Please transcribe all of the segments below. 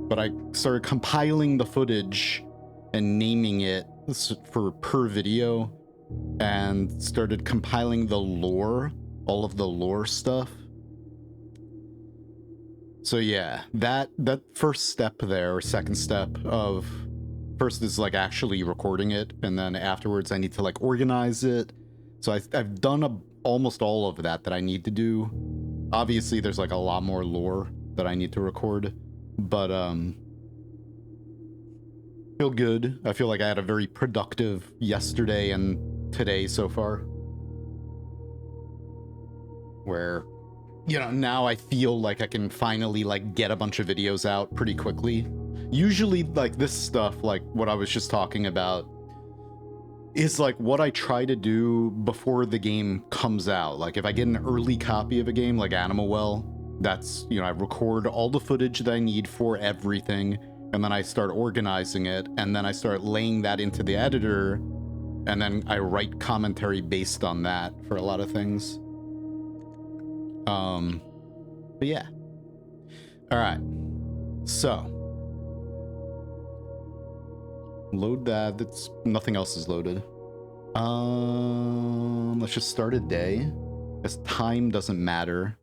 but I started compiling the footage and naming it for per video, and started compiling the lore, all of the lore stuff. So yeah, that first step there, or second step of, first is like actually recording it, and then afterwards I need to like organize it. So I've done almost all of that I need to do. Obviously there's like a lot more lore that I need to record, but feel good. I feel like I had a very productive yesterday and today so far, where, you know, now I feel like I can finally like get a bunch of videos out pretty quickly. Usually like this stuff, like what I was just talking about, is like what I try to do before the game comes out. Like if I get an early copy of a game like Animal Well, that's, you know, I record all the footage that I need for everything, and then I start organizing it, and then I start laying that into the editor, and then I write commentary based on that for a lot of things. But yeah. All right. So load that. That's nothing else is loaded. Let's just start a day, as time doesn't matter.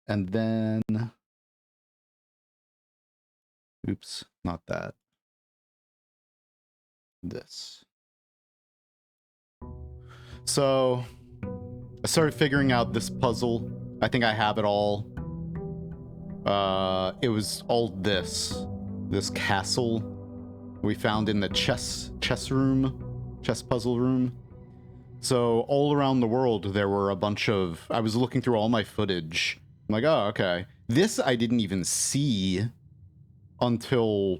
And then, oops, not that. This. So I started figuring out this puzzle. I think I have it all. It was all this castle we found in the chess puzzle room. So all around the world there were a bunch of, I was looking through all my footage. I'm like, oh, okay. This I didn't even see until,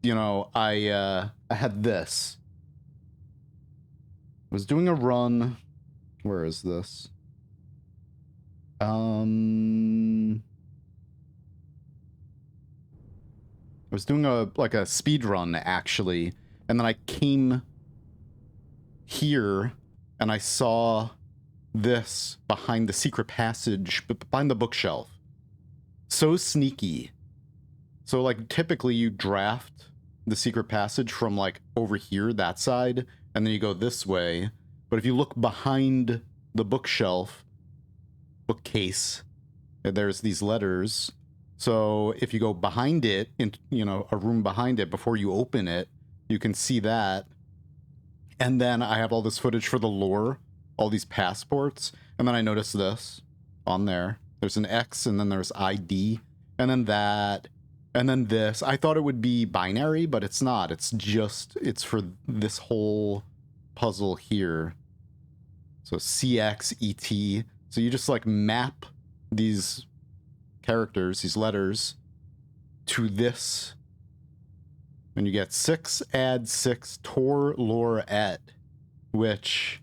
you know, I had this. I was doing a run. Where is this? I was doing a speed run actually, and then I came here and I saw this behind the secret passage, behind the bookshelf. So sneaky. So like typically you draft the secret passage from like over here, that side, and then you go this way. But if you look behind the bookcase, there's these letters. So if you go behind it, in, you know, a room behind it, before you open it, you can see that. And then I have all this footage for the lore, all these passports, and then I noticed this on there. There's an X, and then there's ID, and then that, and then this. I thought it would be binary, but it's not. It's just, it's for this whole puzzle here. So CXET. So you just like map these characters, these letters, to this, and you get 6 add 6 tor lore et, which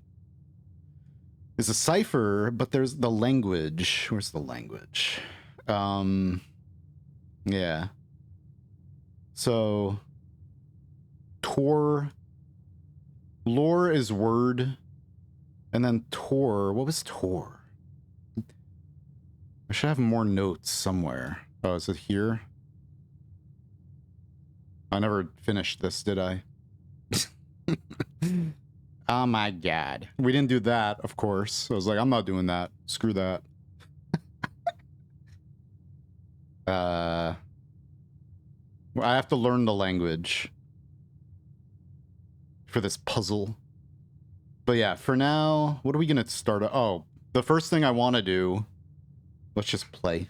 is a cipher, but there's the language. Where's the language? Yeah. So tor, lore is word, and then tor, what was tor? I should have more notes somewhere. Oh, is it here? I never finished this, did I? Oh my god. We didn't do that, of course. I was like, I'm not doing that. Screw that. I have to learn the language for this puzzle. But yeah, for now, what are we gonna start? Oh, the first thing I want to do, let's just play.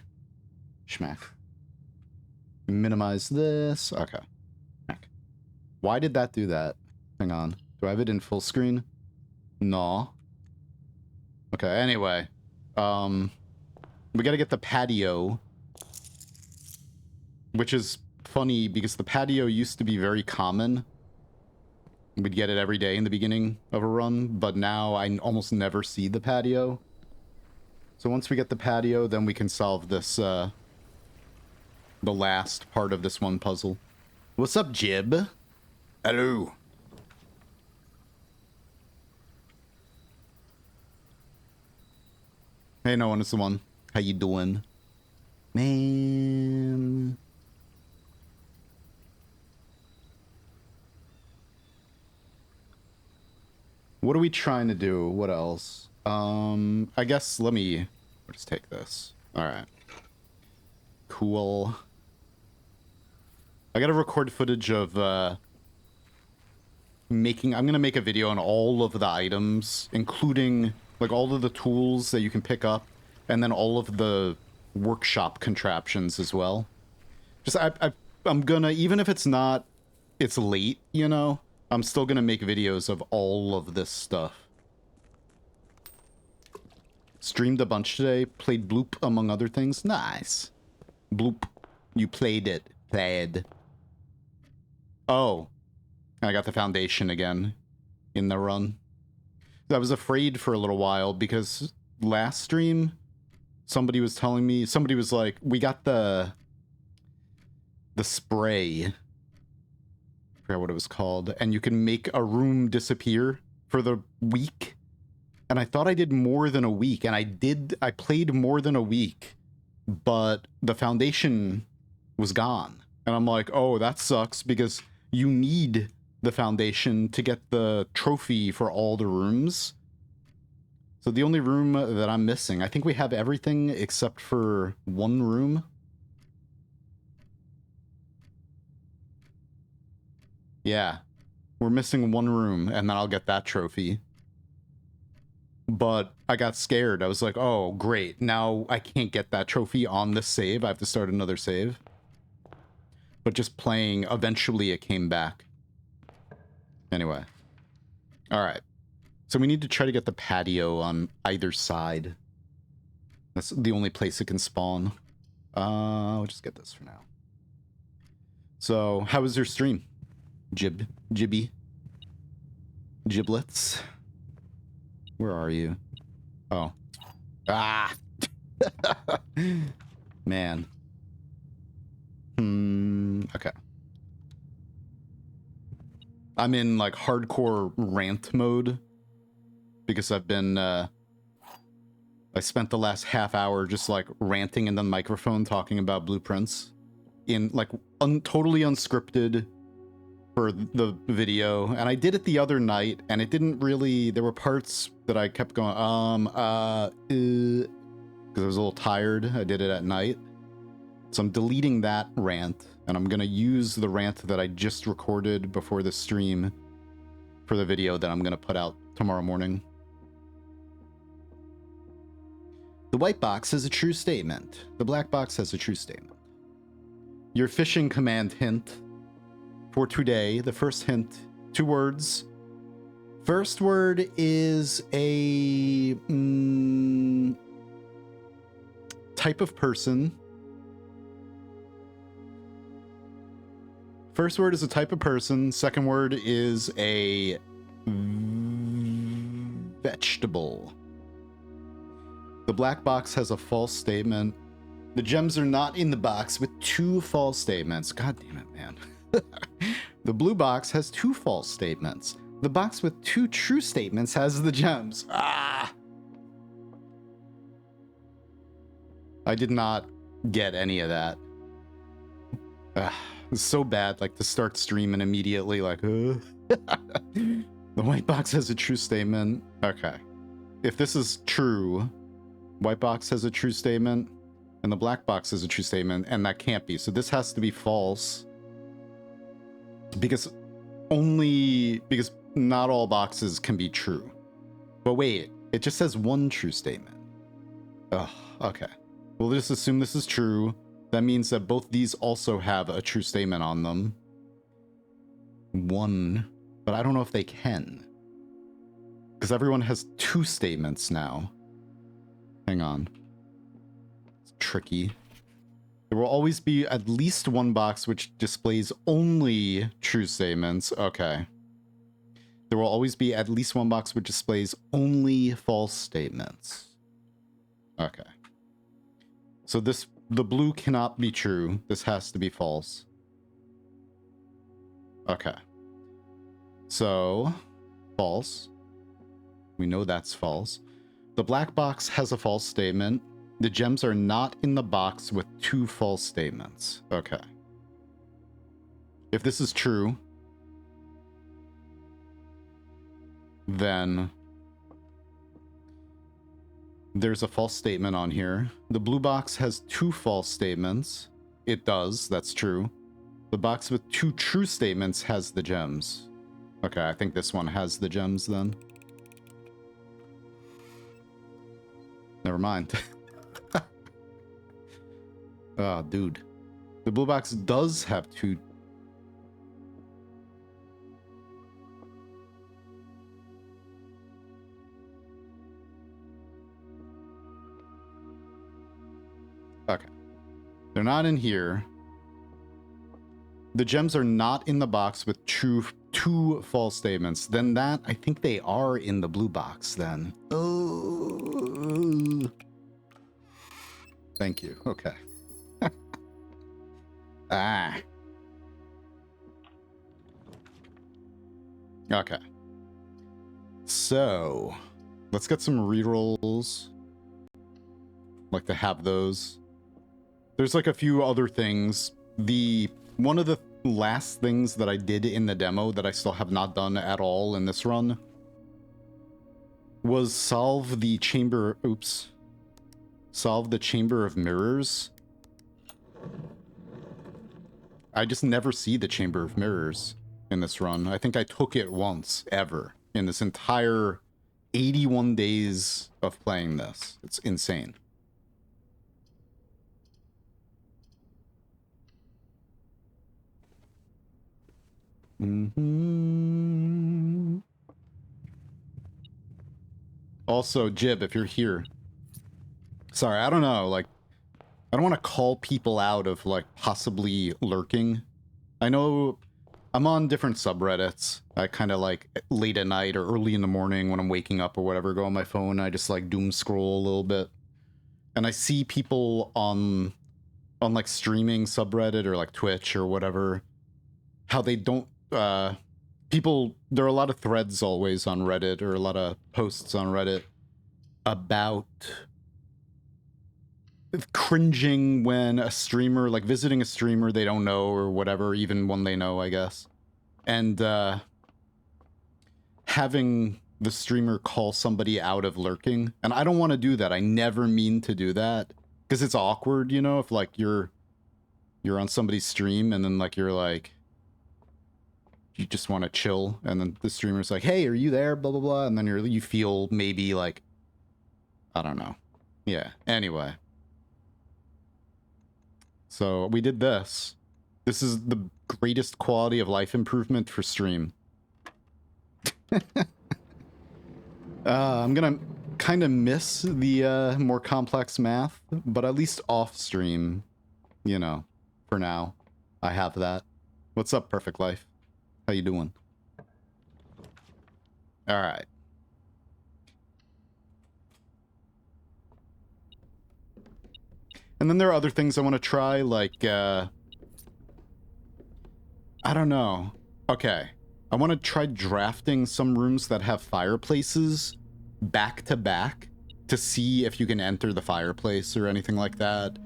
Schmack. Minimize this. Okay. Why did that do that? Hang on. Do I have it in full screen? No. Okay, anyway. We gotta get the patio. Which is funny because the patio used to be very common. We'd get it every day in the beginning of a run, but now I almost never see the patio. So once we get the patio, then we can solve this, the last part of this one puzzle. What's up, Jib? Hello. Hey, no one is the one. How you doing? Man. What are we trying to do? What else? I guess let me just take this. All right. Cool. I gotta record footage of I'm gonna make a video on all of the items, including like all of the tools that you can pick up, and then all of the workshop contraptions as well. Just I'm gonna, even if it's late, you know, I'm still gonna make videos of all of this stuff. Streamed a bunch today, played Bloop among other things. Nice. Bloop. You played it. Played. Oh. I got the foundation again in the run. I was afraid for a little while because last stream, somebody was telling me, somebody was like, we got the spray. I forgot what it was called. And you can make a room disappear for the week. And I thought I did more than a week. And I played more than a week. But the foundation was gone. And I'm like, oh, that sucks because you need the foundation to get the trophy for all the rooms. So the only room that I'm missing, I think we have everything except for one room. Yeah, we're missing one room and then I'll get that trophy. But I got scared. I was like, oh, great. Now I can't get that trophy on this save. I have to start another save. But just playing, eventually it came back. Anyway. Alright. So we need to try to get the patio on either side. That's the only place it can spawn. We'll just get this for now. So, how was your stream? Jibby? Giblets? Where are you? Oh. Ah! Man. Okay. I'm in, like, hardcore rant mode. Because I've been, I spent the last half hour just, like, ranting in the microphone talking about blueprints. In, like, totally unscripted for the video. And I did it the other night, and it didn't really... There were parts that I kept going, because I was a little tired. I did it at night. So I'm deleting that rant, and I'm gonna use the rant that I just recorded before the stream for the video that I'm gonna put out tomorrow morning. The white box is a true statement. The black box has a true statement. Your fishing command hint for today, the first hint, 2 words. First word is a type of person. First word is a type of person. Second word is a vegetable. The black box has a false statement. The gems are not in the box with 2 false statements. God damn it, man. The blue box has 2 false statements. The box with 2 true statements has the gems. Ah! I did not get any of that. It's so bad, like, to start streaming immediately, like, The white box has a true statement. Okay. If this is true, white box has a true statement, and the black box has a true statement, and that can't be. So this has to be false. Because not all boxes can be true. But wait, it just says 1 true statement. Oh, okay. We'll just assume this is true. That means that both these also have a true statement on them. 1, but I don't know if they can. Because everyone has 2 statements now. Hang on. It's tricky. There will always be at least 1 box which displays only true statements. Okay. There will always be at least 1 box which displays only false statements. Okay. So the blue cannot be true. This has to be false. Okay. So, false. We know that's false. The black box has a false statement. The gems are not in the box with 2 false statements. Okay. If this is true, then there's a false statement on here. The blue box has 2 false statements. It does, that's true. The box with 2 true statements has the gems. Okay, I think this one has the gems then. Never mind. Oh, dude. The blue box does have 2. Okay. They're not in here. The gems are not in the box with 2 false statements. Then that, I think they are in the blue box then. Oh. Thank you. Okay. Ah. Okay. So, let's get some rerolls. Like to have those. There's like a few other things. One of the last things that I did in the demo that I still have not done at all in this run was solve the chamber. Oops. Solve the chamber of mirrors. I just never see the chamber of mirrors in this run. I think I took it once ever in this entire 81 days of playing this. It's insane. Mm-hmm. Also, Jib, if you're here. Sorry, I don't know, like, I don't want to call people out of, like, possibly lurking. I know I'm on different subreddits. I kind of, like, late at night or early in the morning when I'm waking up or whatever, go on my phone, I just, like, doom scroll a little bit. And I see people on like, streaming subreddit or, like, Twitch or whatever, how they don't, there are a lot of threads always on Reddit or a lot of posts on Reddit about cringing when a streamer, like visiting a streamer they don't know or whatever, even one they know, I guess, and having the streamer call somebody out of lurking. And I don't want to do that. I never mean to do that because it's awkward, you know, if like you're on somebody's stream and then like you're like, you just want to chill, and then the streamer's like, hey, are you there, blah blah blah, and then you feel maybe like, I don't know. Yeah, anyway. So we did this. This is the greatest quality of life improvement for stream. I'm gonna kind of miss the more complex math, but at least off stream, you know, for now, I have that. What's up, Perfect Life? How you doing? All right. And then there are other things I want to try, like, I don't know. Okay. I want to try drafting some rooms that have fireplaces back to back to see if you can enter the fireplace or anything like that.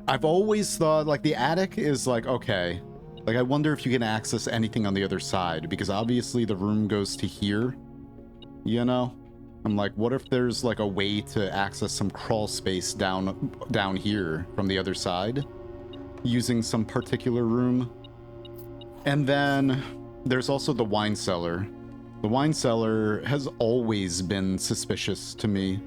I've always thought, like, the attic is like, okay. Like, I wonder if you can access anything on the other side, because obviously the room goes to here, you know? I'm like, what if there's like a way to access some crawl space down here from the other side using some particular room? And then there's also the wine cellar. The wine cellar has always been suspicious to me.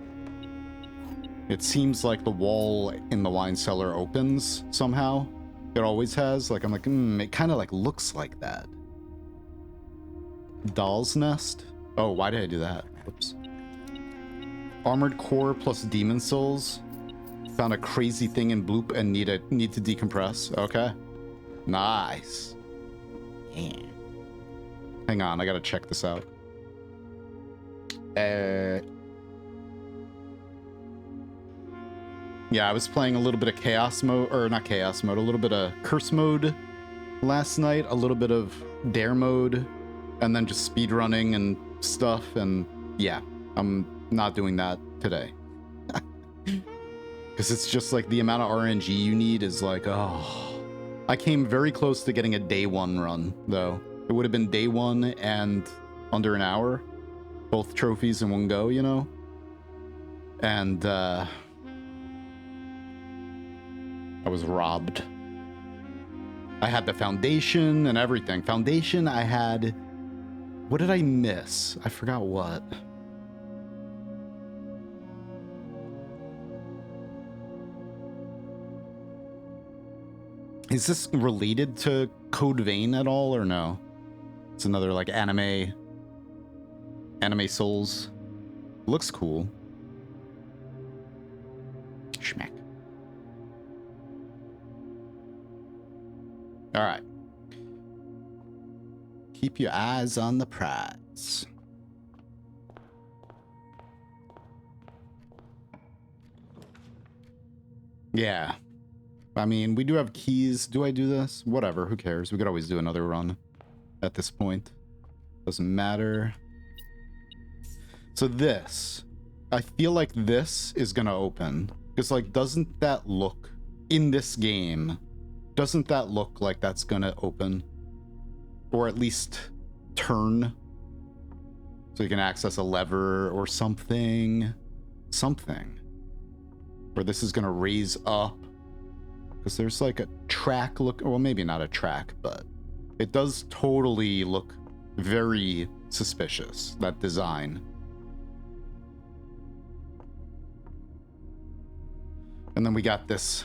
It seems like the wall in the wine cellar opens somehow. It always has. Like, I'm like, it kind of like looks like that. Doll's nest? Oh, why did I do that? Whoops. Armored core plus demon souls. Found a crazy thing in bloop and need to decompress. Okay. Nice. Yeah. Hang on, I gotta check this out. Yeah, I was playing a little bit of chaos mode, or not chaos mode, a little bit of curse mode last night, a little bit of dare mode, and then just speed running and stuff, and yeah, I'm not doing that today. Because it's just like the amount of RNG you need is like, oh. I came very close to getting a day one run, though. It would have been day one and under an hour. Both trophies in one go, you know? And I was robbed. I had the foundation and everything. Foundation, I had... What did I miss? I forgot what. Is this related to Code Vein at all, or no? It's another, like, anime Souls. Looks cool. Schmack. All right. Keep your eyes on the prize. Yeah. I mean, we do have keys. Do I do this? Whatever. Who cares? We could always do another run at this point. Doesn't matter. So this. I feel like this is going to open. Because, like, doesn't that look... In this game, doesn't that look like that's going to open? Or at least turn? So you can access a lever or something. Something. Or this is going to raise up. Because there's like a track look, well, maybe not a track, but it does totally look very suspicious, that design. And then we got this.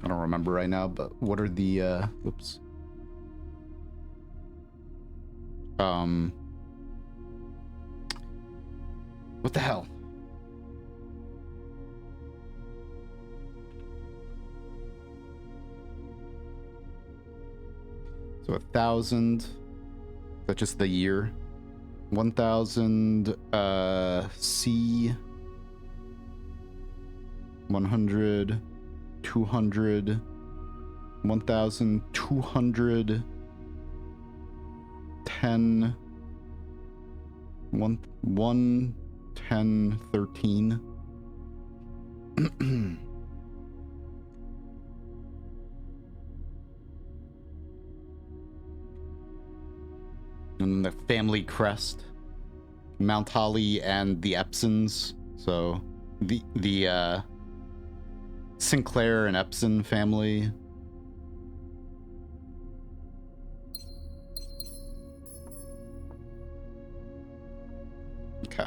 I don't remember right now, but what are the, whoops. What the hell? So 1,000, that's just the year. 1,000 C, 100, 200, 1,200, 10, 1, 10, 13. And the family crest, Mount Holly and the Epsons. So the Sinclair and Epson family. Okay.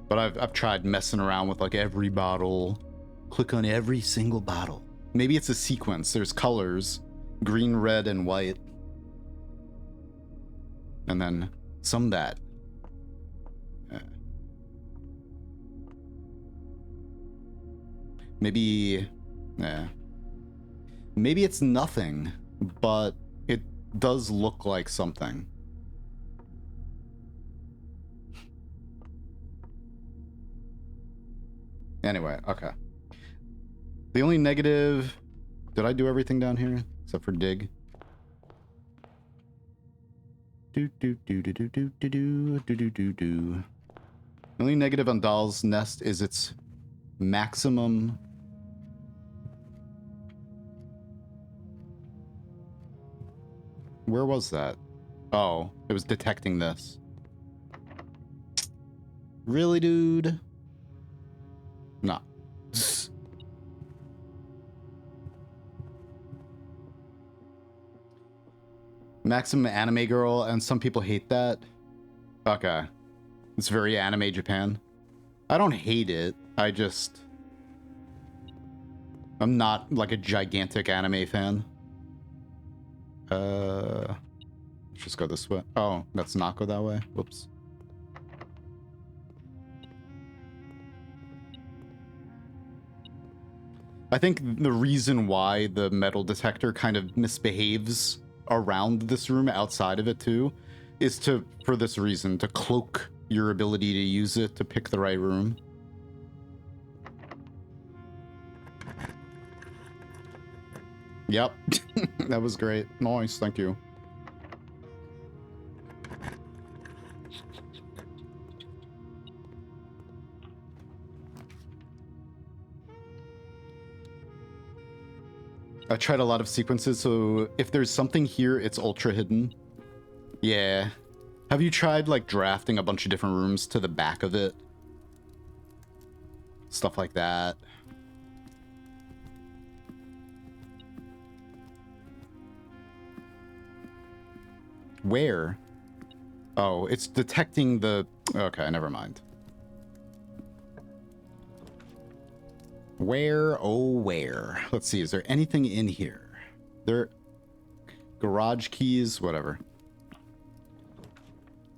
But I've tried messing around with like every bottle. Click on every single bottle. Maybe it's a sequence. There's colors, green, red, and white. And then some that. Maybe, maybe it's nothing, but it does look like something. Anyway, okay. The only negative, did I do everything down here except for dig? The only negative on Doll's Nest is its maximum. Where was that? Oh, it was detecting this. Really, dude? No. Maximum anime girl, and some people hate that. Okay. It's very anime Japan. I don't hate it. I'm not like a gigantic anime fan. Let's just go this way. Oh, let's not go that way. Whoops. I think the reason why the metal detector kind of misbehaves around this room outside of it too is for this reason, to cloak your ability to use it to pick the right room. Yep. That was great. Nice, thank you. I tried a lot of sequences, so if there's something here, it's ultra hidden. Yeah. Have you tried, like, drafting a bunch of different rooms to the back of it? Stuff like that. Where? Oh, it's detecting the... Okay, never mind. Where, oh where? Let's see, is there anything in here? There... Garage keys, whatever.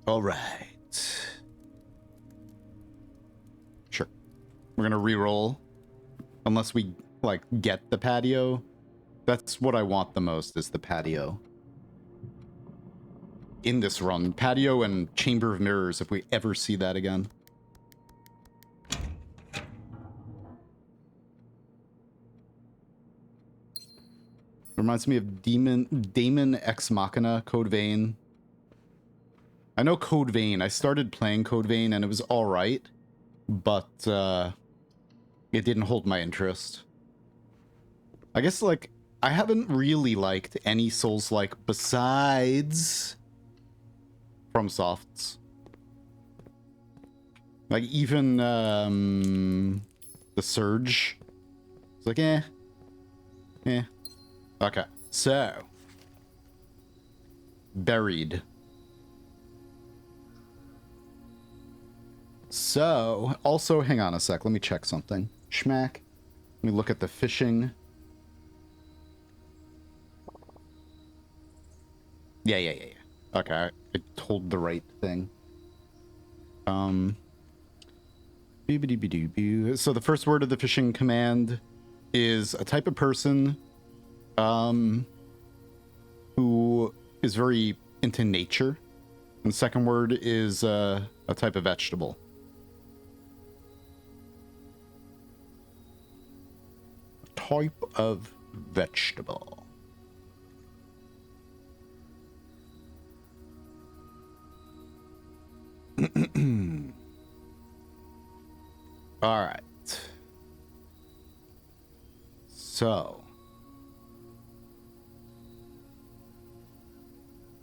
Alright. Sure. We're gonna re-roll. Unless we, like, get the patio. That's what I want the most, is the patio. In this run. Patio and Chamber of Mirrors, if we ever see that again. Reminds me of Damon Ex Machina, Code Vein. I know Code Vein. I started playing Code Vein and it was alright, but it didn't hold my interest. I guess, like, I haven't really liked any Souls-like besides FromSoft's. Like, even the Surge. It's like, eh. Okay, so. Buried. So, also, hang on a sec. Let me check something. Schmack. Let me look at the fishing. Yeah. Okay, I told the right thing. So the first word of the fishing command is a type of person who is very into nature. And the second word is a type of vegetable. Type of vegetable. All right. So.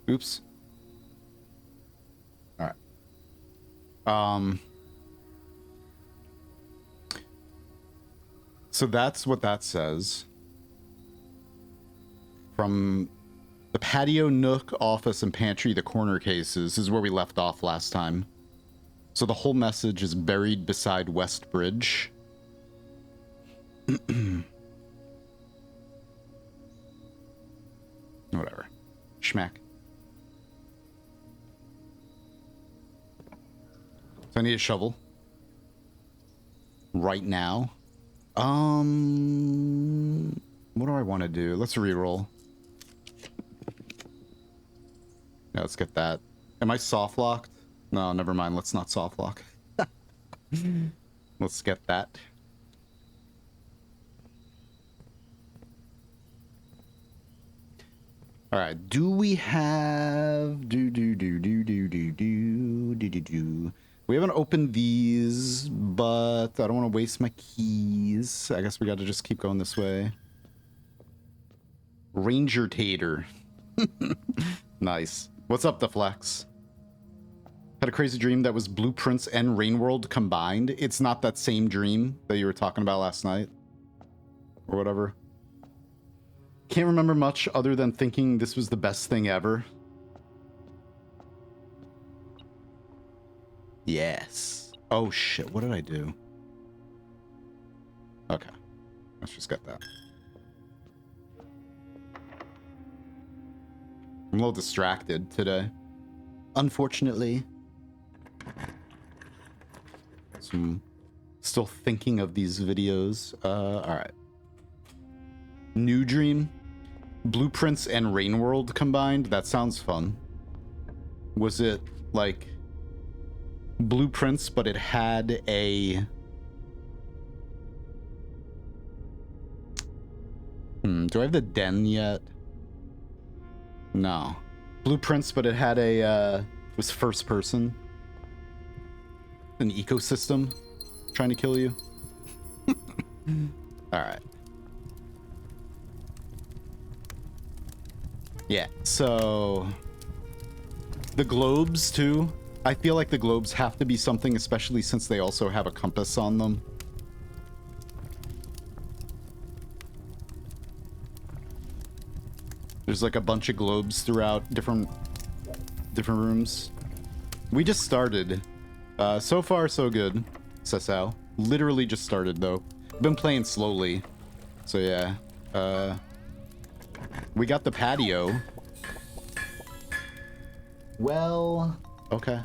Oops. All right. So that's what that says. From the patio, nook, office, and pantry, the corner cases is where we left off last time. So the whole message is buried beside West Bridge. Whatever. Schmack. So I need a shovel. Right now. What do I want to do? Let's reroll. Yeah, let's get that. Am I soft locked? No, never mind. Let's not soft lock. Let's get that. All right. Do we have We haven't opened these, but I don't want to waste my keys. I guess we got to just keep going this way. Ranger Tater. Nice. What's up, Deflex? Had a crazy dream that was Blueprince and Rainworld combined. It's not that same dream that you were talking about last night. Or whatever. Can't remember much other than thinking this was the best thing ever. Yes. Oh shit, what did I do? Okay. Let's just get that. I'm a little distracted today. Unfortunately. So I'm still thinking of these videos. Alright. New dream. Blueprince and Rainworld combined. That sounds fun. Was it like Blueprince, but it had a... do I have the den yet? No. Blueprince, but it had a, it was first person. An ecosystem trying to kill you. Alright. Yeah, so the globes too. I feel like the globes have to be something, especially since they also have a compass on them. There's like a bunch of globes throughout different rooms. We just started. So far, so good, Sesao. Literally just started, though. Been playing slowly. So, yeah. We got the patio. Well, okay.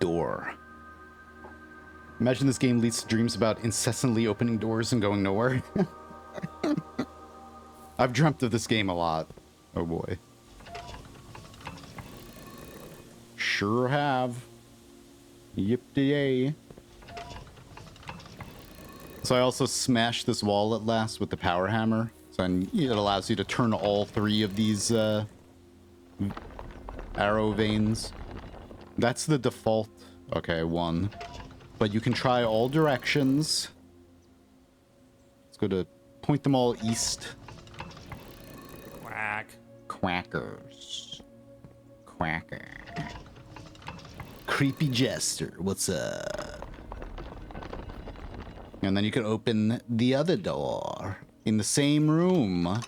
Door. Imagine this game leads to dreams about incessantly opening doors and going nowhere. I've dreamt of this game a lot. Oh boy. Sure have. Yip-de-yay. So I also smashed this wall at last with the power hammer. So it allows you to turn all three of these arrow veins. That's the default. Okay, one. But you can try all directions. Let's go to point them all east. Quack. Quackers. Quacker. Creepy Jester, what's up? And then you can open the other door in the same room.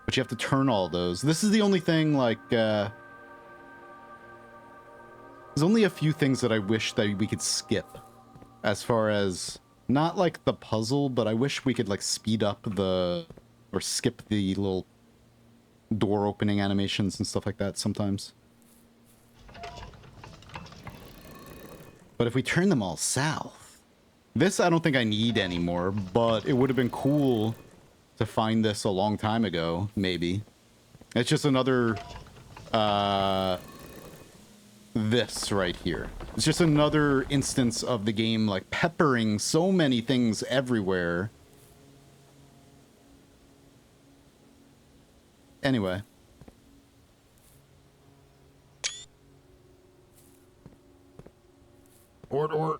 But you have to turn all those. This is the only thing, like, there's only a few things that I wish that we could skip. As far as, not like the puzzle, but I wish we could, like, speed up the, or skip the little door opening animations and stuff like that sometimes. But if we turn them all south, this I don't think I need anymore, but it would have been cool to find this a long time ago, maybe. It's just another, this right here. It's just another instance of the game, like, peppering so many things everywhere. Anyway. Or.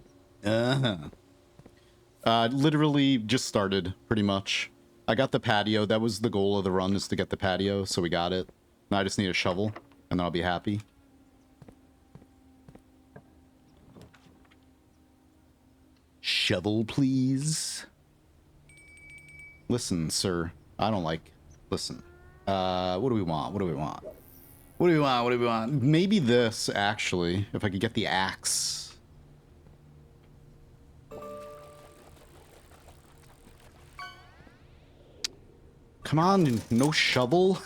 Literally just started, pretty much. I got the patio. That was the goal of the run, is to get the patio, so we got it. Now I just need a shovel, and then I'll be happy. Shovel, please. Listen, sir. I don't like... Listen. What do we want? What do we want? What do we want? What do we want? Maybe this, actually. If I could get the axe. Come on, no shovel.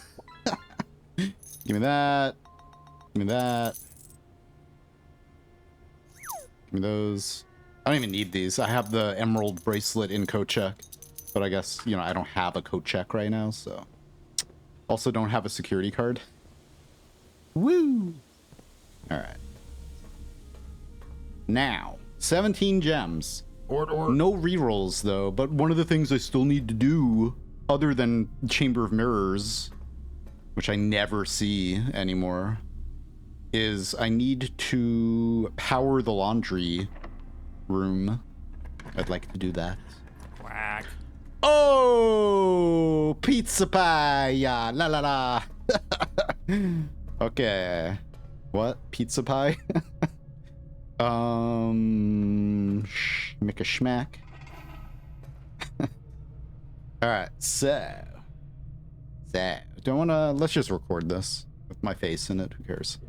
Give me that. Give me that. Give me those. I don't even need these. I have the emerald bracelet in coat check. But I guess, you know, I don't have a coat check right now, so. Also don't have a security card. Woo! Alright. Now, 17 gems. No rerolls, though, but one of the things I still need to do, other than Chamber of Mirrors, which I never see anymore, is I need to power the laundry room. I'd like to do that. Quack. Oh, pizza pie, yeah, la la la. Okay, what? Pizza pie? Make a schmack. All right, so don't wanna. Let's just record this with my face in it. Who cares?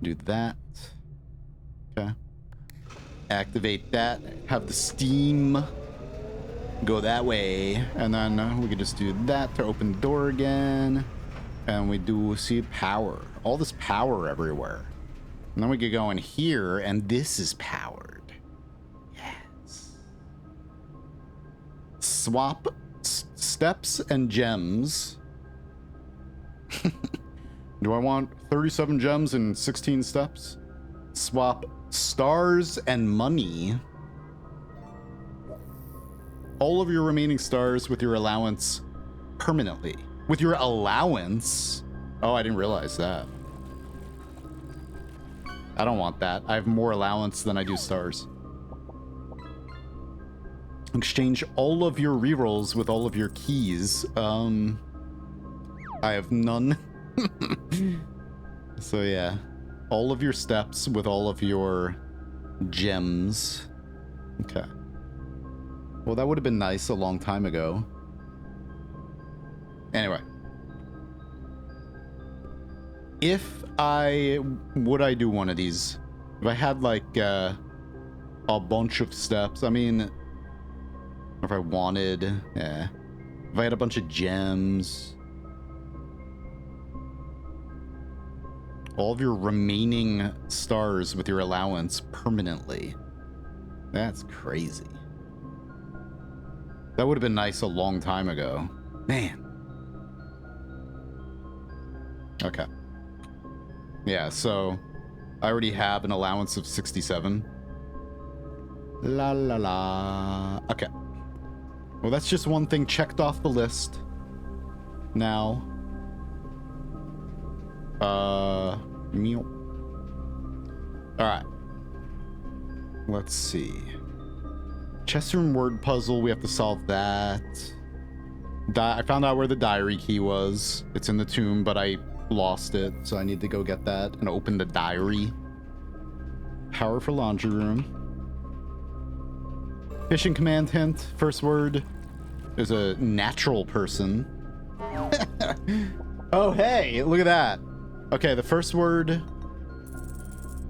Do that. Okay. Activate that. Have the steam go that way, and then we could just do that to open the door again, and we do see power. All this power everywhere, and then we could go in here, and this is powered. Yes. Swap steps and gems. Do I want 37 gems and 16 steps? Swap stars and money. All of your remaining stars with your allowance permanently. With your allowance? Oh, I didn't realize that. I don't want that. I have more allowance than I do stars. Exchange all of your rerolls with all of your keys. I have none. So yeah. All of your steps with all of your gems. Okay. Well, that would have been nice a long time ago. Anyway. Would I do one of these? If I had like a bunch of steps, I mean, if I wanted, yeah. If I had a bunch of gems. All of your remaining stars with your allowance permanently. That's crazy. That would have been nice a long time ago. Man. Okay. Yeah, so I already have an allowance of 67. La la la. Okay. Well, that's just one thing checked off the list. Now. Meow. Alright. Let's see. Chest room word puzzle, we have to solve that. I found out where the diary key was. It's in the tomb, but I lost it, so I need to go get that and open the diary. Power for laundry room. Fishing command hint. First word is a natural person. Oh, hey, look at that. Okay, the first word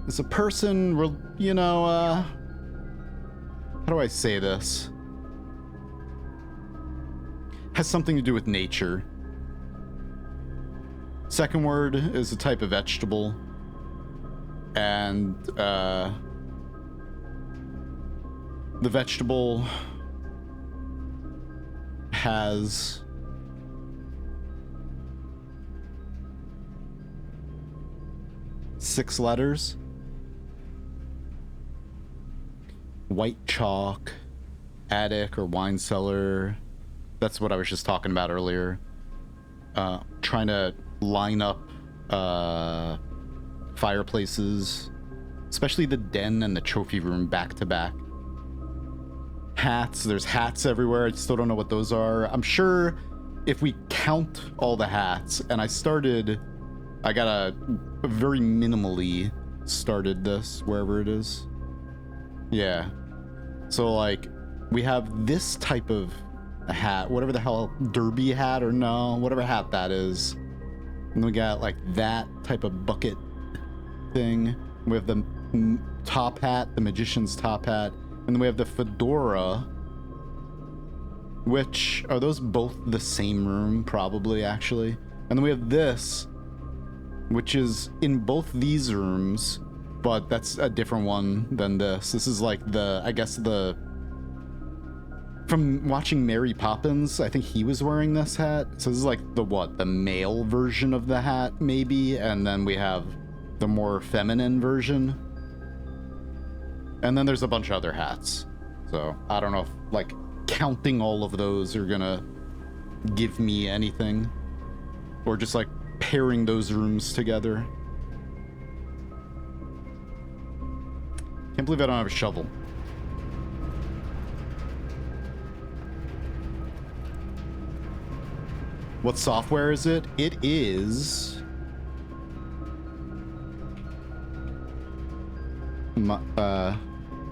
is a person, you know, how do I say this? Has something to do with nature. Second word is a type of vegetable. And, the vegetable has six letters. White chalk, attic or wine cellar. That's what I was just talking about earlier. Trying to line up fireplaces, especially the den and the trophy room back to back. Hats, there's hats everywhere. I still don't know what those are. I'm sure if we count all the hats, and I got a very minimally started this, wherever it is. Yeah. So, like, we have this type of hat, whatever the hell, derby hat or no, whatever hat that is. And we got, like, that type of bucket thing. We have the top hat, the magician's top hat. And then we have the fedora, which, are those both the same room? Probably, actually. And then we have this, which is in both these rooms, but that's a different one than this. This is like the, I guess the From watching Mary Poppins, I think he was wearing this hat. So this is like the what? The male version of the hat, maybe? And then we have the more feminine version. And then there's a bunch of other hats. So I don't know if, like, counting all of those are gonna give me anything. Or just, like, pairing those rooms together. Can't believe I don't have a shovel. What software is it? It is...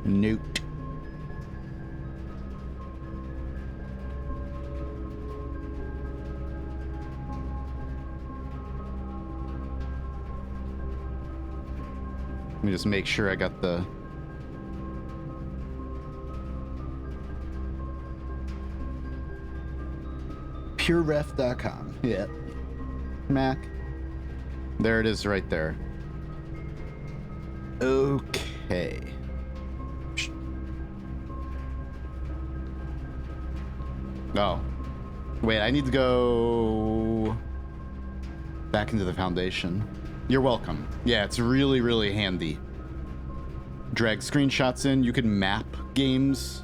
Note. Let me just make sure I got the... PureRef.com. Yeah. Mac. There it is right there. Okay. Oh. Wait, I need to go back into the foundation. You're welcome. Yeah, it's really, really handy. Drag screenshots in. You can map games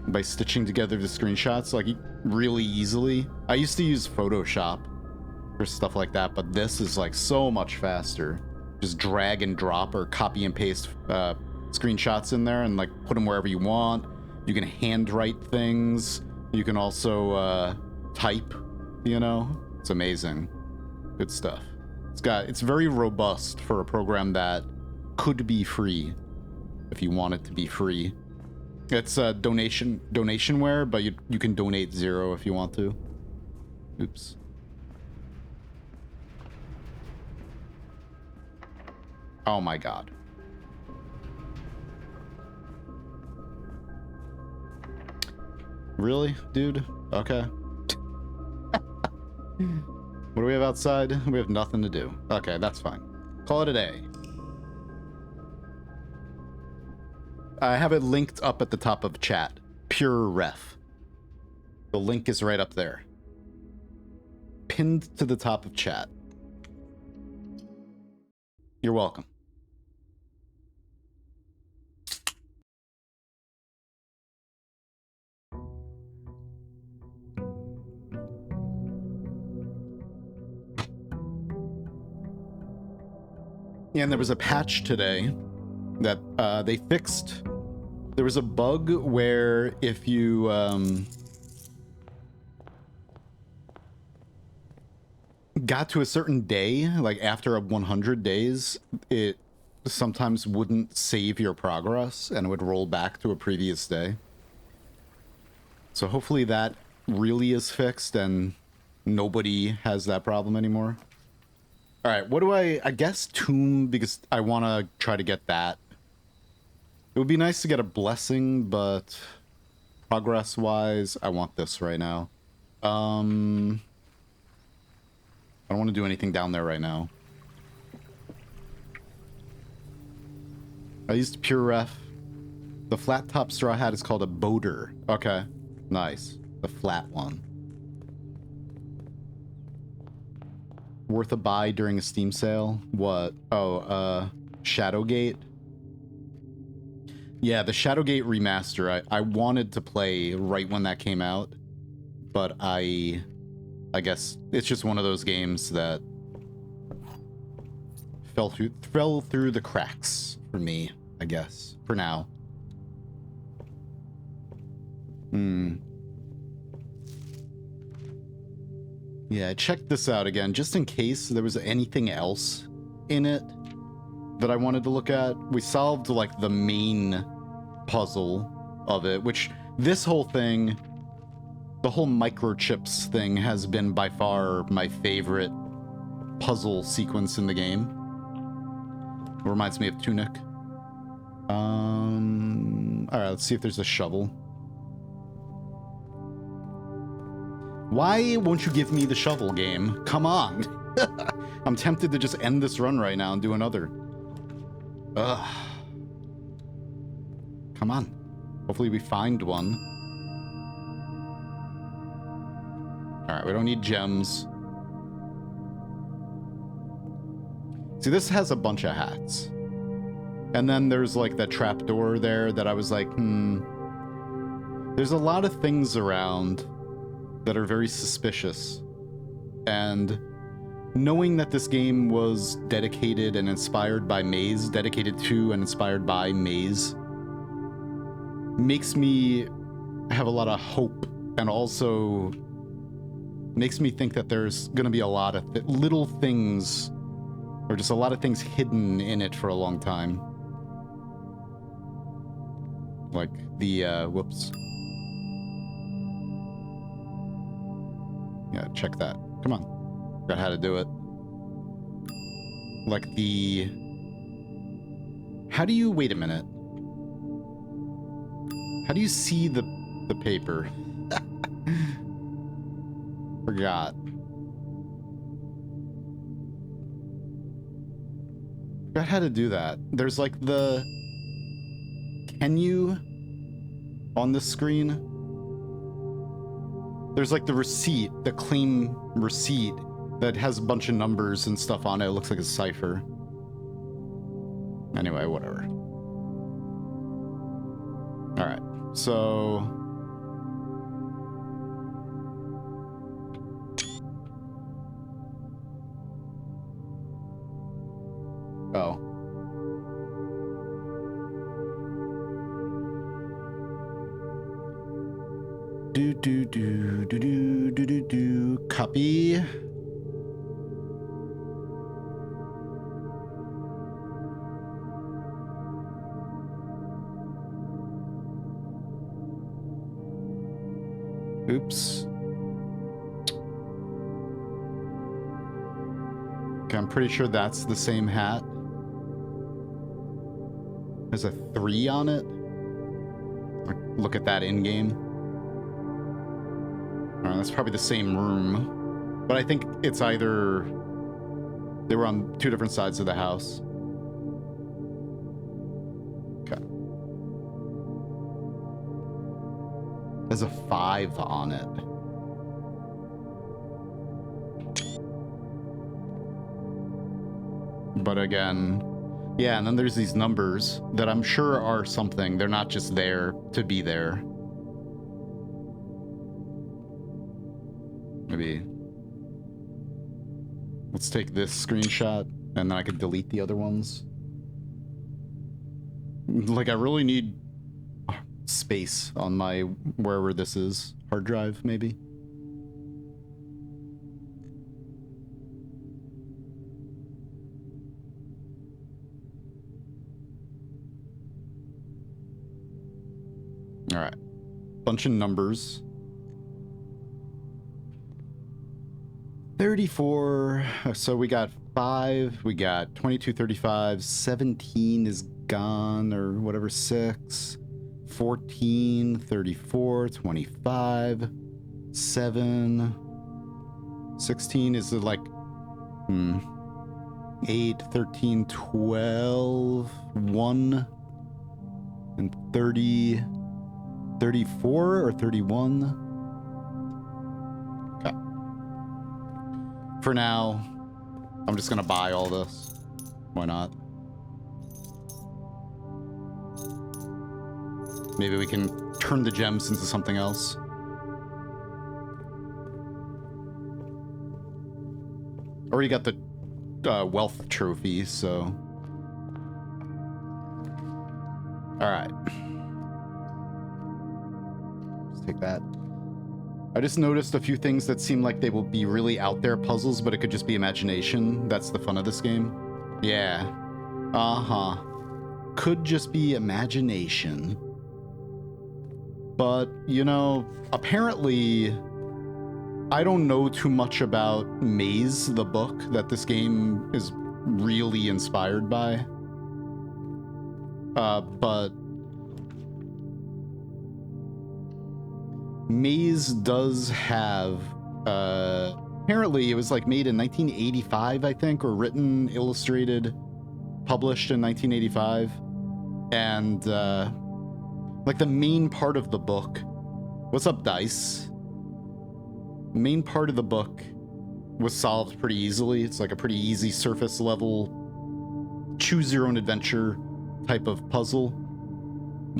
by stitching together the screenshots, like, really easily. I used to use Photoshop for stuff like that, but this is, like, so much faster. Just drag and drop or copy and paste screenshots in there and, like, put them wherever you want. You can handwrite things. You can also type, you know? It's amazing. Good stuff. It's very robust for a program that could be free if you want it to be free. It's donationware, but you can donate 0 if you want to. Oops. Oh my god. Really, dude? Okay. What do we have outside? We have nothing to do. Okay, that's fine. Call it a day. I have it linked up at the top of chat. Pure Ref. The link is right up there. Pinned to the top of chat. You're welcome. Yeah, and there was a patch today that they fixed. There was a bug where if you got to a certain day, like after 100 days, it sometimes wouldn't save your progress and it would roll back to a previous day. So hopefully that really is fixed and nobody has that problem anymore. All right, what do I guess tomb, because I want to try to get that. It would be nice to get a blessing, but progress-wise, I want this right now. I don't want to do anything down there right now. I used Pure Ref. The flat top straw hat is called a boater. Okay, nice. The flat one. Worth a buy during a Steam sale? What? Oh, Shadowgate? Yeah, the Shadowgate remaster, I wanted to play right when that came out, but I guess it's just one of those games that fell through the cracks for me, I guess, for now. Yeah, check this out again, just in case there was anything else in it that I wanted to look at. We solved, like, the main puzzle of it, which this whole thing, the whole microchips thing, has been by far my favorite puzzle sequence in the game. It reminds me of Tunic. Alright, let's see if there's a shovel. Why won't you give me the shovel, game? Come on. I'm tempted to just end this run right now and do another. Ugh. Come on. Hopefully we find one. All right, we don't need gems. See, this has a bunch of hats. And then there's like that trapdoor there that I was like, There's a lot of things around that are very suspicious. And knowing that this game was dedicated and inspired by Maze, dedicated to and inspired by Maze, makes me have a lot of hope, and also makes me think that there's going to be a lot of little things, or just a lot of things hidden in it for a long time. Like the, whoops. Yeah, check that. Come on. Forgot how to do it. Like the... How do you... Wait a minute. How do you see the paper? Forgot. Forgot how to do that. There's like the... Can you... On this screen? There's like the receipt, the claim receipt that has a bunch of numbers and stuff on it. It looks like a cipher. Anyway, whatever. All right, so... Oh. Copy. Oops. Okay, I'm pretty sure that's the same hat. There's a 3 on it. Look at that in-game. That's probably the same room, but I think it's either they were on 2 different sides of the house. Okay. There's a 5 on it. But again, yeah, and then there's these numbers that I'm sure are something. They're not just there to be there. Maybe let's take this screenshot and then I could delete the other ones. Like, I really need space on my wherever this is. Hard drive, maybe. All right, bunch of numbers. 34, so we got 5, we got 22, 35, 17 is gone, or whatever, 6, 14, 34, 25, 7, 16 is like, 8, 13, 12, 1, and 30, 34 or 31? For now, I'm just gonna buy all this. Why not? Maybe we can turn the gems into something else. Already got the wealth trophy, so... Alright. Let's take that. I just noticed a few things that seem like they will be really out there puzzles, but it could just be imagination. That's the fun of this game. Yeah. Uh-huh. Could just be imagination. But, you know, apparently I don't know too much about Maze, the book, that this game is really inspired by. But Maze does have, apparently it was like made in 1985, I think, or written, illustrated, published in 1985. And, like the main part of the book, what's up, Dice? main part of the book was solved pretty easily. It's like a pretty easy surface level, choose your own adventure type of puzzle.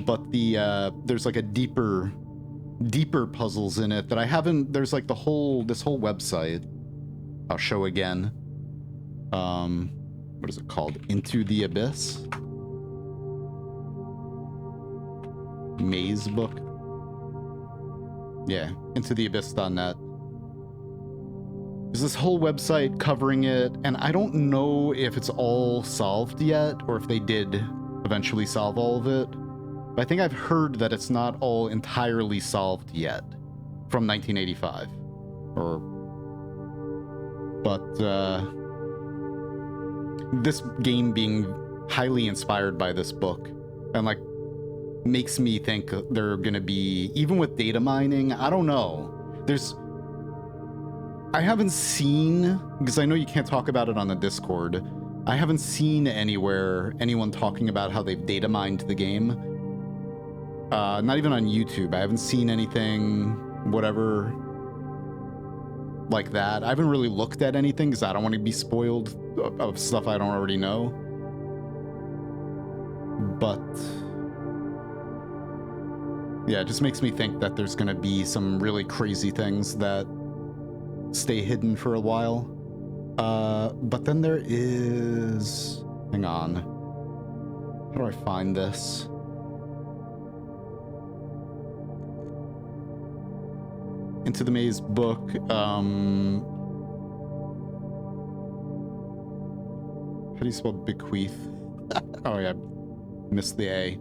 But there's like a deeper puzzles in it that I haven't. There's like this whole website. I'll show again. What is it called? Into the Abyss? Maze book? Yeah, intotheabyss.net. There's this whole website covering it, and I don't know if it's all solved yet, or if they did eventually solve all of it. But I think I've heard that it's not all entirely solved yet from 1985. But this game being highly inspired by this book, and like makes me think they're gonna be, even with data mining, I don't know. I haven't seen, because I know you can't talk about it on the Discord, I haven't seen anywhere anyone talking about how they've data mined the game. Not even on YouTube. I haven't seen anything, whatever, like that. I haven't really looked at anything because I don't want to be spoiled of stuff I don't already know. But yeah, it just makes me think that there's going to be some really crazy things that stay hidden for a while. But then there is... Hang on. How do I find this? Into the Maze book. How do you spell bequeath? Oh yeah, missed the A.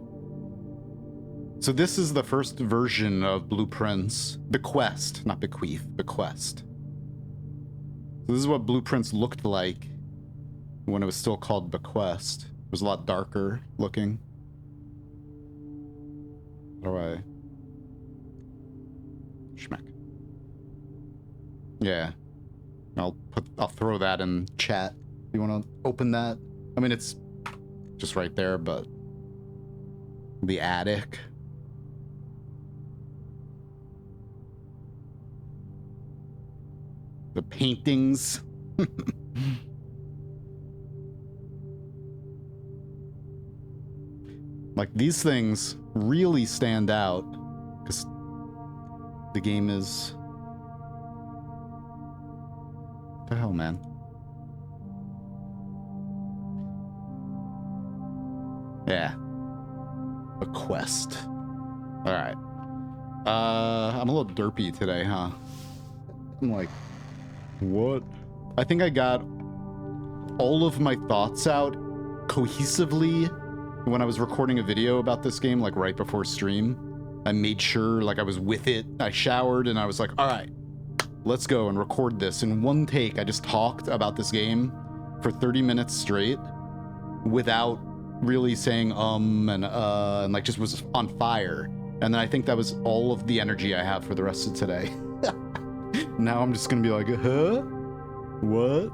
So this is the first version of Blueprince. Bequest, not bequeath, bequest. So this is what Blueprince looked like when it was still called Bequest. It was a lot darker looking. How do I... Schmack. Yeah. I'll throw that in chat. You want to open that? I mean, it's just right there, but... The attic. The paintings. Like, these things really stand out because the game is... What the hell, man? Yeah. A quest. Alright. I'm a little derpy today, huh? I'm like... What? I think I got all of my thoughts out cohesively when I was recording a video about this game, like right before stream. I made sure like I was with it. I showered and I was like, all right, let's go and record this. In one take, I just talked about this game for 30 minutes straight without really saying and like just was on fire. And then I think that was all of the energy I have for the rest of today. Now I'm just gonna be like, huh? What?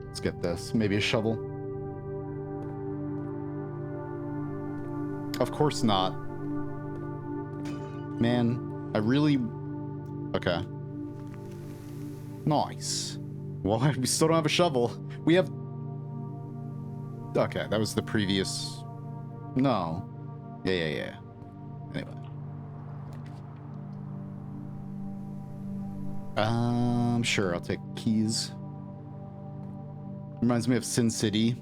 Let's get this. Maybe a shovel. Of course not. Man, I really... Okay. Nice. Well, we still don't have a shovel. We have... Okay, that was the previous... No. Yeah. Anyway. Sure, I'll take keys. Reminds me of Sin City.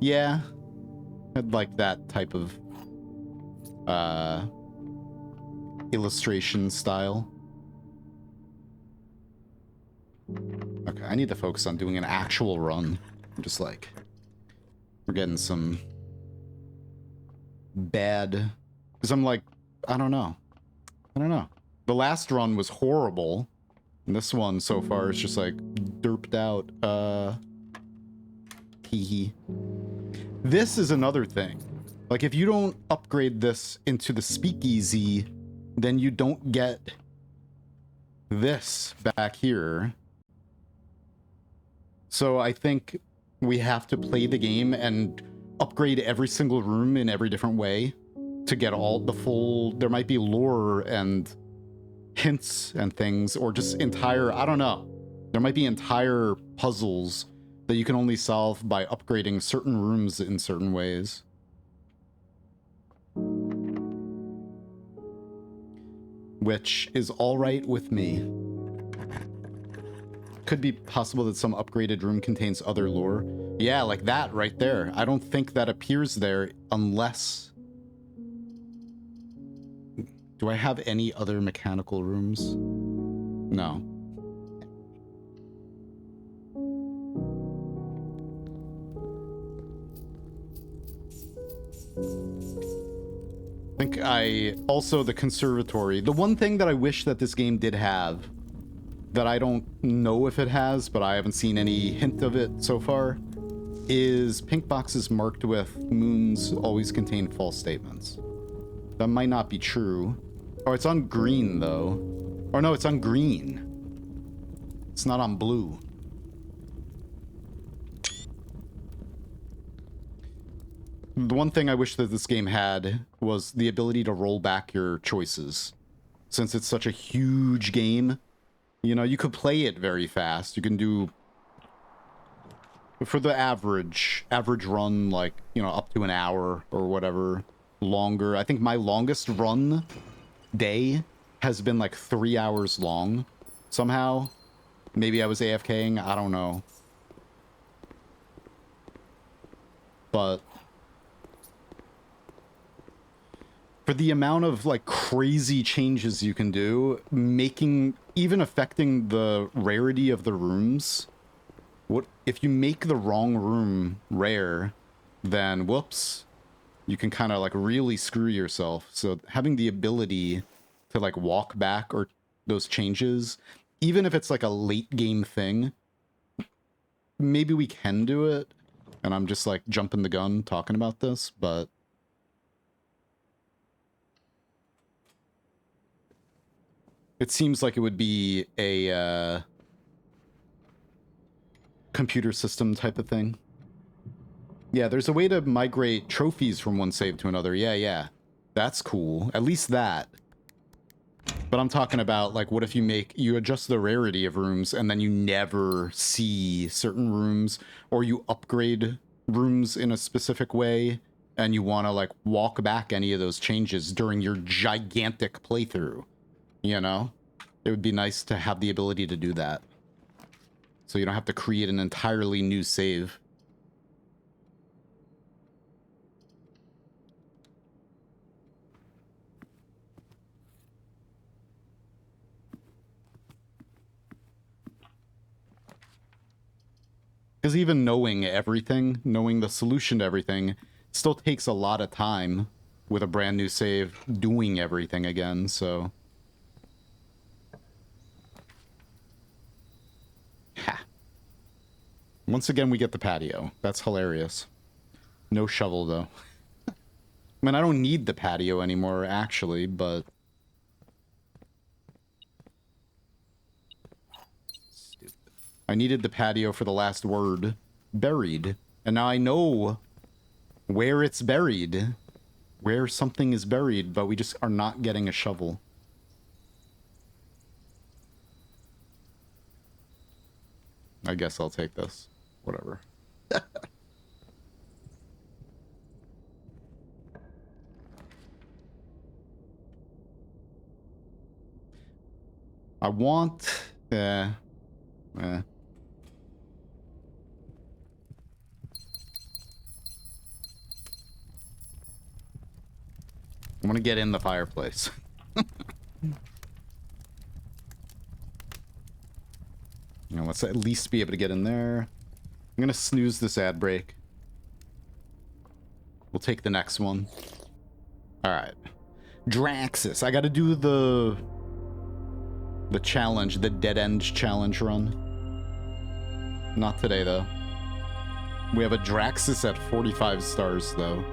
Yeah. I'd like that type of illustration style. Okay, I need to focus on doing an actual run. I'm just like, we're getting some bad, because I'm like, I don't know. The last run was horrible. And this one so far is just like derped out. Hee. This is another thing. Like, if you don't upgrade this into the speakeasy, then you don't get this back here. So I think we have to play the game and upgrade every single room in every different way to get all the full. There might be lore and hints and things, or just entire, I don't know. There might be entire puzzles that you can only solve by upgrading certain rooms in certain ways. Which is alright with me. Could be possible that some upgraded room contains other lore. Yeah, like that right there. I don't think that appears there unless... Do I have any other mechanical rooms? No. I think also the conservatory. The one thing that I wish that this game did have, that I don't know if it has, but I haven't seen any hint of it so far, is pink boxes marked with moons always contain false statements. That might not be true. Oh, it's on green though. Or no, it's on green. It's not on blue. The one thing I wish that this game had was the ability to roll back your choices. Since it's such a huge game, you know, you could play it very fast. You can do, for the average run, like, you know, up to an hour or whatever, longer. I think my longest run day has been like 3 hours long somehow. Maybe I was AFKing, I don't know. But for the amount of like crazy changes you can do, even affecting the rarity of the rooms. What if you make the wrong room rare, then whoops, you can kind of like really screw yourself. So having the ability to like walk back or those changes, even if it's like a late game thing, maybe we can do it. And I'm just like jumping the gun talking about this, but it seems like it would be a computer system type of thing. Yeah, there's a way to migrate trophies from one save to another. Yeah. That's cool. At least that. But I'm talking about, like, what if you adjust the rarity of rooms and then you never see certain rooms, or you upgrade rooms in a specific way and you want to, like, walk back any of those changes during your gigantic playthrough, you know? It would be nice to have the ability to do that. So you don't have to create an entirely new save. Because even knowing everything, knowing the solution to everything, still takes a lot of time with a brand new save doing everything again, so... Ha. Once again, we get the patio. That's hilarious. No shovel, though. I mean, I don't need the patio anymore, actually, but... Stupid. I needed the patio for the last word. Buried. And now I know where it's buried. Where something is buried, but we just are not getting a shovel. I guess I'll take this. Whatever. I want... I want to get in the fireplace. You know, let's at least be able to get in there. I'm gonna snooze this ad break. We'll take the next one. Alright. Draxus. I gotta do the challenge, the dead end challenge run. Not today, though. We have a Draxus at 45 stars, though.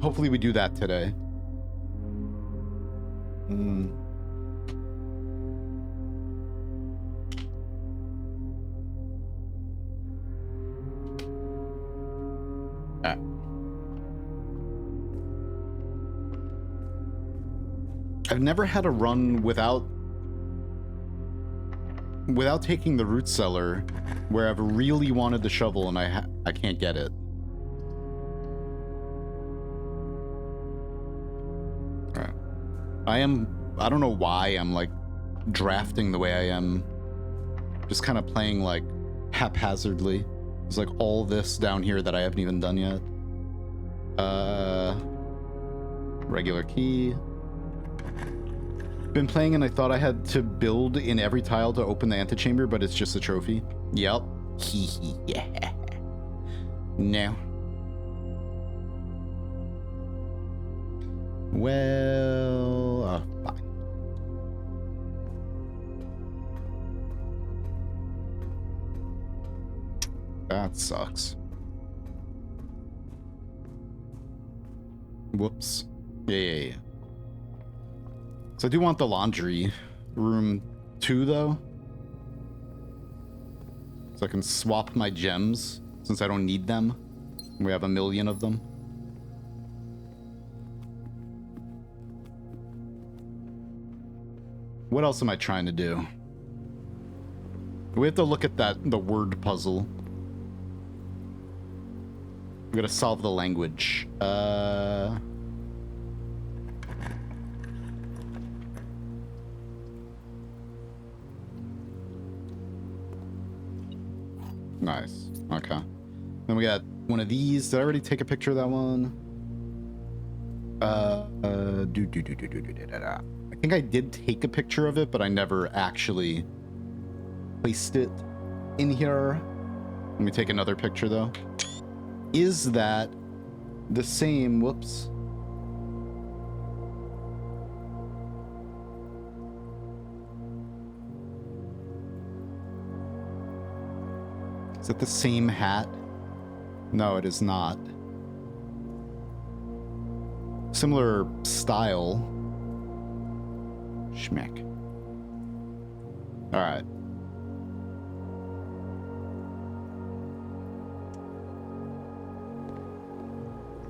Hopefully we do that today. I've never had a run without taking the root cellar where I've really wanted the shovel and I can't get it. All right. I don't know why I'm like drafting the way I am. Just kind of playing like haphazardly. There's like all this down here that I haven't even done yet. Regular key. Been playing and I thought I had to build in every tile to open the antechamber, but it's just a trophy. Yep. Yeah. No. Well, fine. That sucks. Whoops. Yeah. So I do want the laundry room too, though. So I can swap my gems, since I don't need them. We have 1 million of them. What else am I trying to do? We have to look at the word puzzle. We gotta solve the language. Nice. Okay. Then we got one of these. Did I already take a picture of that one? I think I did take a picture of it, but I never actually placed it in here. Let me take another picture though. Is that the same? Whoops. Is it the same hat? No, it is not. Similar style. Schmeck. All right.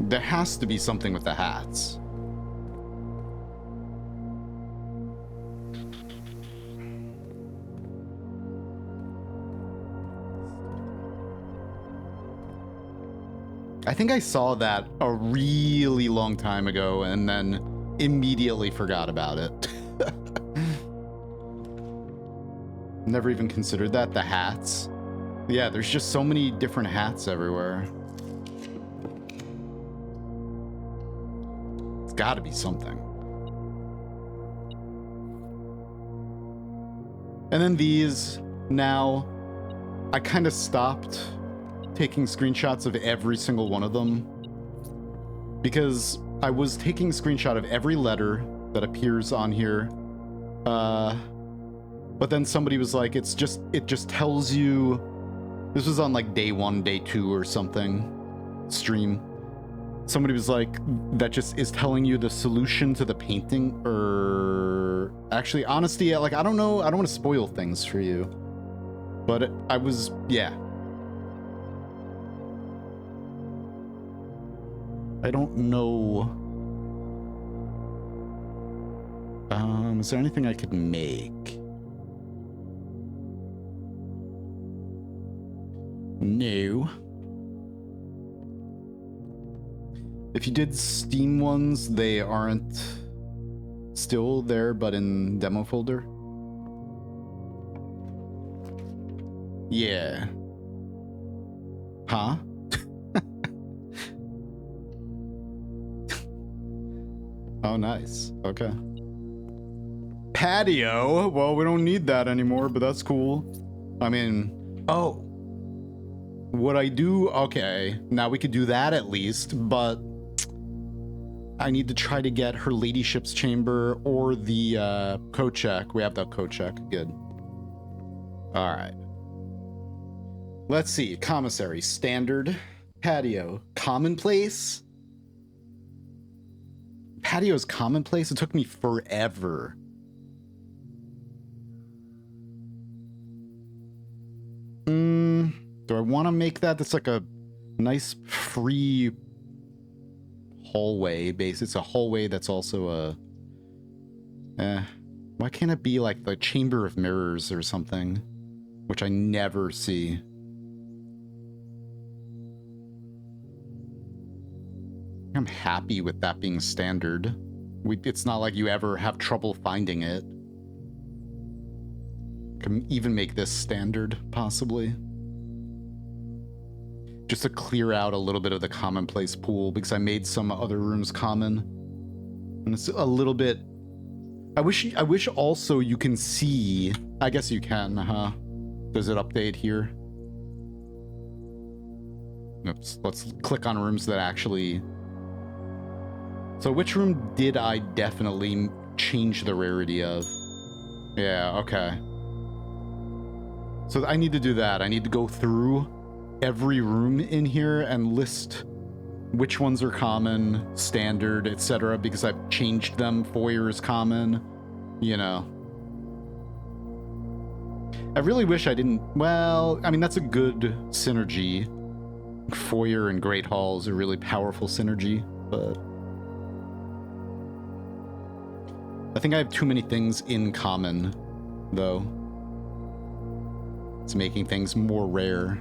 There has to be something with the hats. I think I saw that a really long time ago and then immediately forgot about it. Never even considered that. The hats. Yeah, there's just so many different hats everywhere. It's gotta be something. And then these, now, I kind of stopped taking screenshots of every single one of them because I was taking a screenshot of every letter that appears on here, but then somebody was like, it just tells you. This was on like day 1, day 2 or something stream. Somebody was like, that just is telling you the solution to the painting, or actually honesty, like I don't know, I don't want to spoil things for you, but I was, yeah, I don't know. Is there anything I could make? No. If you did Steam ones, they aren't still there, but in demo folder. Yeah. Huh? Oh, nice. Okay. Patio? Well, we don't need that anymore, but that's cool. I mean, oh. What I do? Okay. Now we could do that at least, but I need to try to get her ladyship's chamber or the code check. We have that code check. Good. All right. Let's see. Commissary. Standard. Patio. Commonplace. Patio's commonplace. It took me forever. Do I want to make that? That's like a Nice free hallway base. It's a hallway that's also a... why can't it be like the Chamber of Mirrors or something? Which I never see. I'm happy with that being standard. It's not like you ever have trouble finding it. Can even make this standard, possibly. Just to clear out a little bit of the commonplace pool, because I made some other rooms common. And it's a little bit... I wish also you can see... I guess you can, huh? Does it update here? Oops, let's click on rooms that actually... So which room did I definitely change the rarity of? Yeah, okay. So I need to do that. I need to go through every room in here and list which ones are common, standard, etc. because I've changed them. Foyer is common, you know. I really wish I didn't... Well, I mean, that's a good synergy. Foyer and Great Hall is a really powerful synergy, but... I think I have too many things in common, though. It's making things more rare.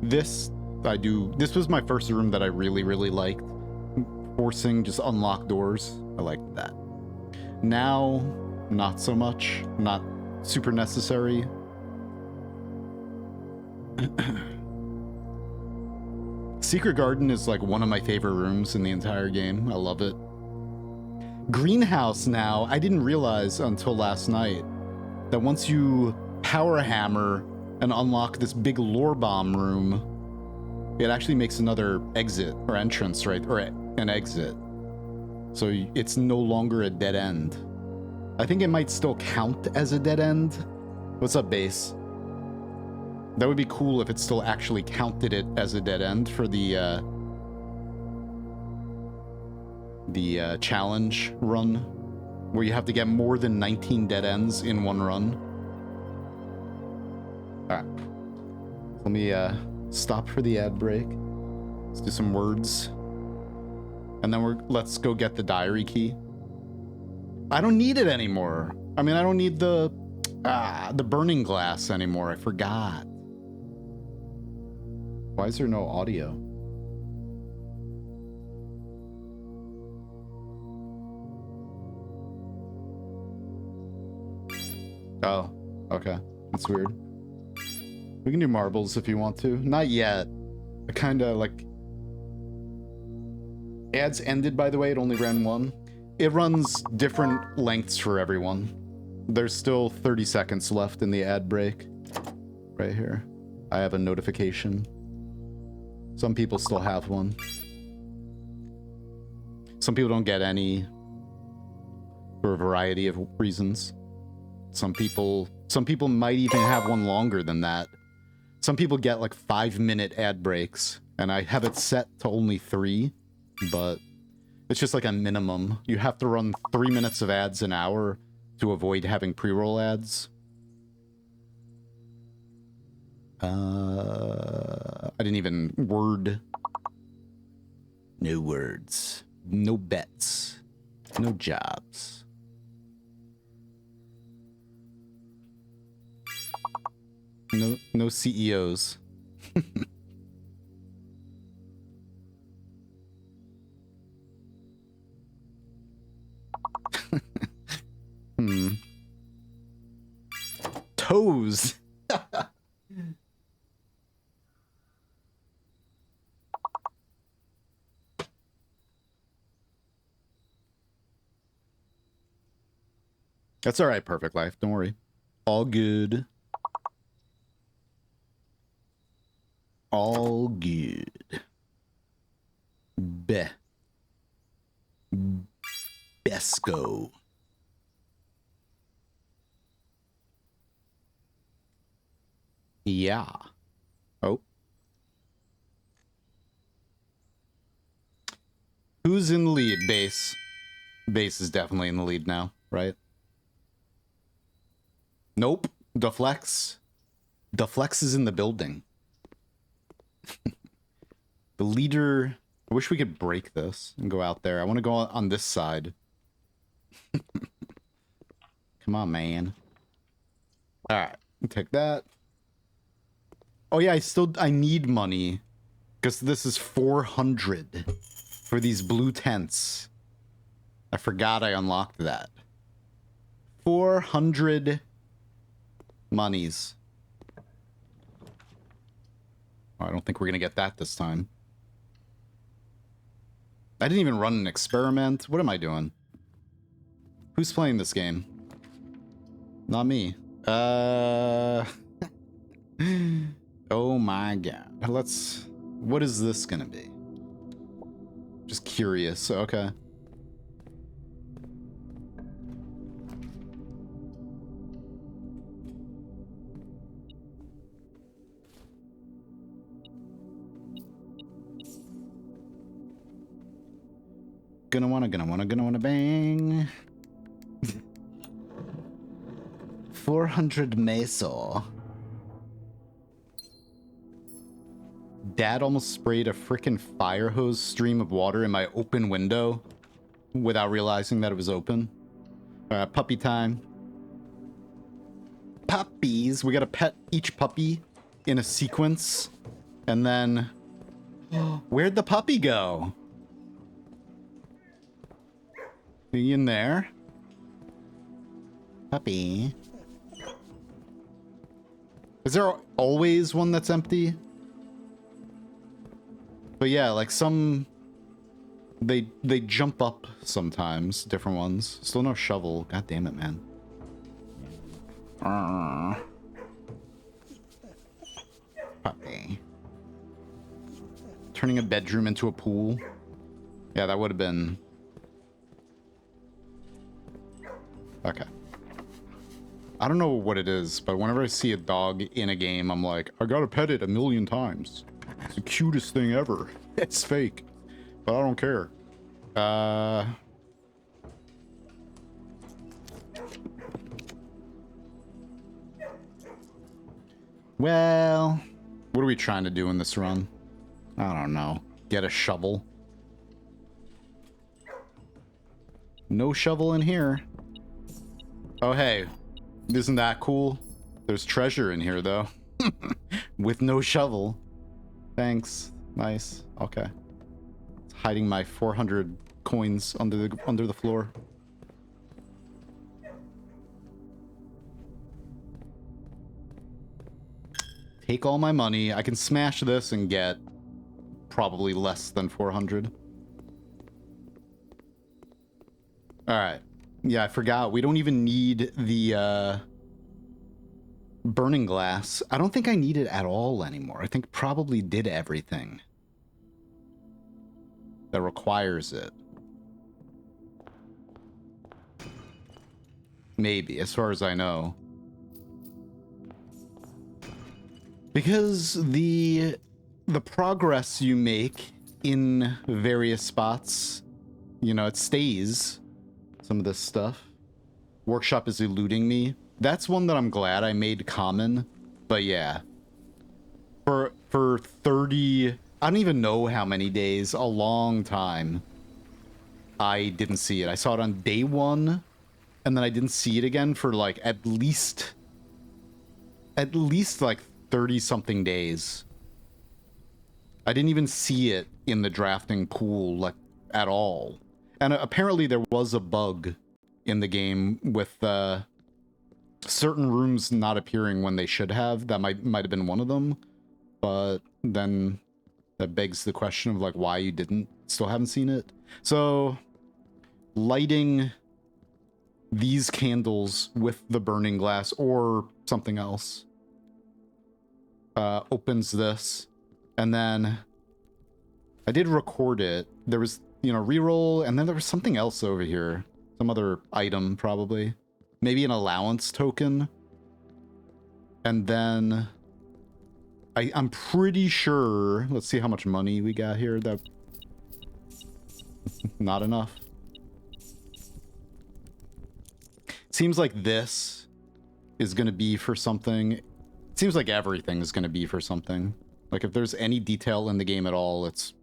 This was my first room that I really liked. Forcing just unlock doors. I liked that. Now, not so much. Not super necessary. Secret Garden is like one of my favorite rooms in the entire game. I love it. Greenhouse now, I didn't realize until last night that once you power hammer and unlock this big lore bomb room, it actually makes another exit or entrance, right? Or an exit. So it's no longer a dead end. I think it might still count as a dead end. What's up, base? That would be cool if it still actually counted it as a dead end for the challenge run, where you have to get more than 19 dead ends in one run. All right. Let me stop for the ad break. Let's do some words. And then let's go get the diary key. I don't need it anymore. I mean, I don't need the burning glass anymore. I forgot. Why is there no audio? Oh, okay. That's weird. We can do marbles if you want to. Not yet. I kind of like... Ads ended, by the way. It only ran one. It runs different lengths for everyone. There's still 30 seconds left in the ad break. Right here. I have a notification. Some people still have one. Some people don't get any for a variety of reasons. Some people might even have one longer than that. Some people get like 5-minute ad breaks, and I have it set to only 3, but it's just like a minimum. You have to run 3 minutes of ads an hour to avoid having pre-roll ads. I didn't even word. No words. No bets. No jobs. No CEOs. Toes. That's all right, Perfect Life. Don't worry. All good. All good. Besco. Yeah. Oh. Who's in the lead, base? Base is definitely in the lead now, right? Nope. Deflex. Deflex is in the building. The leader... I wish we could break this and go out there. I want to go on this side. Come on, man. Alright. Take that. Oh yeah, I need money. Because this is 400 for these blue tents. I forgot I unlocked that. 400 monies. Oh, I don't think we're going to get that this time. I didn't even run an experiment. What am I doing? Who's playing this game? Not me. Oh my god. Let's... What is this gonna be? Just curious. Okay. Gonna wanna bang. 400 meso. Dad almost sprayed a frickin' fire hose stream of water in my open window without realizing that it was open. Puppy time. Puppies. We gotta pet each puppy in a sequence. And then... Where'd the puppy go? Are you in there? Puppy. Is there always one that's empty? But yeah, like some... They jump up sometimes, different ones. Still no shovel. God damn it, man. Puppy. Turning a bedroom into a pool. Yeah, that would have been... Okay. I don't know what it is, but whenever I see a dog in a game, I'm like, I gotta pet it 1,000,000 times. It's the cutest thing ever. It's fake, but I don't care. Well, what are we trying to do in this run? I don't know. Get a shovel. No shovel in here. Oh, hey. Isn't that cool? There's treasure in here, though. With no shovel. Thanks. Nice. Okay. It's hiding my 400 coins under the floor. Take all my money. I can smash this and get probably less than 400. Alright. Yeah, I forgot. We don't even need the burning glass. I don't think I need it at all anymore. I think probably did everything that requires it. Maybe, as far as I know. Because the progress you make in various spots, you know, it stays. Some of this stuff. Workshop is eluding me. That's one that I'm glad I made common. But yeah. For 30... I don't even know how many days. A long time. I didn't see it. I saw it on day 1. And then I didn't see it again for like at least like 30-something days. I didn't even see it in the drafting pool like at all. And apparently there was a bug in the game with certain rooms not appearing when they should have. That might have been one of them. But then that begs the question of like why you still haven't seen it. So lighting these candles with the burning glass or something else opens this. And then I did record it. There was, you know, reroll, and then there was something else over here. Some other item, probably. Maybe an allowance token. And then I'm pretty sure... Let's see how much money we got here. That not enough. Seems like this is going to be for something. It seems like everything is going to be for something. Like if there's any detail in the game at all, it's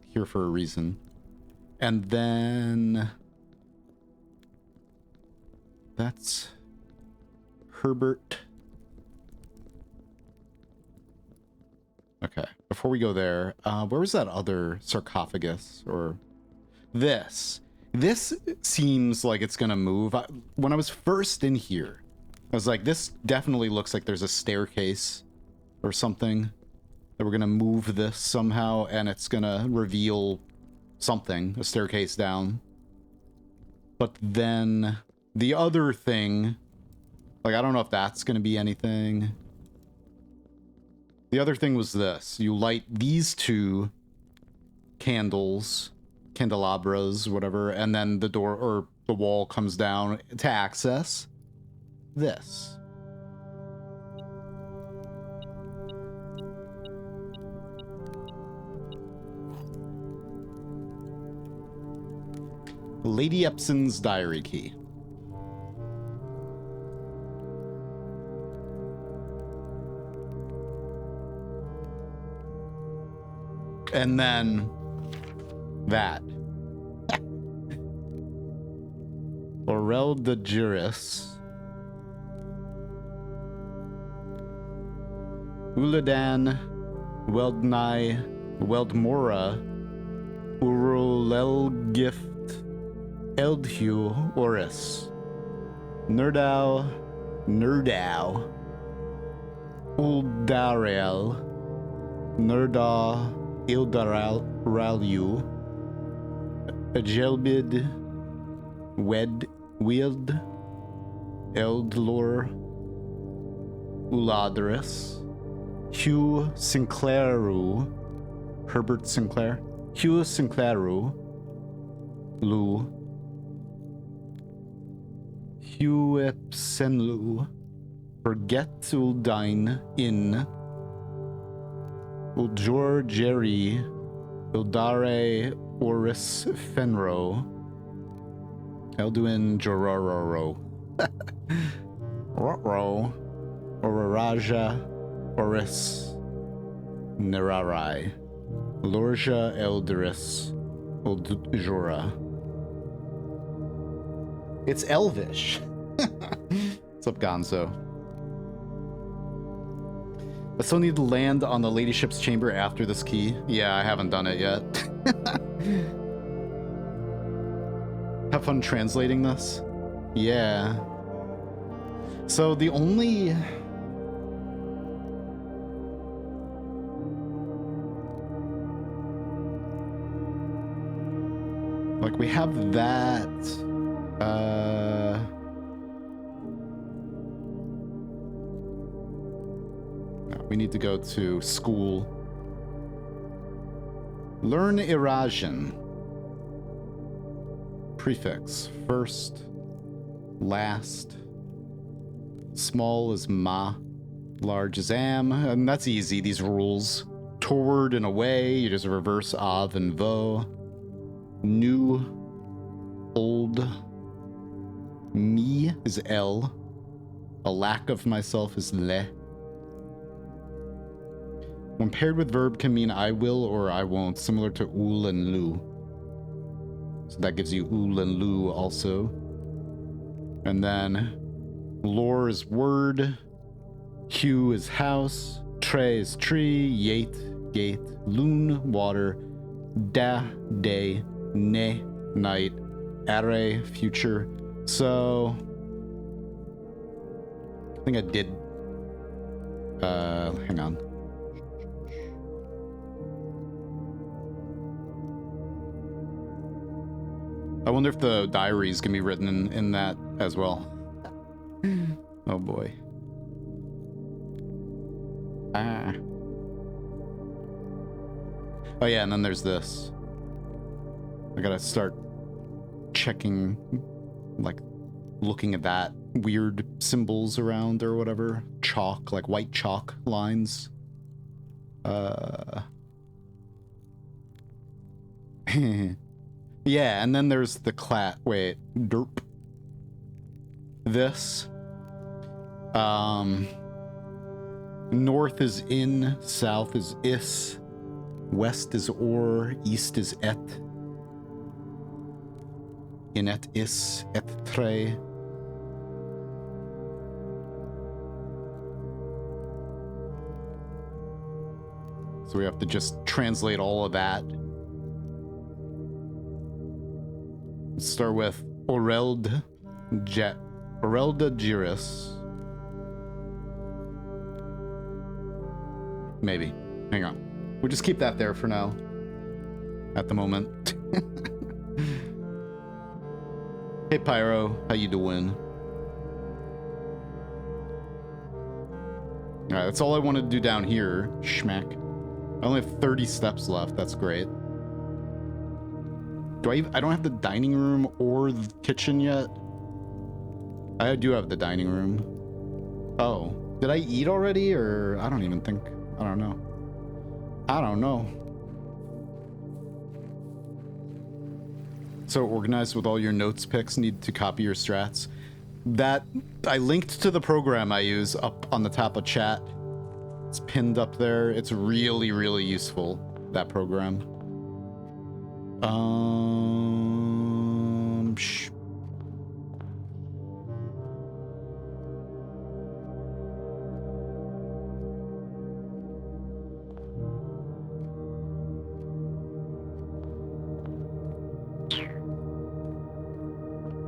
here for a reason. And then that's Herbert. Okay, before we go there, where was that other sarcophagus? Or this? This seems like it's gonna move. When I was first in here, I was like, this definitely looks like there's a staircase or something, that we're gonna move this somehow and it's gonna reveal something, a staircase down. But then the other thing, like, I don't know if that's gonna be anything. The other thing was this. You light these two candles, candelabras, whatever, and then the door or the wall comes down to access this. Lady Epson's diary key. And then that. Aurel de Juris. Uladan, Weldnai, Weldmora, Urulelgift, Eldhu, Oris, Nerdau, Uldarel, Nerda, Ildaralyu, Ajelbid, Wield, Eldlor, Uladris, Hugh Sinclairu, Herbert Sinclair, Hugh Sinclairu, Lu, Hugh Epsenlu, Forget Uldine in, Uljor Jerry, Ildare Oris Fenro, Elduin Jorororo, Roro, Oraraja, Oris, Nerarai, Lorja Elderis, Uljora. It's Elvish. What's up, Gonzo? I still need to land on the ladyship's chamber after this key. Yeah, I haven't done it yet. Have fun translating this? Yeah. So the only... like, we have that... we need to go to school. Learn Irasian. Prefix. First. Last. Small is ma. Large is am. And that's easy, these rules. Toward and away, you just reverse av and vo. New. Old. Me is L. A lack of myself is le. When paired with verb can mean I will or I won't, similar to ul and lu. So that gives you ul and lu also. And then lore is word, hue is house, tre is tree, yate, gate, loon, water, da, day, ne, night, are, future. So I think I did, hang on. I wonder if the diaries can be written in that as well. Oh boy. Ah. Oh yeah, and then there's this. I gotta start checking, like, looking at that weird symbols around or whatever. Chalk, like white chalk lines. Yeah, and then there's the derp. this. North is in, south is is, west is or, east is et. In et is, et tre. So we have to just translate all of that. Let's start with Orelda Giris. Maybe. Hang on. We'll just keep that there for now. At the moment. Hey Pyro, how you doing? Alright, that's all I want to do down here. Schmack. I only have 30 steps left. That's great. I don't have the dining room or the kitchen yet. I do have the dining room. Oh, did I eat already? Or I don't even think. I don't know. I don't know. So organized with all your notes picks, need to copy your strats. That I linked to the program I use up on the top of chat. It's pinned up there. It's really, really useful, that program.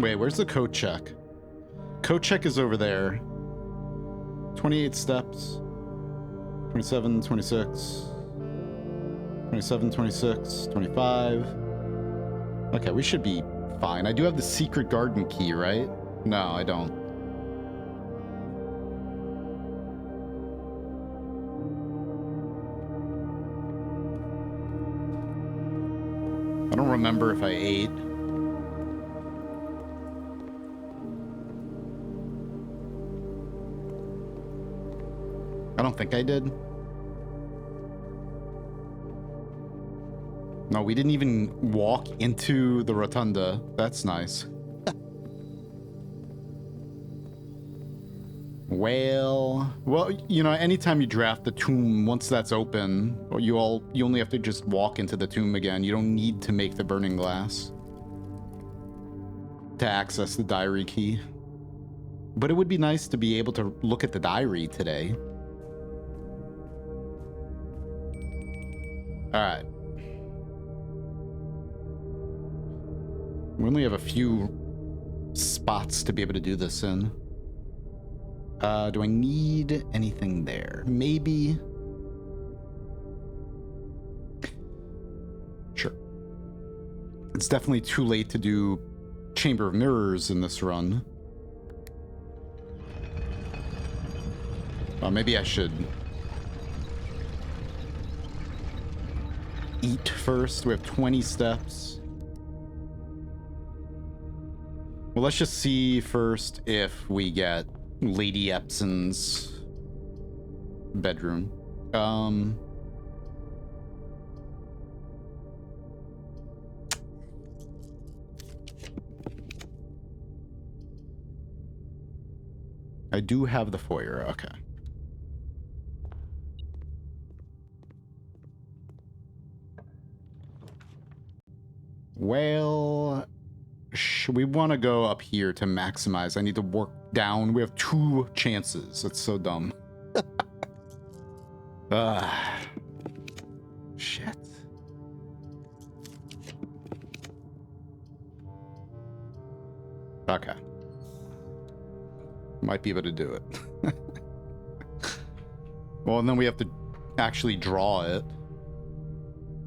Wait, where's the code check? Code check is over there. 28 steps. 27, 26. 27, 26, 25. Okay, we should be fine. I do have the secret garden key, right? No, I don't. I don't remember if I ate. I don't think I did. No, we didn't even walk into the rotunda. That's nice. Well, you know, anytime you draft the tomb, once that's open, you only have to just walk into the tomb again. You don't need to make the burning glass to access the diary key. But it would be nice to be able to look at the diary today. All right. We only have a few spots to be able to do this in. Do I need anything there? Maybe. Sure. It's definitely too late to do Chamber of Mirrors in this run. Maybe I should eat first. We have 20 steps. Well, let's just see first if we get Lady Epson's bedroom. I do have the foyer, okay. Well, we want to go up here to maximize. I need to work down. We have 2 chances. That's so dumb. Shit. Okay. Might be able to do it. Well, and then we have to actually draw it.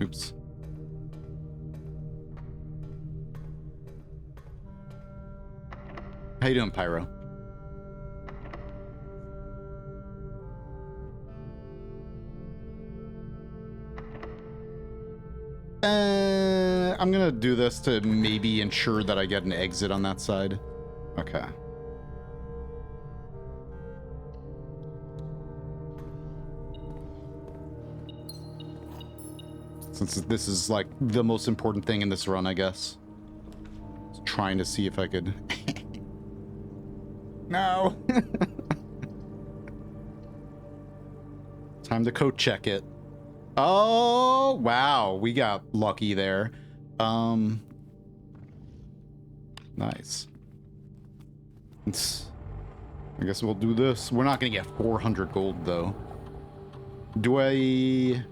Oops. How you doing, Pyro? I'm gonna do this to maybe ensure that I get an exit on that side. Okay. Since this is like the most important thing in this run, I guess. Just trying to see if I could No. Time to code check it. Oh, wow. We got lucky there. Nice. I guess we'll do this. We're not going to get 400 gold, though. Do I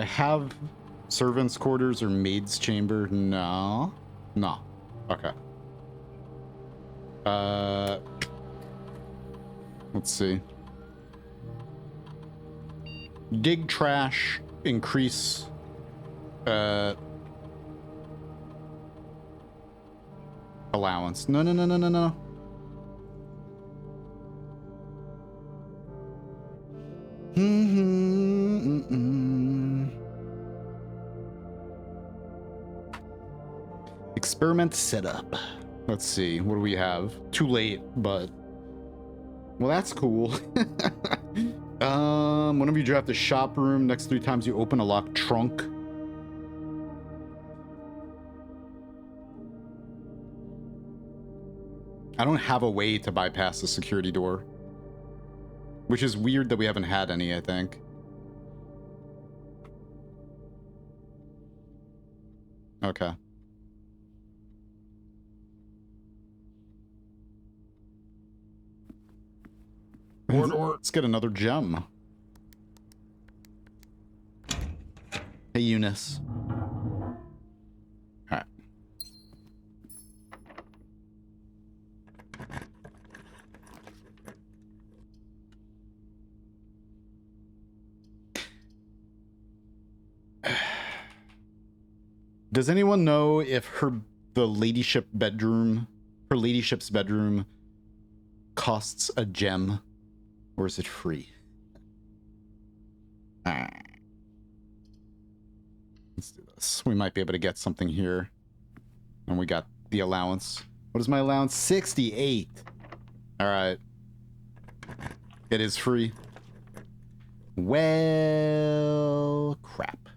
have servants' quarters or maid's chamber? No. No. Okay. Let's see. Dig trash, increase allowance. No. Experiment setup. Let's see. What do we have? Too late, but well, that's cool. Whenever you draft the shop room, next 3 times you open a locked trunk. I don't have a way to bypass the security door, which is weird that we haven't had any, I think. Okay. Let's get another gem. Hey, Eunice. All right. Does anyone know if her ladyship's bedroom costs a gem? Or is it free? Let's do this. We might be able to get something here. And we got the allowance. What is my allowance? 68. Alright. It is free. Well, crap.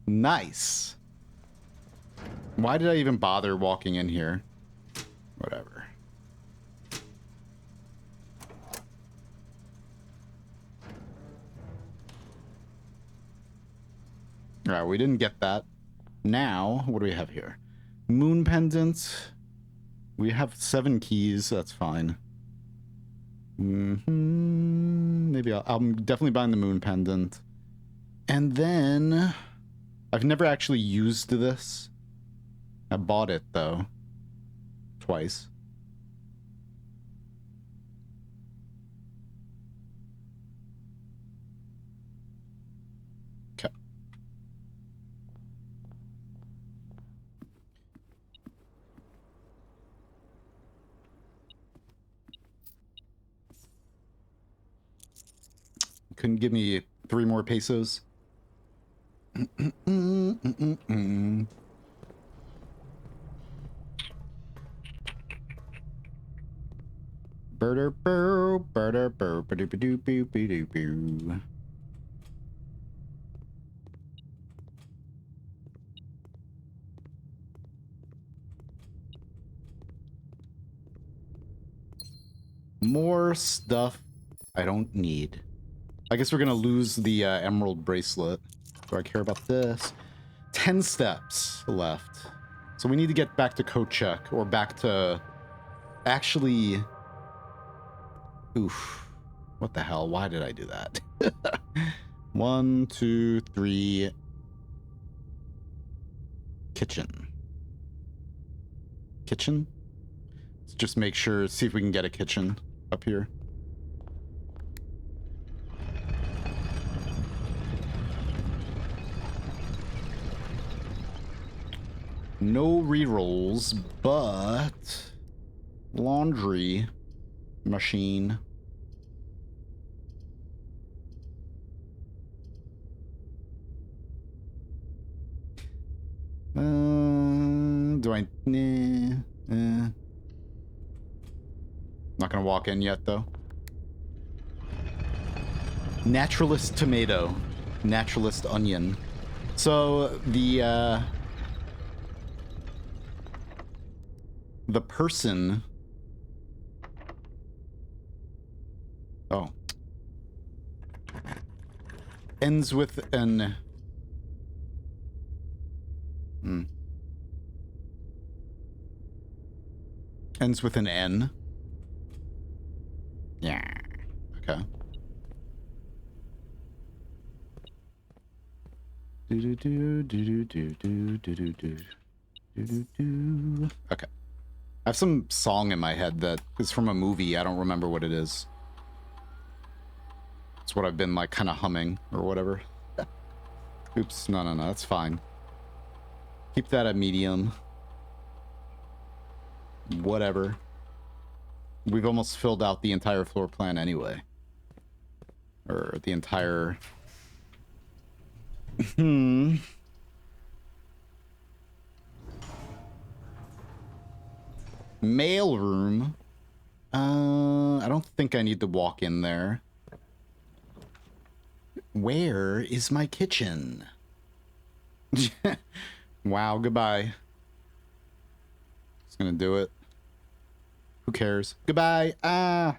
Nice. Why did I even bother walking in here? Whatever. Alright, we didn't get that. Now, what do we have here? Moon pendant. We have 7 keys. That's fine. Maybe I'm definitely buying the moon pendant. And then I've never actually used this. I bought it though. Twice. Okay. Couldn't give me 3 more pesos. More stuff I don't need. I guess we're gonna lose the emerald bracelet. Do I care about this? 10 steps left. So we need to get back to Kochek, or back to... Actually... Oof. What the hell? Why did I do that? 1, 2, 3... Kitchen. Kitchen? Let's just make sure, see if we can get a kitchen up here. No rerolls, but laundry machine. Do I? Not gonna walk in yet, though. Naturalist tomato, naturalist onion. So the the person... Oh. Ends with an... Ends with an N. Yeah. Okay. Okay. I have some song in my head that is from a movie. I don't remember what it is. It's what I've been like kind of humming or whatever. Oops. No. That's fine. Keep that at medium. Whatever. We've almost filled out the entire floor plan anyway. Or the entire... Mail room. I don't think I need to walk in there. Where is my kitchen? Wow, goodbye. Just gonna do it. Who cares? Goodbye. Ah.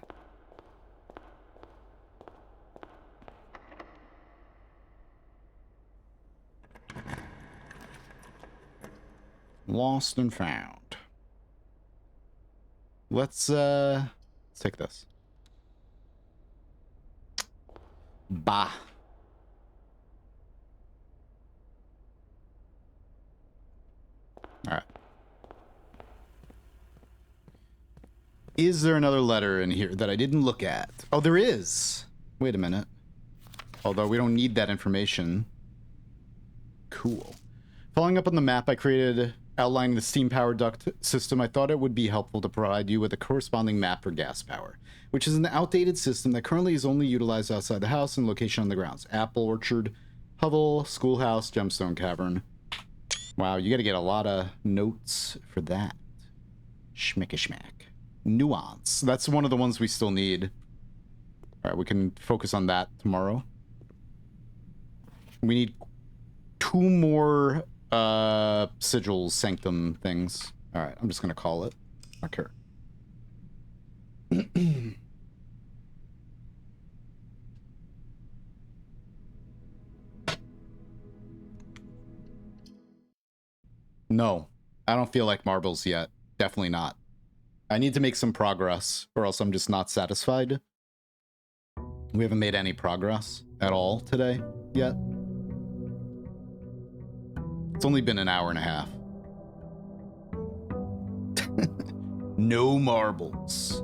Lost and found. Let's take this. Bah. All right. Is there another letter in here that I didn't look at? Oh, there is. Wait a minute. Although we don't need that information. Cool. Following up on the map I created outlining the steam power duct system, I thought it would be helpful to provide you with a corresponding map for gas power, which is an outdated system that currently is only utilized outside the house and location on the grounds. Apple Orchard, Hovel, Schoolhouse, Gemstone Cavern. Wow, you gotta get a lot of notes for that. Schmick-a-schmack. Nuance. That's one of the ones we still need. Alright, we can focus on that tomorrow. We need 2 more sigils, sanctum things. Alright, I'm just gonna call it. Okay. No, I don't feel like marbles yet. Definitely not. I need to make some progress, or else I'm just not satisfied. We haven't made any progress at all today yet. It's only been an hour and a half. No marbles.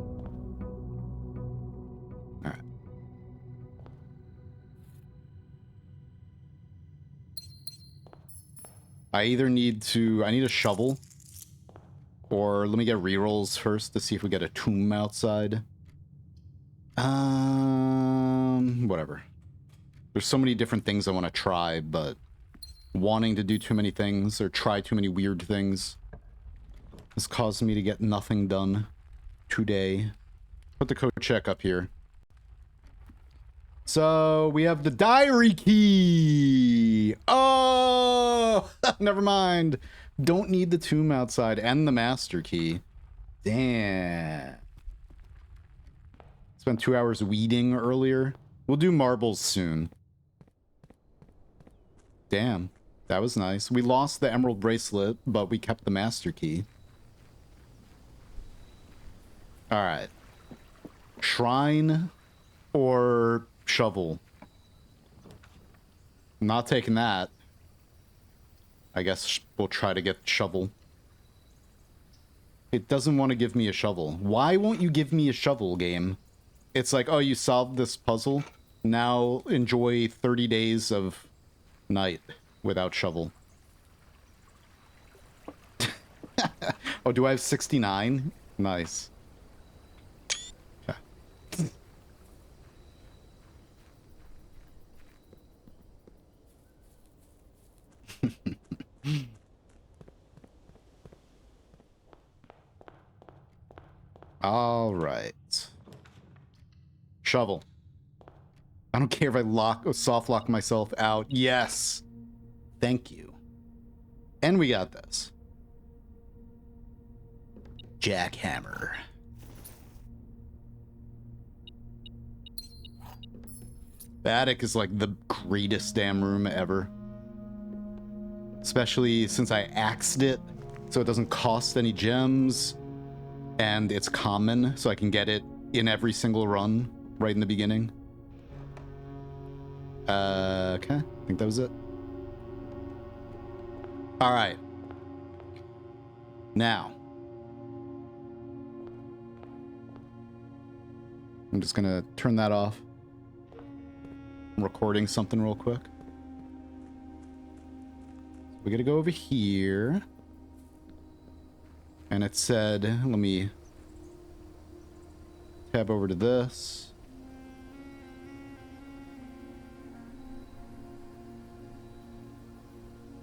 All right. I need a shovel, or let me get rerolls first to see if we get a tomb outside. Whatever. There's so many different things I want to try, but wanting to do too many things or try too many weird things has caused me to get nothing done today. Put the code check up here. So we have the diary key. Oh, never mind. Don't need the tomb outside and the master key. Damn. Spent 2 hours weeding earlier. We'll do marbles soon. Damn. That was nice. We lost the emerald bracelet, but we kept the master key. Alright. Shrine or shovel? Not taking that. I guess we'll try to get shovel. It doesn't want to give me a shovel. Why won't you give me a shovel, game? It's like, oh, you solved this puzzle. Now enjoy 30 days of night without shovel. Oh, do I have 69? Nice. Okay. All right. Shovel. I don't care if I soft lock myself out. Yes. Thank you. And we got this. jackhammer. The attic is like the greatest damn room ever. Especially since I axed it, so it doesn't cost any gems. And it's common, so I can get it in every single run right in the beginning. Okay, I think that was it. All right. Now, I'm just gonna turn that off. I'm recording something real quick. We gotta go over here. And it said, let me tab over to this.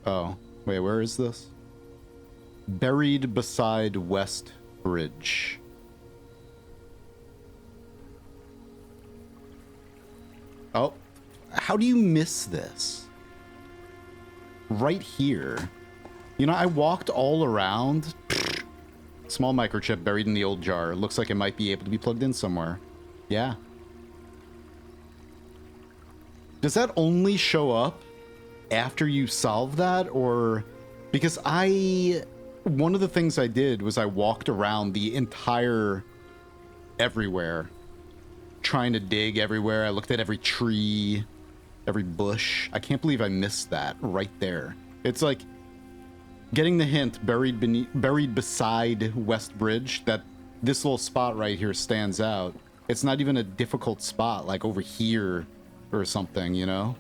Oh, wait, where is this? Buried beside West Bridge. Oh, how do you miss this? Right here. You know, I walked all around. Small microchip buried in the old jar. Looks like it might be able to be plugged in somewhere. Yeah. Does that only show up after you solve that? Or... Because one of the things I did was I walked around the entire... everywhere. Trying to dig everywhere. I looked at every tree, every bush. I can't believe I missed that right there. It's like... getting the hint buried beside West Bridge that this little spot right here stands out. It's not even a difficult spot like over here or something, you know?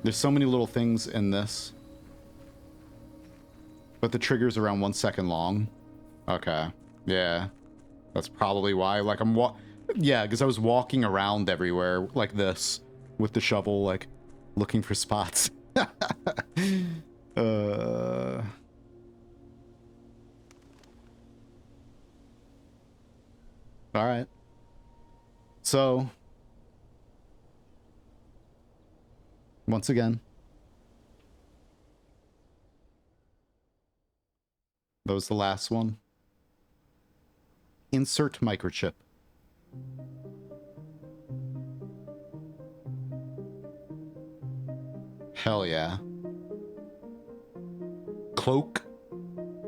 There's so many little things in this. But the trigger's around 1 second long. Okay. Yeah. That's probably why. Like yeah, because I was walking around everywhere like this with the shovel, like looking for spots. All right. So, once again, that was the last one. Insert microchip. Hell yeah. Cloak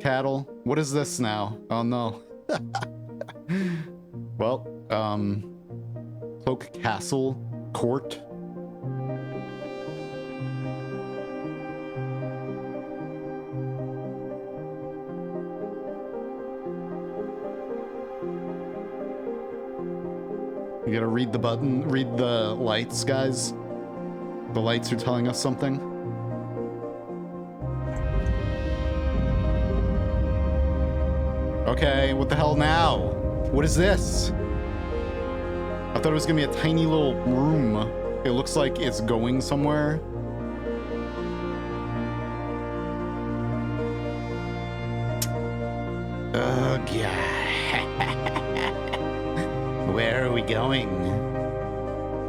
cattle. What is this now? Oh no. Well, Cloak Castle Court. You gotta read the button, read the lights, guys. The lights are telling us something. Okay, what the hell now? What is this? I thought it was gonna be a tiny little room. It looks like it's going somewhere. Oh, God. Where are we going?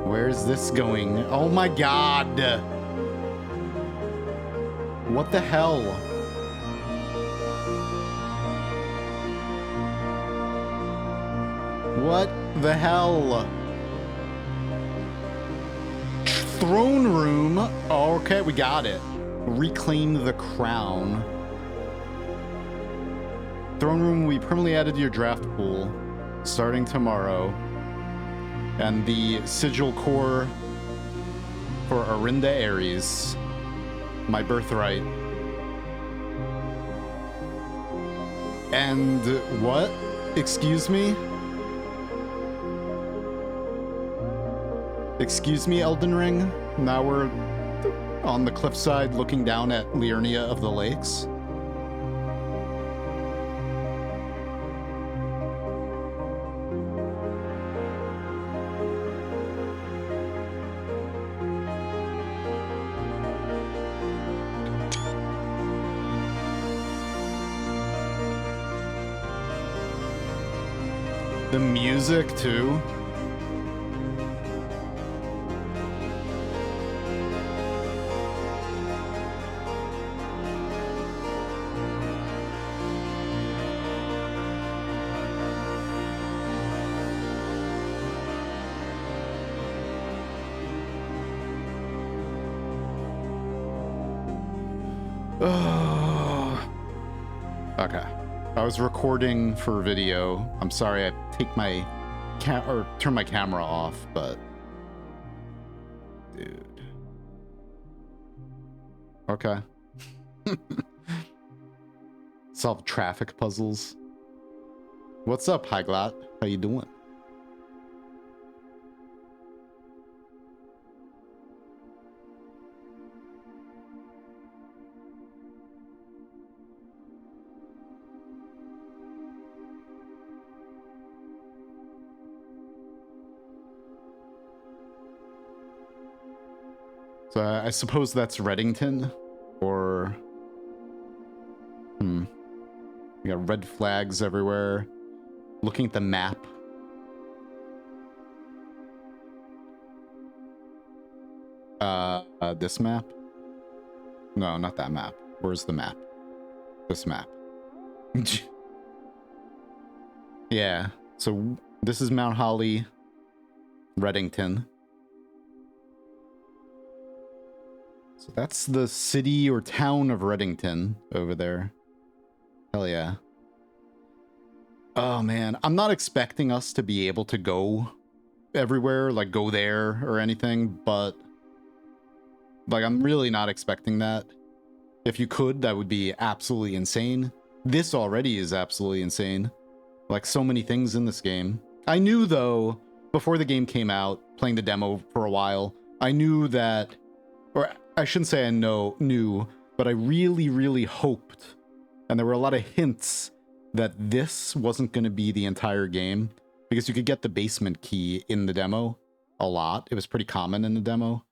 Where is this going? Oh my God. What the hell? What the hell? Throne room. Oh, okay, we got it. Reclaim the crown. Throne room will be permanently added to your draft pool starting tomorrow. And the sigil core for Arinda Ares. My birthright. And what? Excuse me? Excuse me, Elden Ring? Now we're on the cliffside looking down at Liurnia of the Lakes. The music, too. Okay. I was recording for video. I'm sorry I take my turn my camera off, but dude. Okay. Solve traffic puzzles. What's up, Higlot? How you doing? So I suppose that's Reddington, or you got red flags everywhere. Looking at the map. This map? No, not that map. Where's the map? This map. Yeah. So this is Mount Holly, Reddington. So that's the city or town of Reddington over there. Hell yeah. Oh man, I'm not expecting us to be able to go everywhere, like go there or anything, but like I'm really not expecting that. If you could, that would be absolutely insane. This already is absolutely insane. Like so many things in this game. I knew though, before the game came out, playing the demo for a while, I knew that, or I shouldn't say I knew, but I really, really hoped, and there were a lot of hints that this wasn't going to be the entire game, because you could get the basement key in the demo a lot. It was pretty common in the demo.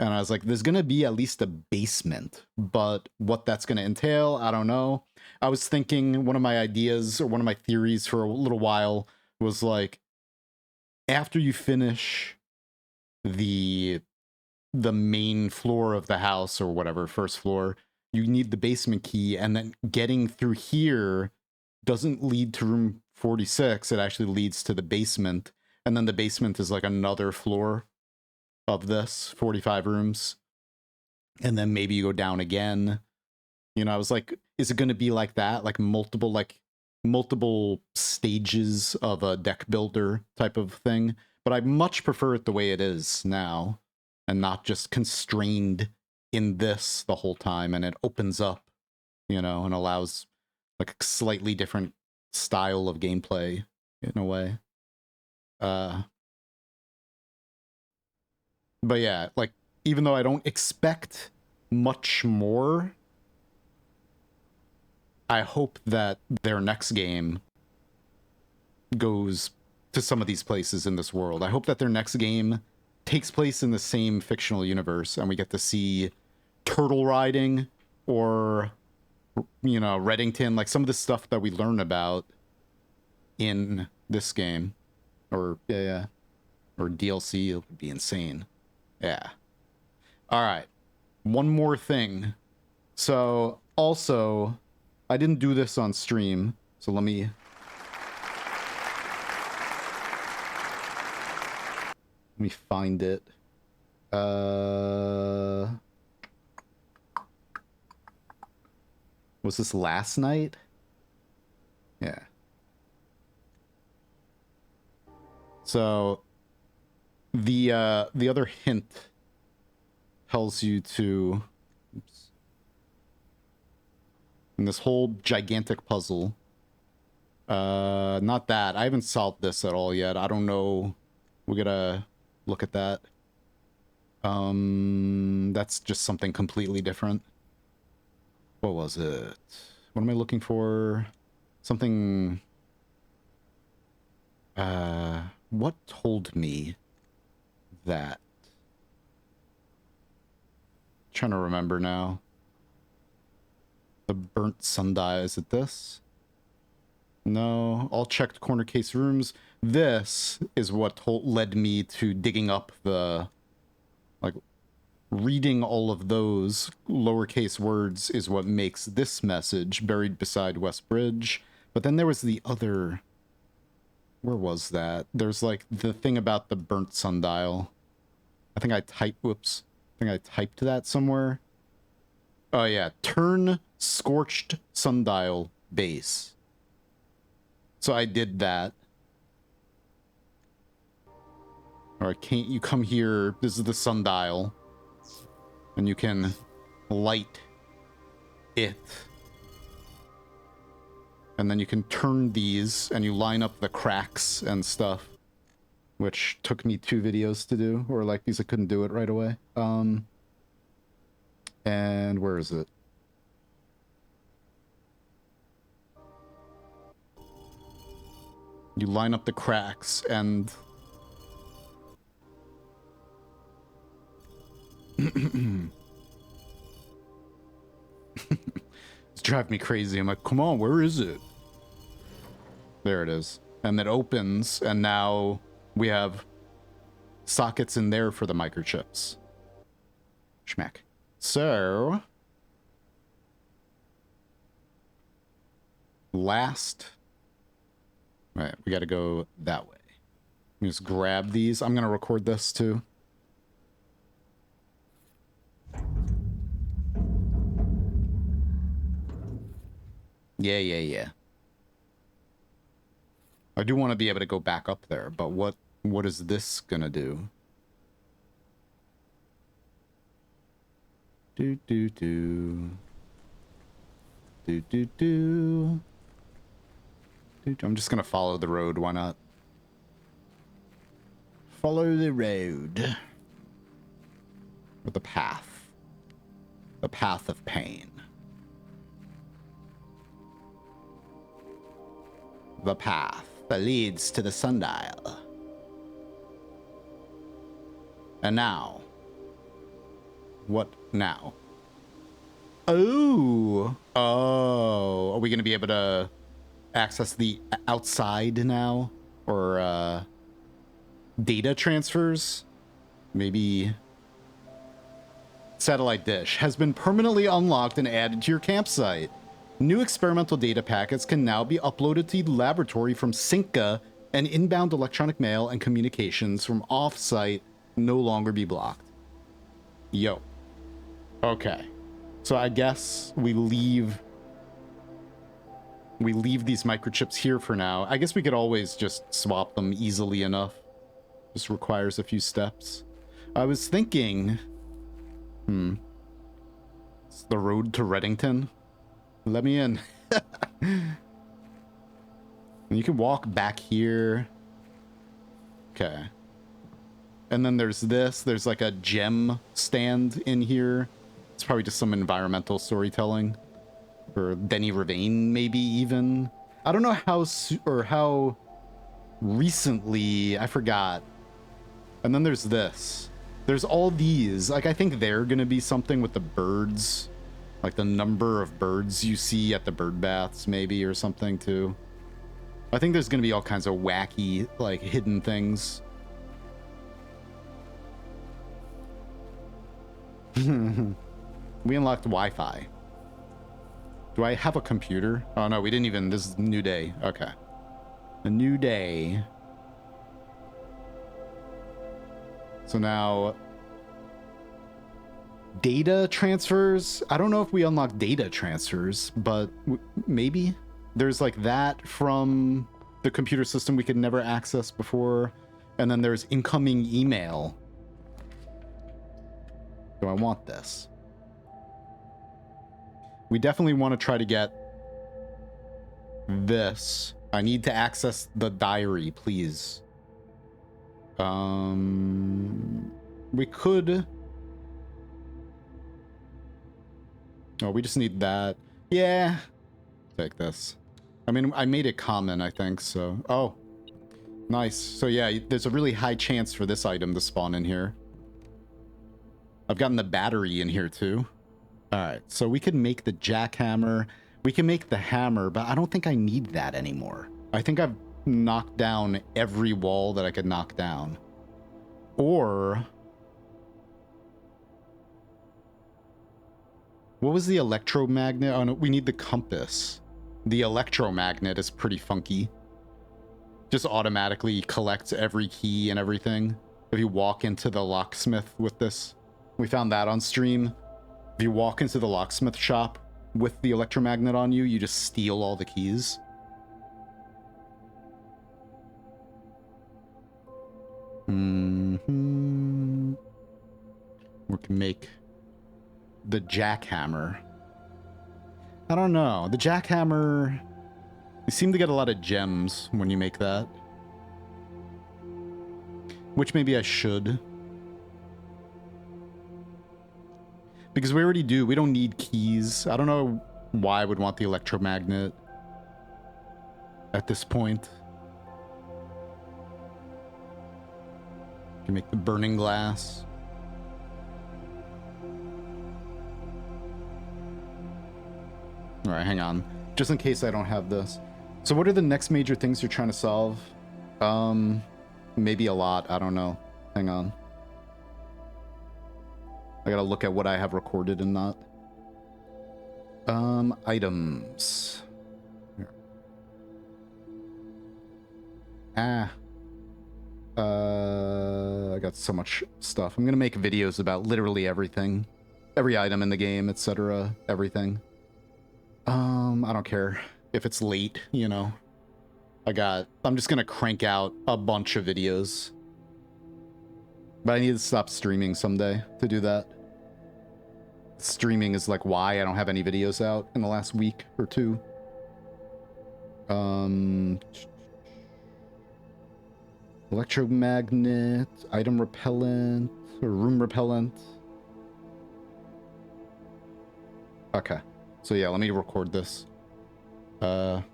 And I was like, there's going to be at least a basement, but what that's going to entail, I don't know. I was thinking one of my ideas or one of my theories for a little while was like, after you finish the main floor of the house or whatever, first floor, you need the basement key, and then getting through here doesn't lead to room 46. It actually leads to the basement, and then the basement is like another floor of this 45 rooms, and then maybe you go down again. You know, I was like, is it going to be like that, like multiple stages of a deck builder type of thing? But I much prefer it the way it is now, and not just constrained in this the whole time, and it opens up, you know, and allows like a slightly different style of gameplay in a way. But yeah, like, even though I don't expect much more, I hope that their next game goes to some of these places in this world. I hope that their next game takes place in the same fictional universe, and we get to see turtle riding, or, you know, Reddington, like some of the stuff that we learn about in this game. Or, yeah. Or DLC, it would be insane. Yeah. All right. One more thing. So, also, I didn't do this on stream, so let me find it. Was this last night? Yeah. So the other hint tells you to, oops, in this whole gigantic puzzle. Not that. I haven't solved this at all yet. I don't know. We gotta look at that. That's just something completely different. What was it? What am I looking for? Something... what told me that? I'm trying to remember now. The burnt sundial. Is it this? No. All checked corner case rooms. This is what led me to digging up the... like, reading all of those lowercase words is what makes this message, buried beside West Bridge. But then there was the other... where was that? There's like the thing about the burnt sundial. I think I typed, whoops. I think I typed that somewhere. Oh yeah, turn scorched sundial base. So I did that. Alright, can't you come here? This is the sundial. And you can light it. And then you can turn these and you line up the cracks and stuff. Which took me 2 videos to do, or like these I couldn't do it right away. And where is it? You line up the cracks and it's driving me crazy. I'm like, come on, where is it? There it is. And it opens, and now we have sockets in there for the microchips. Schmack. So, last, right, we got to go that way. Just grab these. I'm going to record this too. Yeah. I do want to be able to go back up there, but what is this gonna do? I'm just gonna follow the road, why not? Follow the road. Or the path. The path of pain. The path that leads to the sundial. And now. What now? Oh. Are we going to be able to access the outside now? Or data transfers? Maybe. Satellite dish has been permanently unlocked and added to your campsite. New experimental data packets can now be uploaded to the laboratory from Sinca, and inbound electronic mail and communications from off-site no longer be blocked. Yo. Okay. So I guess we leave these microchips here for now. I guess we could always just swap them easily enough. Just requires a few steps. I was thinking... It's the road to Reddington. Let me in. You can walk back here. Okay. And then there's this. There's like a gem stand in here. It's probably just some environmental storytelling. Or Denny Ravine, maybe even. I don't know how recently. I forgot. And then there's this. There's all these. Like, I think they're going to be something with the birds. Like the number of birds you see at the bird baths, maybe, or something, too. I think there's going to be all kinds of wacky, like, hidden things. We unlocked Wi-Fi. Do I have a computer? Oh, no, we didn't even... This is a new day. Okay. A new day. So now... Data transfers? I don't know if we unlock data transfers, but maybe? There's like that from the computer system we could never access before. And then there's incoming email. Do I want this? We definitely want to try to get this. I need to access the diary, please. We could... Oh, we just need that. Yeah. Take this. I mean, I made it common, I think, so... Oh. Nice. So yeah, there's a really high chance for this item to spawn in here. I've gotten the battery in here, too. Alright, so we can make the jackhammer. We can make the hammer, but I don't think I need that anymore. I think I've knocked down every wall that I could knock down. Or... What was the electromagnet? Oh no, we need the compass. The electromagnet is pretty funky. Just automatically collects every key and everything. If you walk into the locksmith with this. We found that on stream. If you walk into the locksmith shop with the electromagnet on you, you just steal all the keys. Mm-hmm. We can make the jackhammer. I don't know. The jackhammer, you seem to get a lot of gems when you make that. Which maybe I should. Because we already do. We don't need keys. I don't know why I would want the electromagnet at this point. You can make the burning glass. All right, hang on. Just in case I don't have this. So what are the next major things you're trying to solve? Maybe a lot. I don't know. Hang on. I gotta look at what I have recorded and not. Items. Here. I got so much stuff. I'm gonna make videos about literally everything. Every item in the game, etc. Everything. I don't care if it's late, you know. I'm just gonna crank out a bunch of videos. But I need to stop streaming someday to do that. Streaming is like why I don't have any videos out in the last week or two. Electromagnet, item repellent, or room repellent. Okay. So yeah, let me record this. No,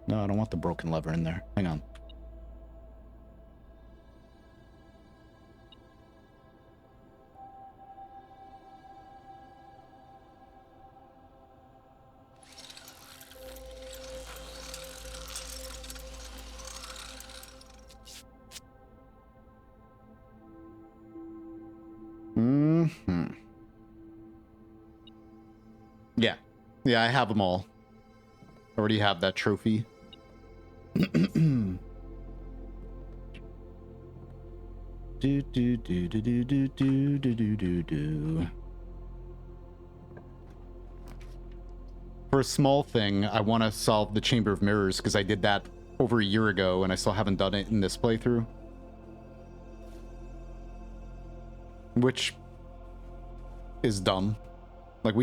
I don't want the broken lever in there. Hang on. Yeah. Yeah, I have them all. I already have that trophy. Do do do do do do do do do do do. For a small thing, I want to solve the Chamber of Mirrors because I did that over a year ago and I still haven't done it in this playthrough. Which is dumb. Like,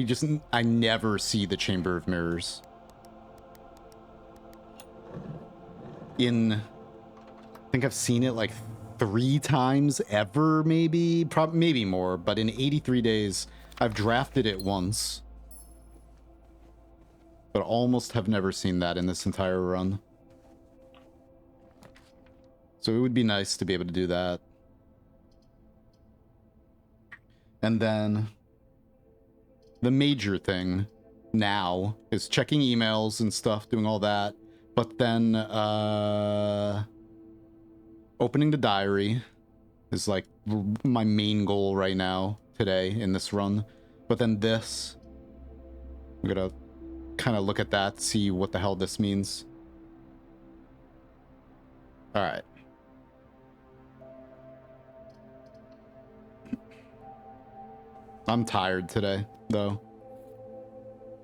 I never see the Chamber of Mirrors. I think I've seen it like 3 times ever, maybe? Maybe more, but in 83 days, I've drafted it once. But almost have never seen that in this entire run. So it would be nice to be able to do that. And then the major thing now is checking emails and stuff, doing all that. But then opening the diary is like my main goal right now today in this run. But then this, I'm gonna kind of look at that, see what the hell this means. All right. I'm tired today, though.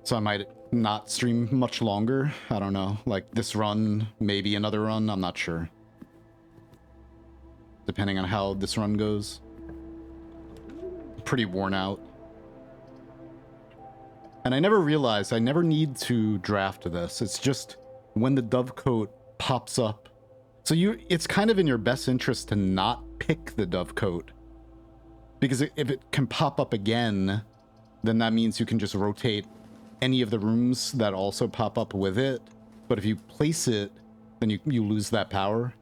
So I might not stream much longer. I don't know. Like this run, maybe another run. I'm not sure. Depending on how this run goes. Pretty worn out. And I never realized I never need to draft this. It's just when the dovecoat pops up. So it's kind of in your best interest to not pick the dovecoat. Because if it can pop up again, then that means you can just rotate any of the rooms that also pop up with it. But if you place it, then you lose that power.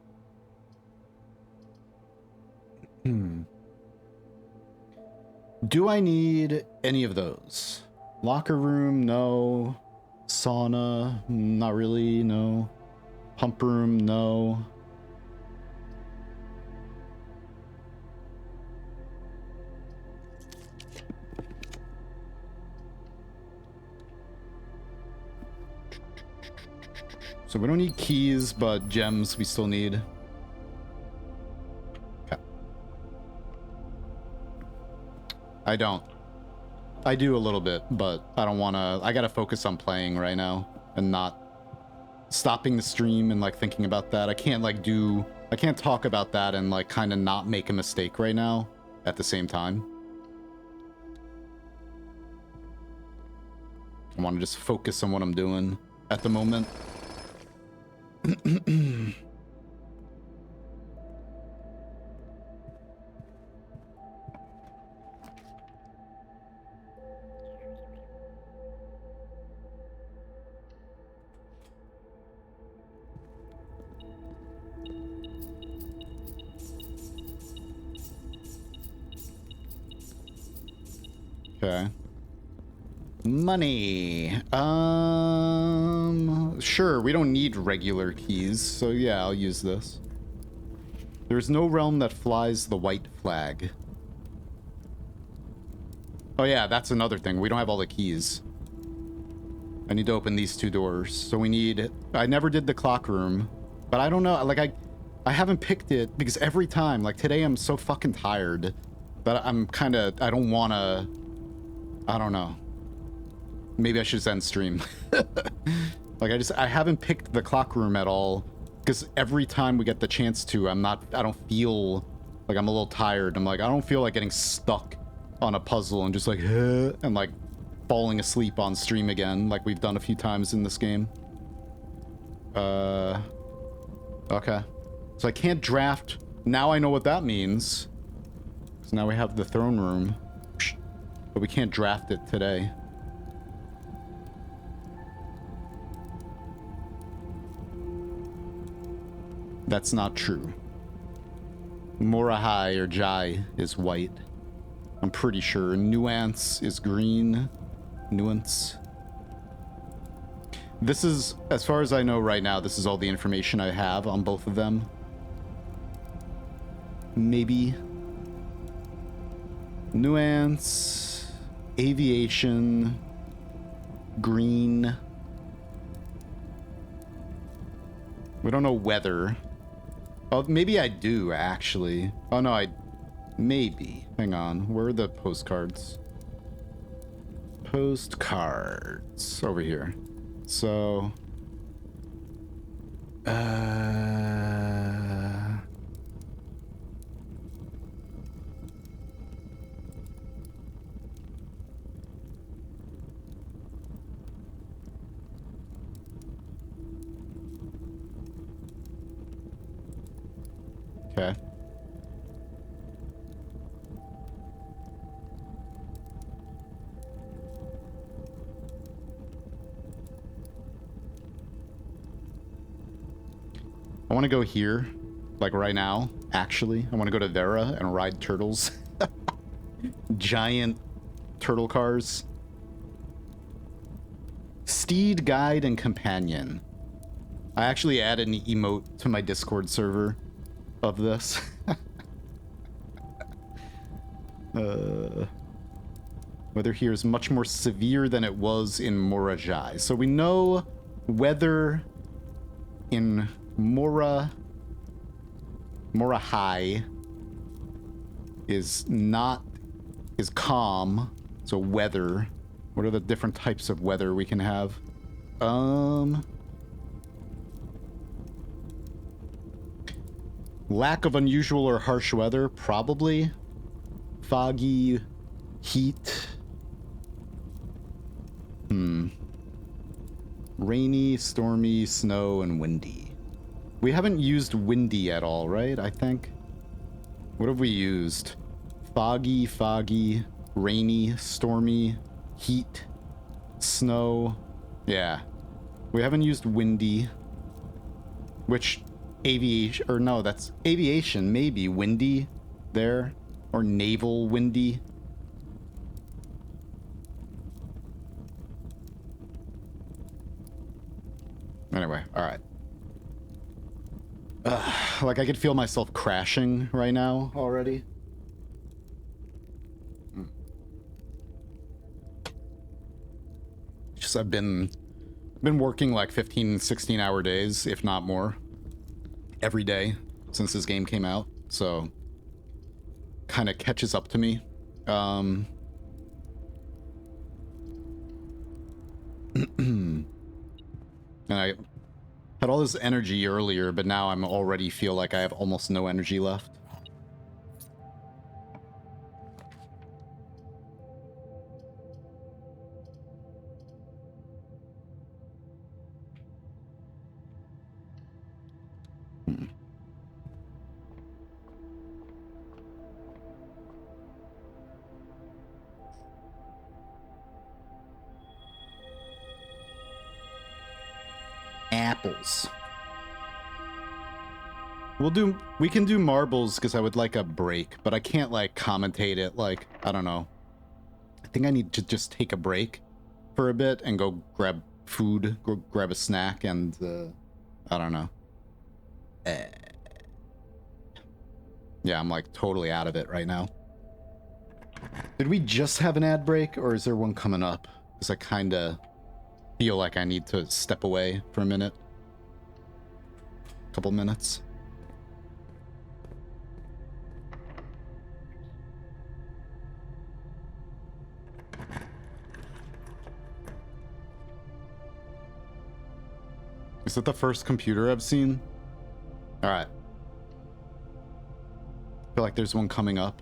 Do I need any of those? Locker room, no. Sauna, not really, no. Pump room, no. So we don't need keys, but gems we still need. Okay. I don't. I do a little bit, but I don't want to... I gotta focus on playing right now and not stopping the stream and, like, thinking about that. I can't, like, do... I can't talk about that and, like, kind of not make a mistake right now at the same time. I want to just focus on what I'm doing at the moment. Okay. Money. Sure, we don't need regular keys, so yeah, I'll use this. There's no realm that flies the white flag. Oh yeah, that's another thing. We don't have all the keys. I need to open these 2 doors. So we need... I never did the clock room, but I don't know. Like, I haven't picked it because every time, like today I'm so fucking tired that I'm kind of... I don't want to... I don't know. Maybe I should just end stream. Like, I haven't picked the clock room at all because every time we get the chance to, I don't feel like I'm a little tired. I'm like, I don't feel like getting stuck on a puzzle and just like, and like falling asleep on stream again, like we've done a few times in this game. Okay. So I can't draft. Now I know what that means. So now we have the throne room. But we can't draft it today. That's not true. Morahai or Jai is white. I'm pretty sure. Nuance is green. Nuance. This is, as far as I know right now, this is all the information I have on both of them. Maybe. Nuance. Aviation, green. We don't know weather. Oh, maybe I do, actually. Oh, no, maybe. Hang on. Where are the postcards? Postcards. Over here. So... Okay. I want to go here, like right now, actually. I want to go to Vera and ride turtles. Giant turtle cars. Steed, guide, and companion. I actually added an emote to my Discord server of this. Weather here is much more severe than it was in Morajai. So we know weather in Morahai is calm. So weather. What are the different types of weather we can have? Lack of unusual or harsh weather, probably. Foggy, heat. Rainy, stormy, snow, and windy. We haven't used windy at all, right? I think. What have we used? Foggy, rainy, stormy, heat, snow. Yeah. We haven't used windy. Which... aviation, or no, that's aviation, maybe windy there, or naval windy. Anyway, all right. Like I could feel myself crashing right now already. Just I've been working like 15, 16-hour days, if not more, every day since this game came out, so kind of catches up to me. And I had all this energy earlier, but now I'm already feel like I have almost no energy left. Apples. We can do marbles because I would like a break, but I can't like commentate it like, I don't know. I think I need to just take a break for a bit and go grab food, go grab a snack, and I don't know. Yeah, I'm like totally out of it right now. Did we just have an ad break, or is there one coming up? Because I kind of feel like I need to step away for a minute. Couple minutes. Is that the first computer I've seen? All right. I feel like there's one coming up.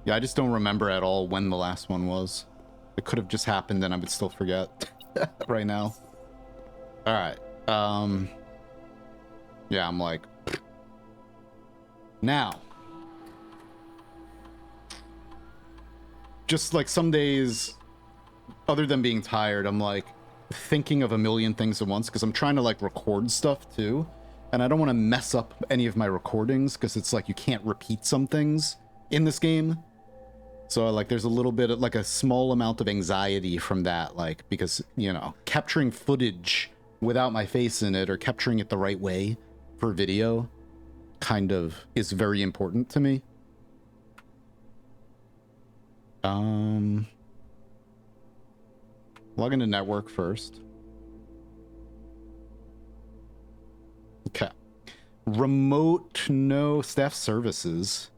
Yeah, I just don't remember at all when the last one was. It could have just happened and I would still forget right now. All right. Yeah, I'm like... Now. Just like some days, other than being tired, I'm like thinking of a million things at once because I'm trying to like record stuff too. And I don't want to mess up any of my recordings because it's like you can't repeat some things in this game. So like there's a little bit of like a small amount of anxiety from that, like, because, you know, capturing footage without my face in it or capturing it the right way for video kind of is very important to me. Log into network first. Okay. Remote, no. Staff services.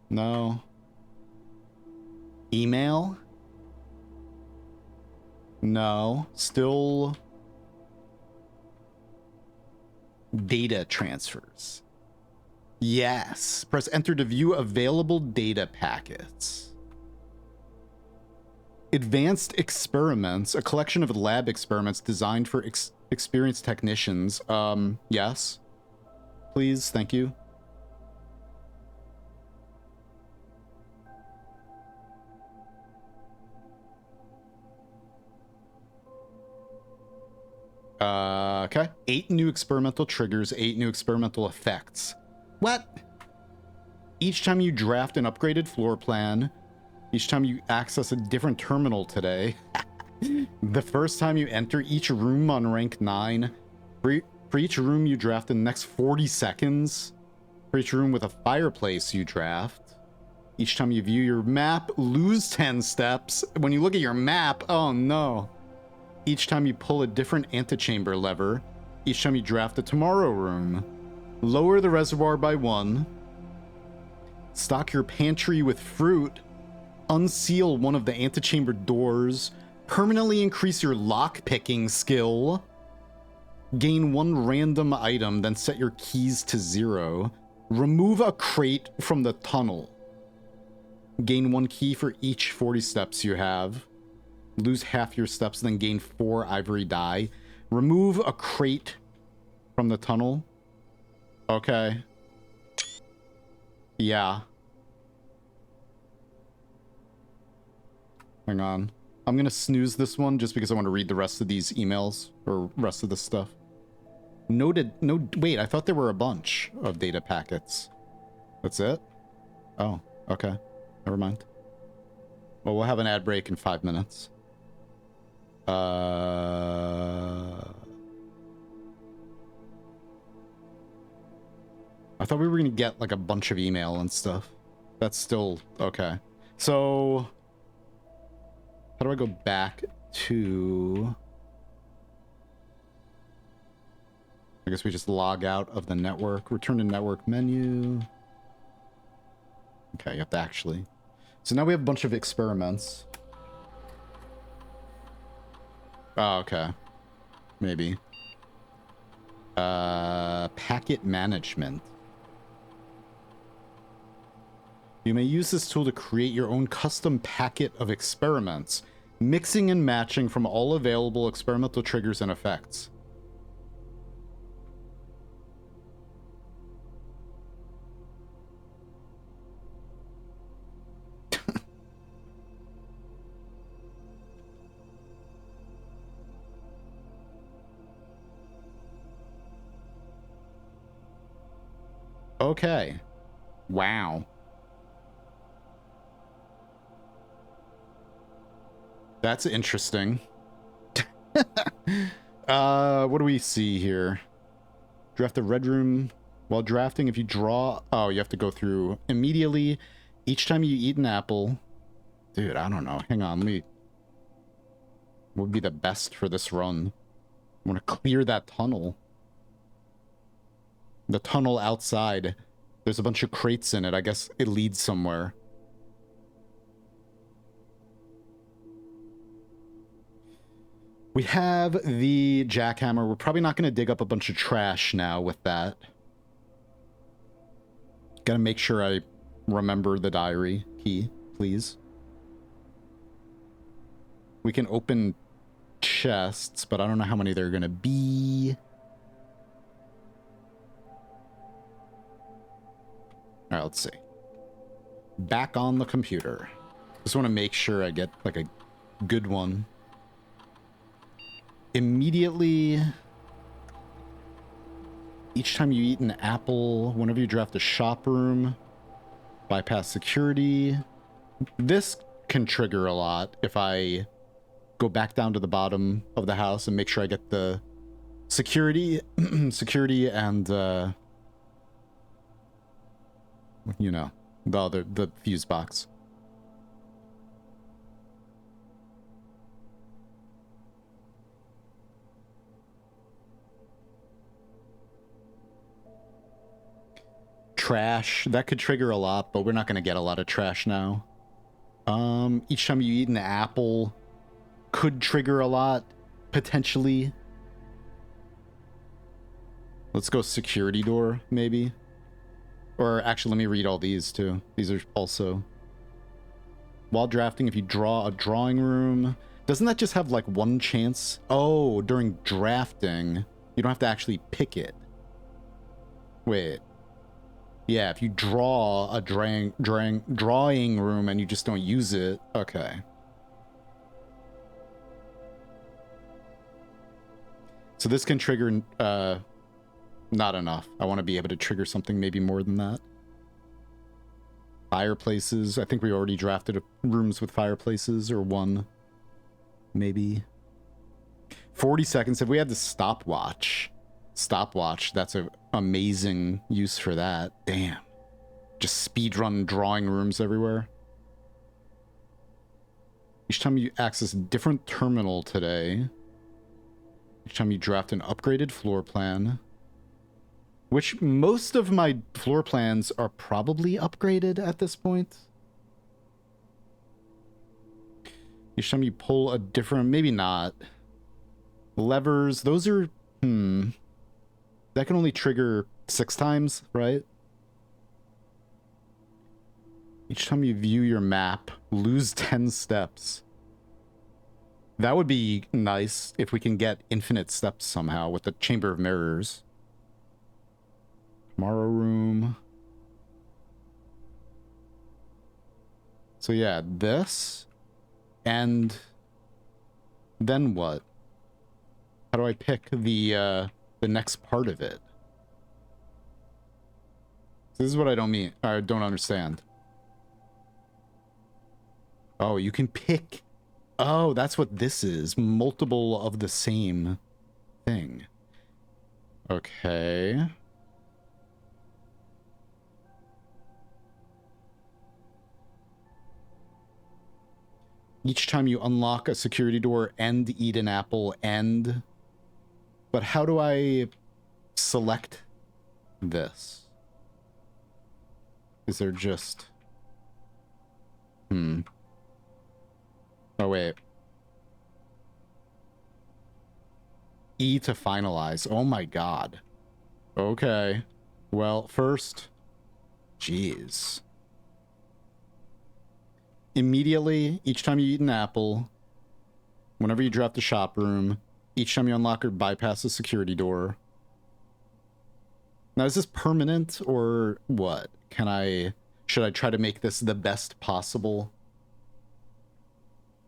No. Email? No. Still data transfers. Yes. Press enter to view available data packets. Advanced experiments, a collection of lab experiments designed for experienced technicians. Yes. Please, thank you. Okay. 8 new experimental triggers, 8 new experimental effects. What? Each time you draft an upgraded floor plan, each time you access a different terminal today, the first time you enter each room on rank 9, for each room you draft in the next 40 seconds, for each room with a fireplace you draft, each time you view your map, lose 10 steps. When you look at your map, oh no. Each time you pull a different antechamber lever, each time you draft a tomorrow room, lower the reservoir by 1, stock your pantry with fruit, unseal one of the antechamber doors, permanently increase your lock-picking skill, gain 1 random item, then set your keys to 0, remove a crate from the tunnel, gain 1 key for each 40 steps you have, lose half your steps, then gain 4 ivory dye, remove a crate from the tunnel. Okay. Yeah. Hang on. I'm gonna snooze this one just because I want to read the rest of these emails or rest of this stuff. Wait, I thought there were a bunch of data packets. That's it? Oh, okay. Never mind. Well, we'll have an ad break in 5 minutes. I thought we were gonna get like a bunch of email and stuff. That's still okay. So how do I go back to... I guess we just log out of the network. Return to network menu. Okay, you have to actually... So now we have a bunch of experiments. Oh, okay. Maybe. Packet management. You may use this tool to create your own custom packet of experiments, mixing and matching from all available experimental triggers and effects. Okay. Wow. That's interesting. What do we see here? Draft the red room. While drafting, if you draw... Oh, you have to go through immediately. Each time you eat an apple... Dude, I don't know. Hang on, let me... What would be the best for this run? I want to clear that tunnel. The tunnel outside. There's a bunch of crates in it. I guess it leads somewhere. We have the jackhammer. We're probably not going to dig up a bunch of trash now with that. Gotta make sure I remember the diary key, please. We can open chests, but I don't know how many there are going to be. All right, let's see. Back on the computer. Just want to make sure I get like a good one. Immediately, each time you eat an apple, whenever you draft a shop room, bypass security. This can trigger a lot if I go back down to the bottom of the house and make sure I get the security, and, you know, the fuse box. Trash, that could trigger a lot, but we're not going to get a lot of trash now. Each time you eat an apple could trigger a lot, potentially. Let's go security door, maybe. Or actually, let me read all these too. These are also... While drafting, if you draw a drawing room... Doesn't that just have like one chance? Oh, during drafting, you don't have to actually pick it. Wait. Yeah, if you draw a drawing room and you just don't use it, okay. So this can trigger, not enough. I want to be able to trigger something maybe more than that. Fireplaces. I think we already drafted rooms with fireplaces, or one, maybe. 40 seconds. If we had the stopwatch, that's an amazing use for that. Damn. Just speedrun drawing rooms everywhere. Each time you access a different terminal today. Each time you draft an upgraded floor plan. Which most of my floor plans are probably upgraded at this point. Each time you pull a different... Maybe not. Levers. Those are... That can only trigger 6 times, right? Each time you view your map, lose 10 steps. That would be nice if we can get infinite steps somehow with the Chamber of Mirrors. Tomorrow room. So yeah, this. And then what? How do I pick the next part of it? This is what I don't understand. Oh, you can pick. Oh, that's what this is. Multiple of the same thing. Okay. Each time you unlock a security door and eat an apple and... But how do I select this? Is there just... Oh, wait. E to finalize. Oh my god. Okay. Well, first, jeez. Immediately, each time you eat an apple, whenever you drop the shop room, each time you unlock or bypass a security door. Now, is this permanent or what? Should I try to make this the best possible?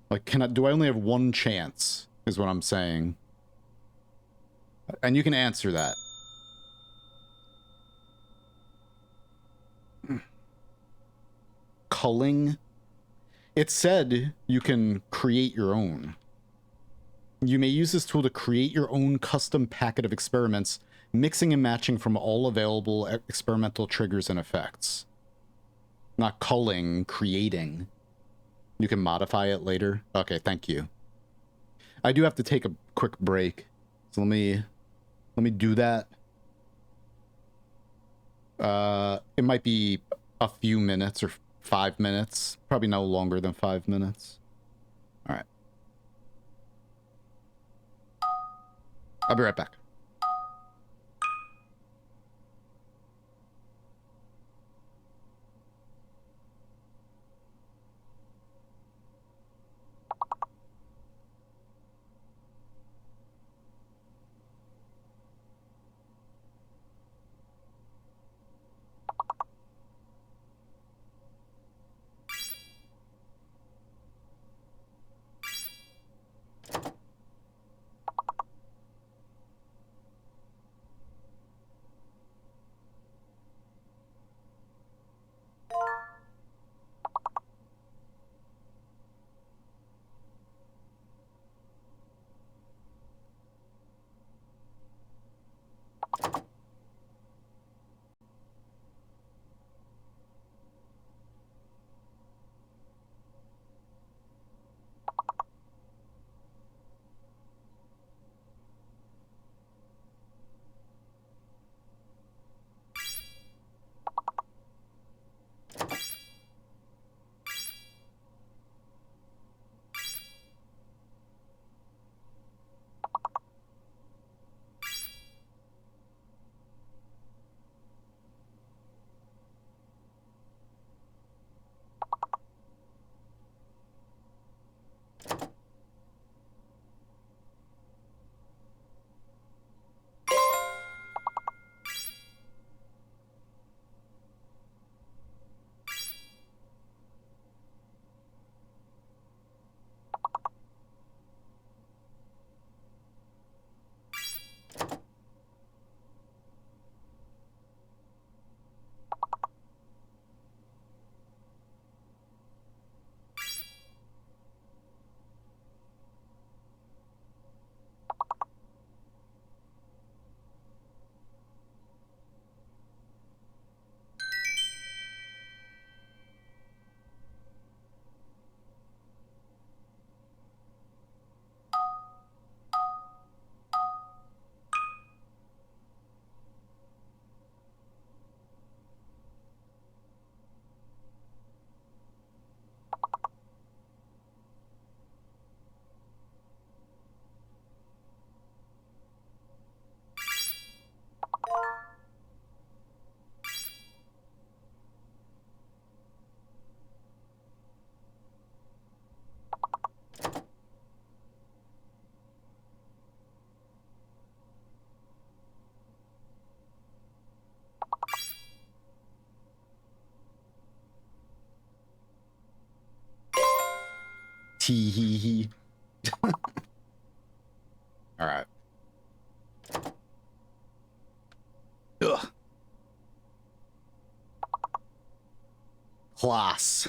Like, do I only have one chance, is what I'm saying. And you can answer that. Culling? It said you can create your own. You may use this tool to create your own custom packet of experiments, mixing and matching from all available experimental triggers and effects. Not culling, creating. You can modify it later. Okay, thank you. I do have to take a quick break, so let me do that. It might be a few minutes or 5 minutes. Probably no longer than 5 minutes. All right. I'll be right back. Tee hee hee. All right. Ugh. Class.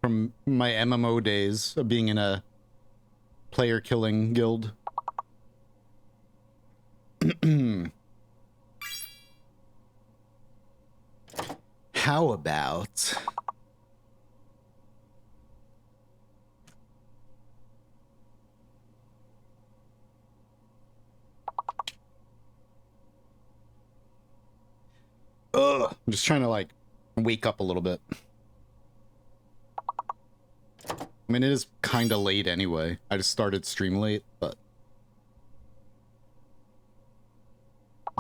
From my MMO days of being in a player killing guild. How about... Ugh. I'm just trying to, like, wake up a little bit. I mean, it is kind of late anyway. I just started stream late, but...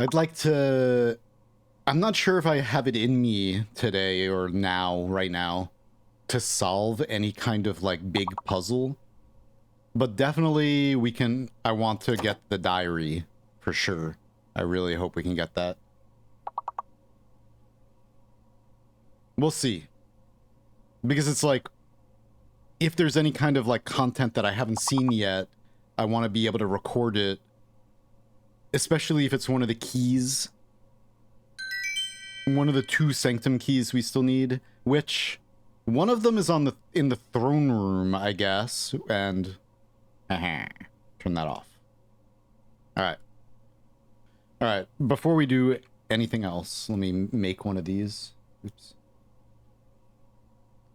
I'd like to... I'm not sure if I have it in me today or now, right now, to solve any kind of, like, big puzzle. But definitely we can... I want to get the diary, for sure. I really hope we can get that. We'll see. Because it's like, if there's any kind of, like, content that I haven't seen yet, I want to be able to record it. Especially if it's one of the keys. One of the 2 sanctum keys we still need. Which, one of them is in the throne room, I guess. And... turn that off. Alright. Alright, before we do anything else, let me make one of these. Oops.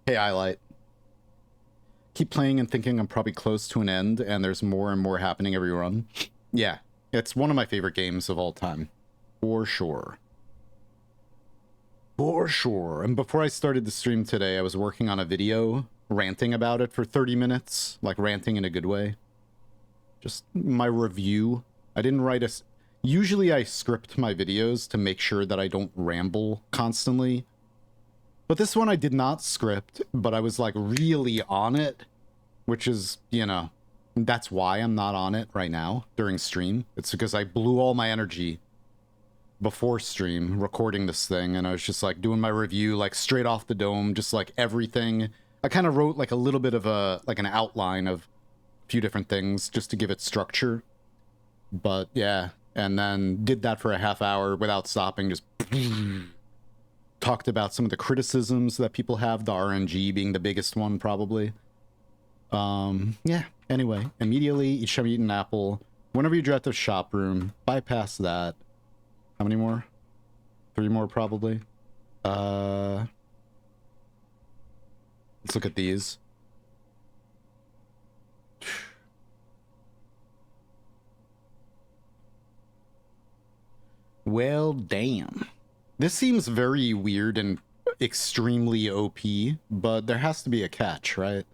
Hey, iLight. Keep playing and thinking I'm probably close to an end, and there's more and more happening every run. Yeah, it's one of my favorite games of all time. For sure. For sure. And before I started the stream today, I was working on a video, ranting about it for 30 minutes. Like, ranting in a good way. Just my review. I didn't write a... Usually I script my videos to make sure that I don't ramble constantly. But this one I did not script, but I was, like, really on it. Which is, you know, that's why I'm not on it right now during stream. It's because I blew all my energy before stream recording this thing, and I was just, like, doing my review, like, straight off the dome, just, like, everything. I kind of wrote, like, a little bit of a, like, an outline of a few different things just to give it structure. But, yeah. And then did that for a half hour without stopping, just... talked about some of the criticisms that people have, the RNG being the biggest one, probably. Yeah, anyway, immediately, each time you eat an apple, whenever you're at the shop room, bypass that. How many more? 3 more, probably. Let's look at these. Well, damn. This seems very weird and extremely OP, but there has to be a catch, right?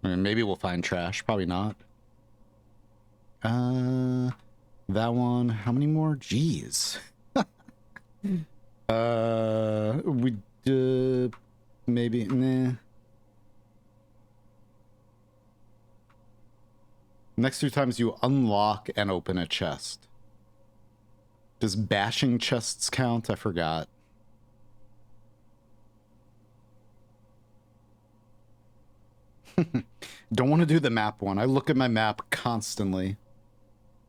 I mean, maybe we'll find trash. Probably not. That one. How many more? Jeez. Maybe, nah. Next 2 times you unlock and open a chest. Does bashing chests count? I forgot. Don't want to do the map one. I look at my map constantly.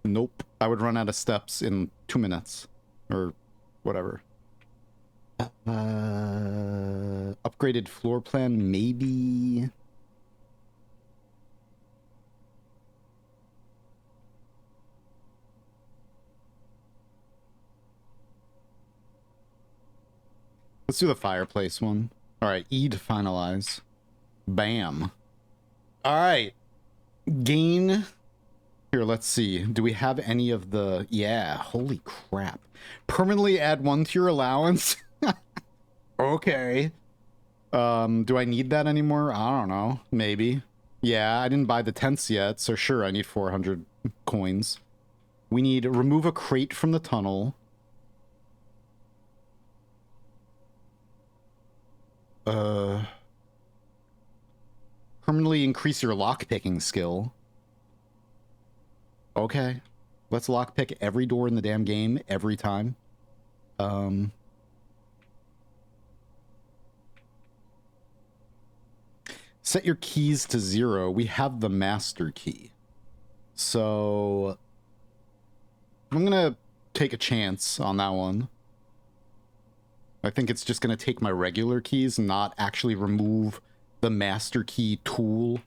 Nope. I would run out of steps in 2 minutes. Or whatever. Upgraded floor plan, maybe. Let's do the fireplace one. Alright, E to finalize. Bam. Alright. Gain. Here, let's see. Do we have any of the... Yeah, holy crap. Permanently add 1 to your allowance? Okay. Do I need that anymore? I don't know. Maybe. Yeah, I didn't buy the tents yet, so sure, I need 400 coins. We need remove a crate from the tunnel. Permanently increase your lockpicking skill. Okay. Let's lockpick every door in the damn game, every time. Set your keys to 0. We have the master key. So... I'm gonna take a chance on that one. I think it's just going to take my regular keys and not actually remove the master key tool.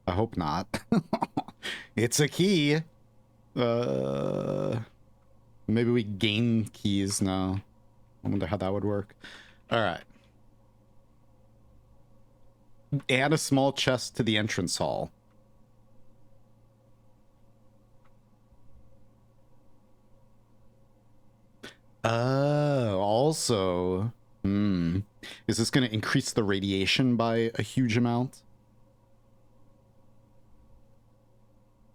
I hope not. It's a key. Maybe we gain keys now. I wonder how that would work. All right. Add a small chest to the entrance hall. Also, is this going to increase the radiation by a huge amount?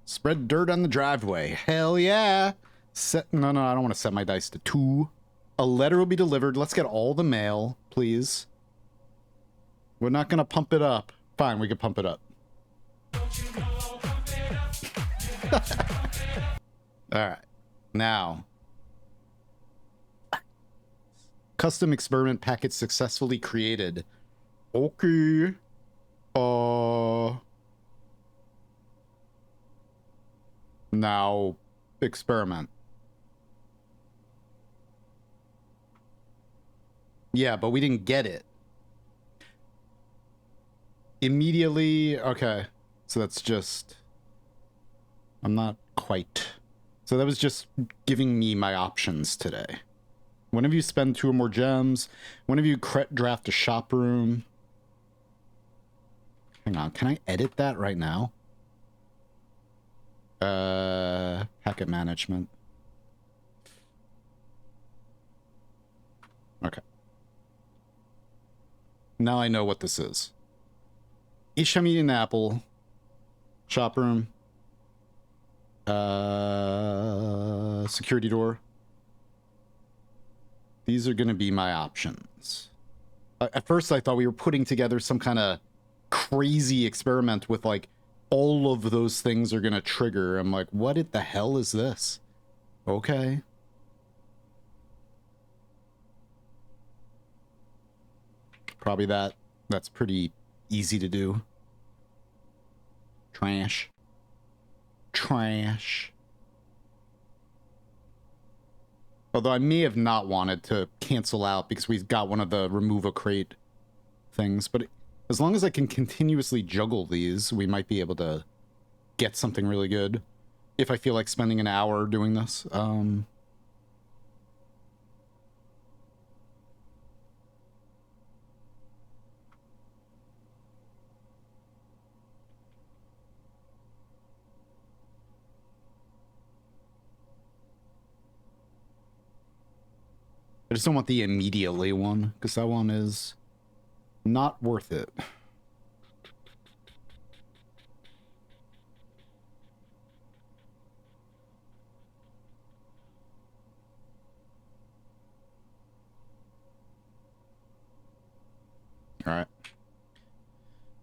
Spread dirt on the driveway. Hell yeah. No, I don't want to set my dice to 2. A letter will be delivered. Let's get all the mail, please. We're not going to pump it up. Fine, we can pump it up. Alright. Now. Custom experiment package successfully created. Okay. Now, experiment. Yeah, but we didn't get it. Immediately, okay. So that's just... I'm not quite... So that was just giving me my options today. Whenever you spend 2 or more gems, whenever you draft a shop room... Hang on, can I edit that right now? Packet management. Okay. Now I know what this is. Each time you eat an apple, shop room, security door. These are going to be my options. At first I thought we were putting together some kind of crazy experiment with like all of those things are going to trigger. I'm like, what the hell is this? Okay. Probably that's pretty easy to do. Trash. Although I may have not wanted to cancel out because we've got one of the remove a crate things. But as long as I can continuously juggle these, we might be able to get something really good. If I feel like spending an hour doing this. I just don't want the immediately one, because that one is not worth it.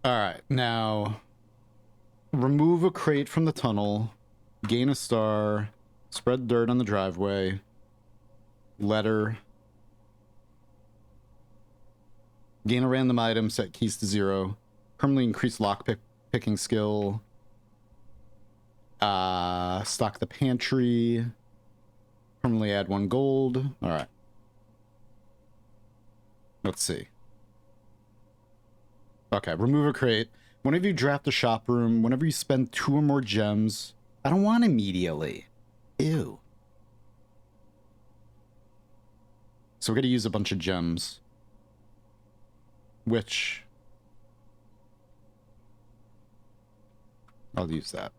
Alright, now remove a crate from the tunnel, gain a star, spread dirt on the driveway, letter, gain a random item, set keys to 0, permanently increase lock picking skill, stock the pantry, permanently add 1 gold. Alright. Let's see. Okay, remove a crate. Whenever you draft a shop room, whenever you spend 2 or more gems, I don't want immediately. Ew. So we're going to use a bunch of gems. Which... I'll use that.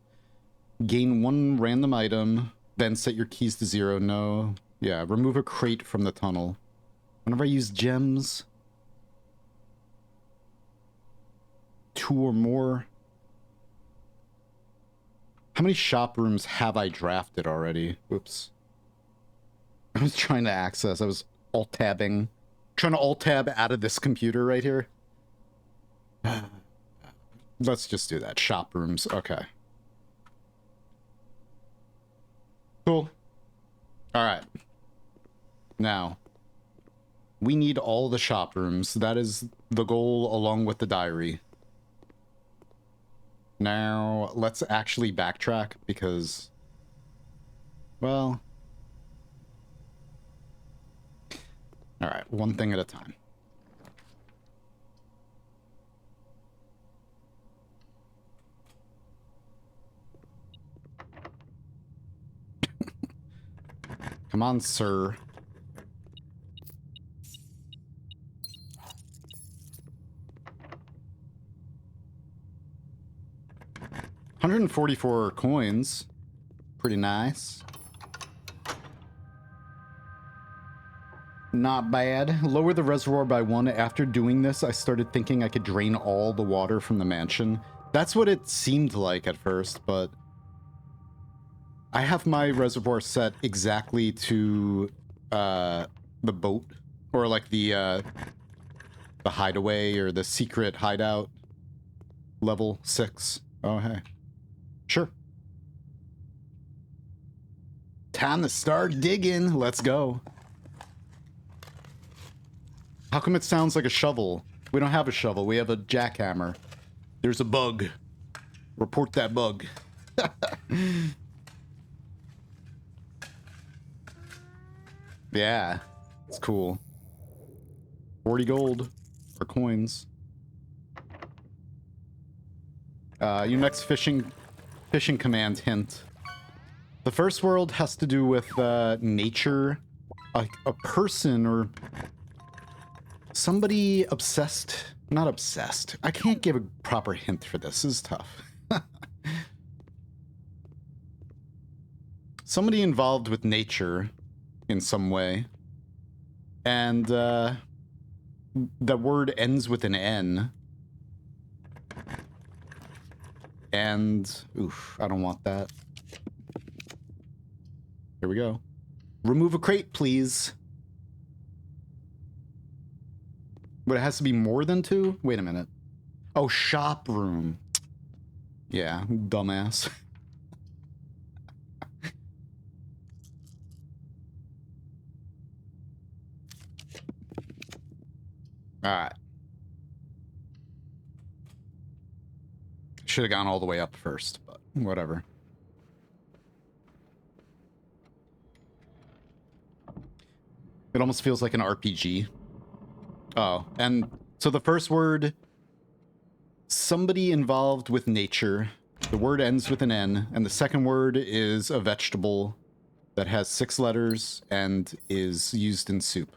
Gain 1 random item, then set your keys to 0. No. Yeah, remove a crate from the tunnel. Whenever I use gems... 2 or more. How many shop rooms have I drafted already? Whoops. I was trying to access. I was alt-tabbing. Trying to alt-tab out of this computer right here. Let's just do that. Shop rooms. Okay. Cool. Alright. Now, we need all the shop rooms. That is the goal along with the diary. Now, let's actually backtrack because, well, all right, one thing at a time. Come on, sir. $144 coins. Pretty nice. Not bad. Lower the reservoir by 1. After doing this, I started thinking I could drain all the water from the mansion. That's what it seemed like at first, but I have my reservoir set exactly to the boat, or like the hideaway or the secret hideout level 6. Oh, hey. Sure. Time to start digging. Let's go. How come it sounds like a shovel? We don't have a shovel. We have a jackhammer. There's a bug. Report that bug. Yeah, it's cool. 40 gold or coins. Your next fishing command hint. The first world has to do with nature, a person or somebody obsessed. Not obsessed. I can't give a proper hint for this. This is tough. Somebody involved with nature in some way. And the word ends with an N. And, oof, I don't want that. Here we go. Remove a crate, please. But it has to be more than 2? Wait a minute. Oh, shop room. Yeah, dumbass. Alright. Should have gone all the way up first, but whatever. It almost feels like an RPG. Oh, and so the first word, somebody involved with nature. The word ends with an N, and the second word is a vegetable that has 6 letters and is used in soup.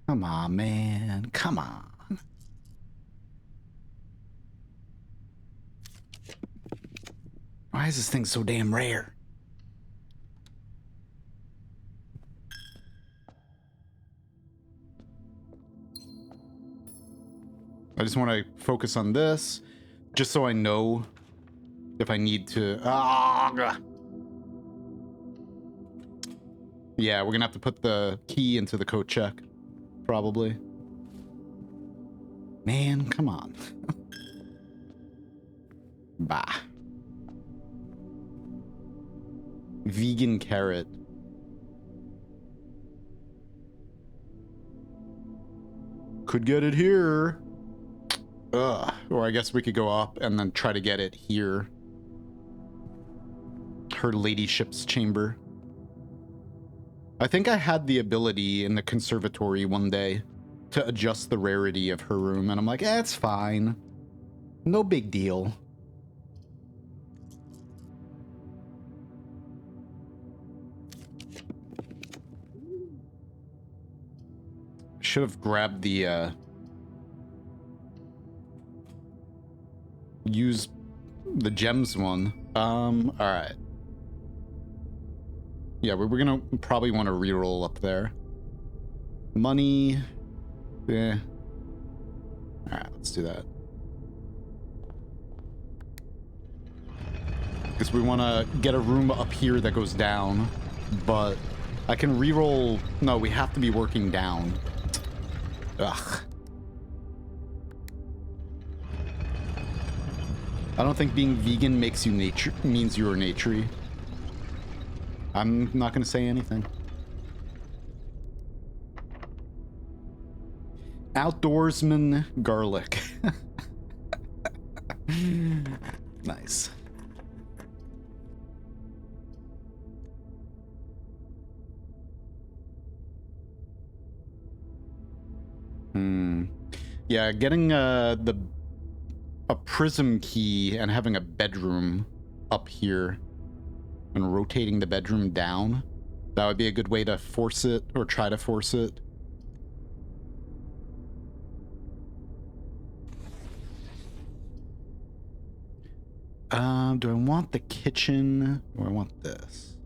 Come on, man. Come on. Why is this thing so damn rare? I just want to focus on this, just so I know if I need to... Yeah, we're gonna have to put the key into the code check. Probably. Man, come on. Bah. Vegan carrot. Could get it here. Ugh. Or I guess we could go up and then try to get it here. Her ladyship's chamber. I think I had the ability in the conservatory one day to adjust the rarity of her room, and I'm like, it's fine. No big deal. Should have grabbed the, use the gems one. Alright. Yeah, we're gonna probably want to reroll up there. Money. Yeah. Alright, let's do that. Because we want to get a room up here that goes down. But I can reroll... No, we have to be working down. Ugh. I don't think being vegan makes you means you're naturey. I'm not going to say anything. Outdoorsman garlic. Nice. Yeah, getting a prism key and having a bedroom up here and rotating the bedroom down, that would be a good way to force it, or try to force it. Do I want the kitchen or I want this?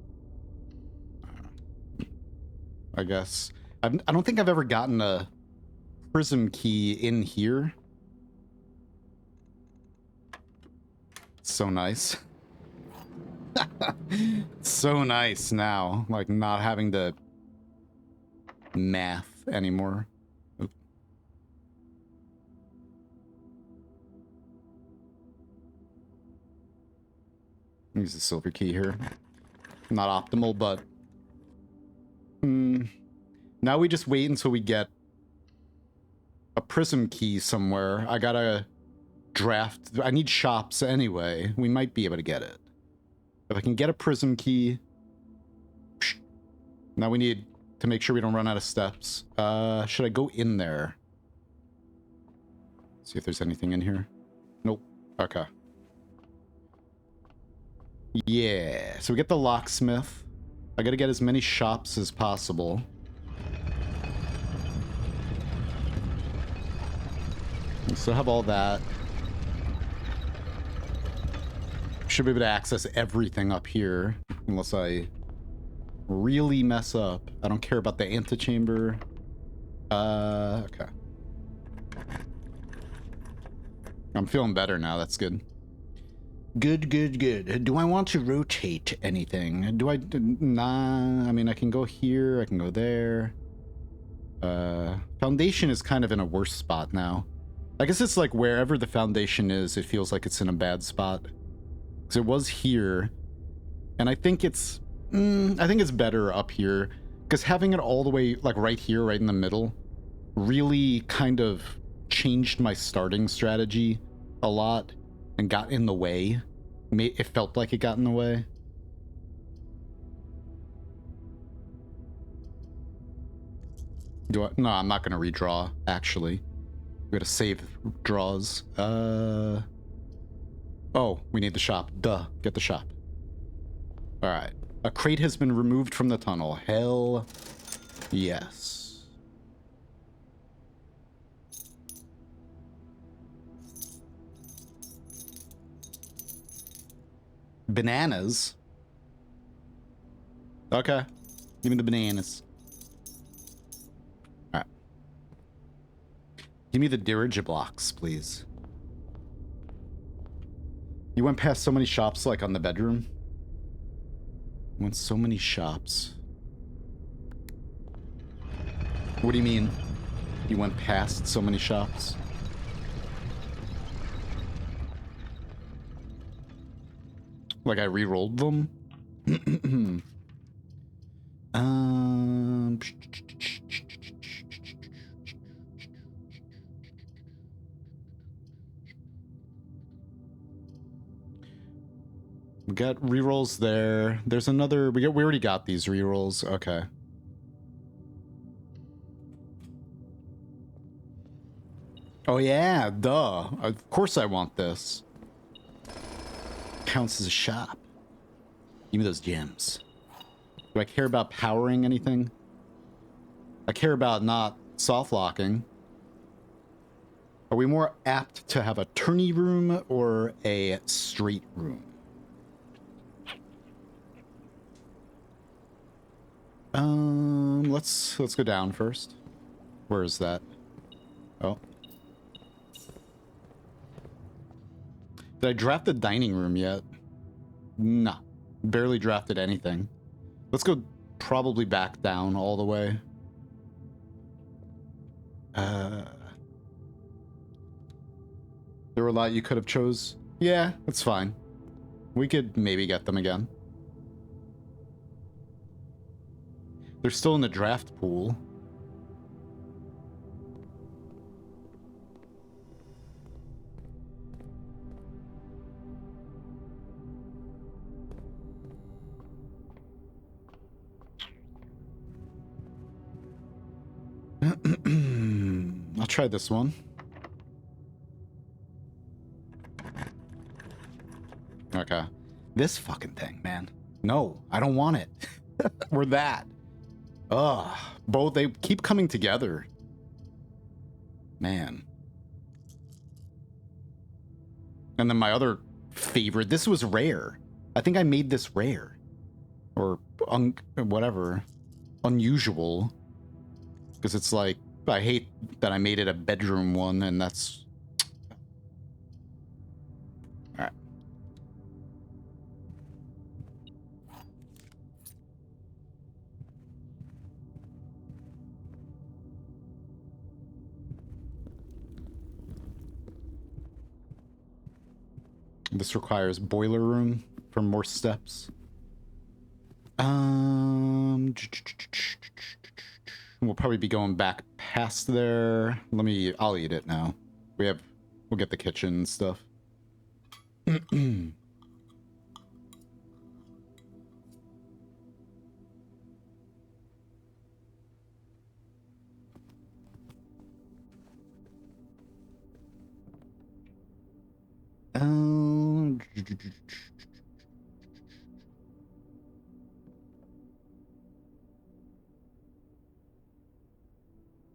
I guess. I don't think I've ever gotten a prism key in here. So nice. So nice now, like not having to math anymore. Oop. Use the silver key here. Not optimal, but now we just wait until we get a prism key somewhere. I gotta draft. I need shops anyway. We might be able to get it. If I can get a prism key. Now we need to make sure we don't run out of steps. Should I go in there? See if there's anything in here. Nope. Okay. Yeah. So we get the locksmith. I gotta get as many shops as possible. We still have all that. Should be able to access everything up here, unless I really mess up. I don't care about the antechamber. Okay. I'm feeling better now, that's good. Good, good, good. Do I want to rotate anything? Do I? Nah, I mean, I can go here, I can go there. Foundation is kind of in a worse spot now. I guess it's like wherever the foundation is, it feels like it's in a bad spot. Because it was here, and I think it's better up here. Because having it all the way, like right here, right in the middle, really kind of changed my starting strategy a lot and got in the way. It felt like it got in the way. No, I'm not going to redraw, actually. We gotta save draws. Oh, we need the shop. Duh. Get the shop. Alright. A crate has been removed from the tunnel. Hell yes. Bananas? Okay. Give me the bananas. Alright. Give me the dirigiblocks, please. You went past so many shops, like, on the bedroom? You went so many shops. What do you mean? You went past so many shops? Like I re-rolled them? We got rerolls there. There's another. We already got these rerolls. Okay. Oh yeah, duh. Of course I want this. Counts as a shop. Give me those gems. Do I care about powering anything? I care about not soft locking. Are we more apt to have a tourney room or a straight room? Let's go down first. Where is that? Oh. Did I draft the dining room yet? Nah. Barely drafted anything. Let's go probably back down all the way. There were a lot you could have chose. Yeah, that's fine. We could maybe get them again. They're still in the draft pool. I'll try this one. Okay. This fucking thing, man. No, I don't want it. We're that. Ugh. Both, they keep coming together. Man. And then my other favorite. This was rare. I think I made this rare. Or whatever. Unusual. Because it's like, I hate that I made it a bedroom one, and that's... Alright. This requires boiler room for more steps. We'll probably be going back past there. I'll eat it now. We'll get the kitchen and stuff.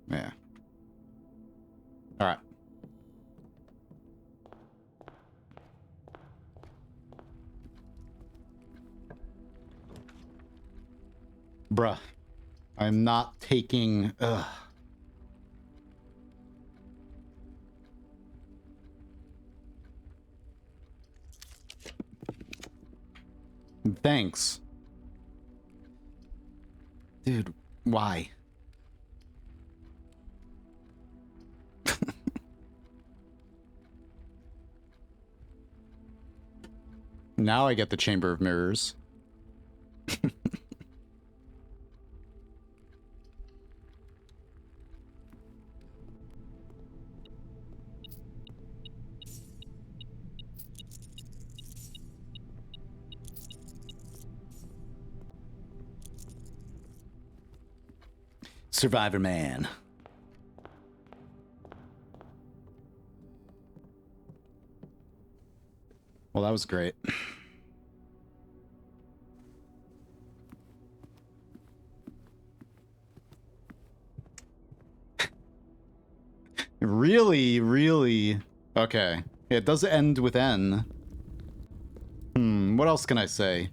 Yeah. All right. Bruh. I'm not taking... Ugh. Thanks. Dude, why? Now I get the Chamber of Mirrors. Survivor Man. Well, that was great. Really? Okay. It does end with N. What else can I say?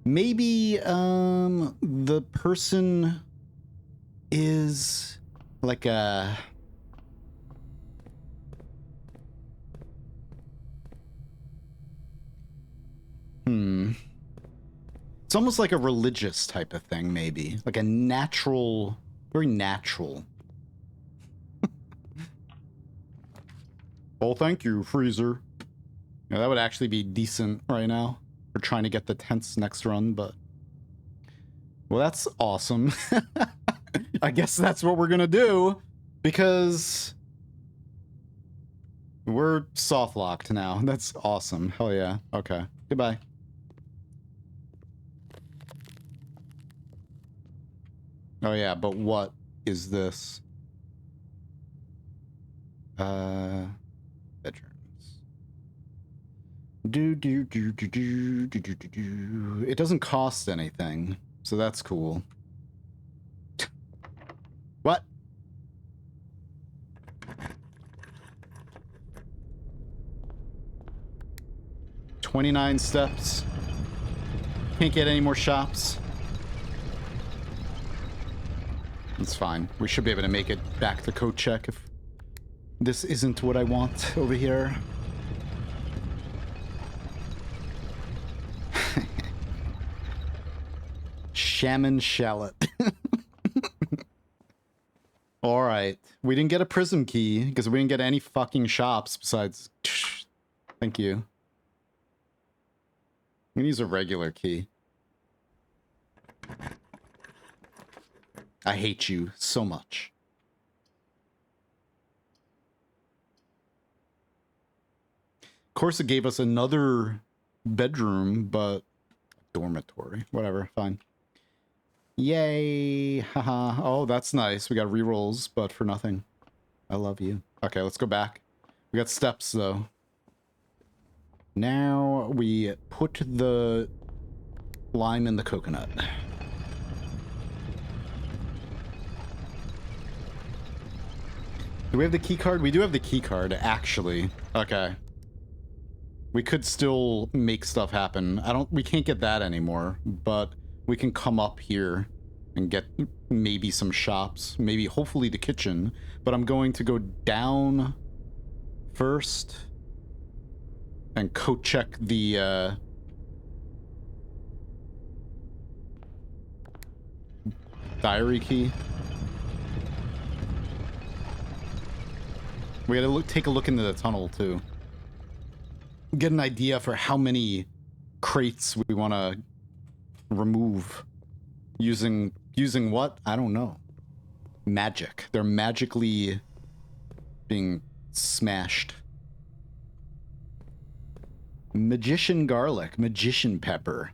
Maybe, the person is like a... It's almost like a religious type of thing, maybe. Like a natural, very natural. Oh, thank you, Freezer. Yeah, that would actually be decent right now. We're trying to get the tents next run, but... Well, that's awesome. I guess that's what we're gonna do, because... We're soft-locked now. That's awesome. Hell yeah. Okay. Goodbye. Oh yeah, but what is this? Bedrooms. It doesn't cost anything, so that's cool. What? $29 steps. Can't get any more shops. It's fine. We should be able to make it back to code check if this isn't what I want over here. Shaman shallot. Alright. We didn't get a prism key because we didn't get any fucking shops besides... Thank you. I'm gonna use a regular key. I hate you so much. Of course, it gave us another bedroom, but dormitory. Whatever, fine. Yay! Haha. Oh, that's nice. We got rerolls, but for nothing. I love you. Okay, let's go back. We got steps, though. Now we put the lime in the coconut. Do we have the key card? We do have the key card, actually. Okay. We could still make stuff happen. We can't get that anymore, but we can come up here and get maybe some shops, maybe hopefully the kitchen, but I'm going to go down first and code check the diary key. We gotta take a look into the tunnel too. Get an idea for how many crates we want to remove using what? I don't know. Magic. They're magically being smashed. Magician garlic, magician pepper.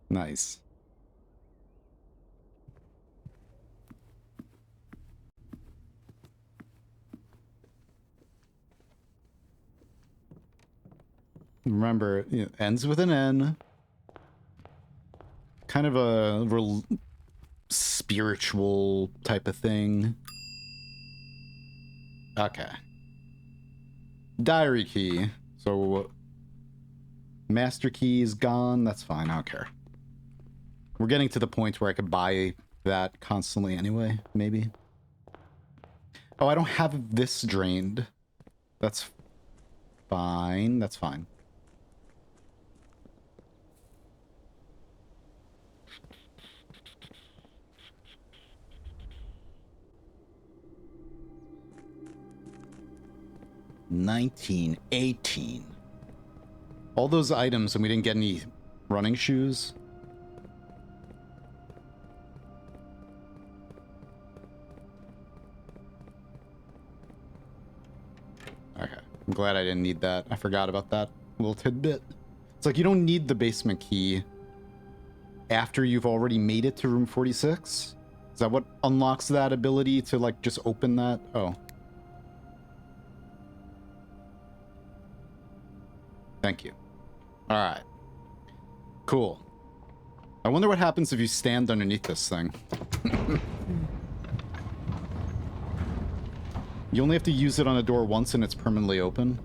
Nice. Remember, it ends with an N. Kind of a spiritual type of thing. Okay. Diary key. So, master key is gone. That's fine. I don't care. We're getting to the point where I could buy that constantly anyway, maybe. Oh, I don't have this drained. That's fine. That's fine. $19.18. All those items, and we didn't get any running shoes. Okay, I'm glad I didn't need that. I forgot about that little tidbit. It's like you don't need the basement key after you've already made it to room 46. Is that what unlocks that ability to like just open that? Oh. Thank you. All right. Cool. I wonder what happens if you stand underneath this thing. You only have to use it on a door once and it's permanently open.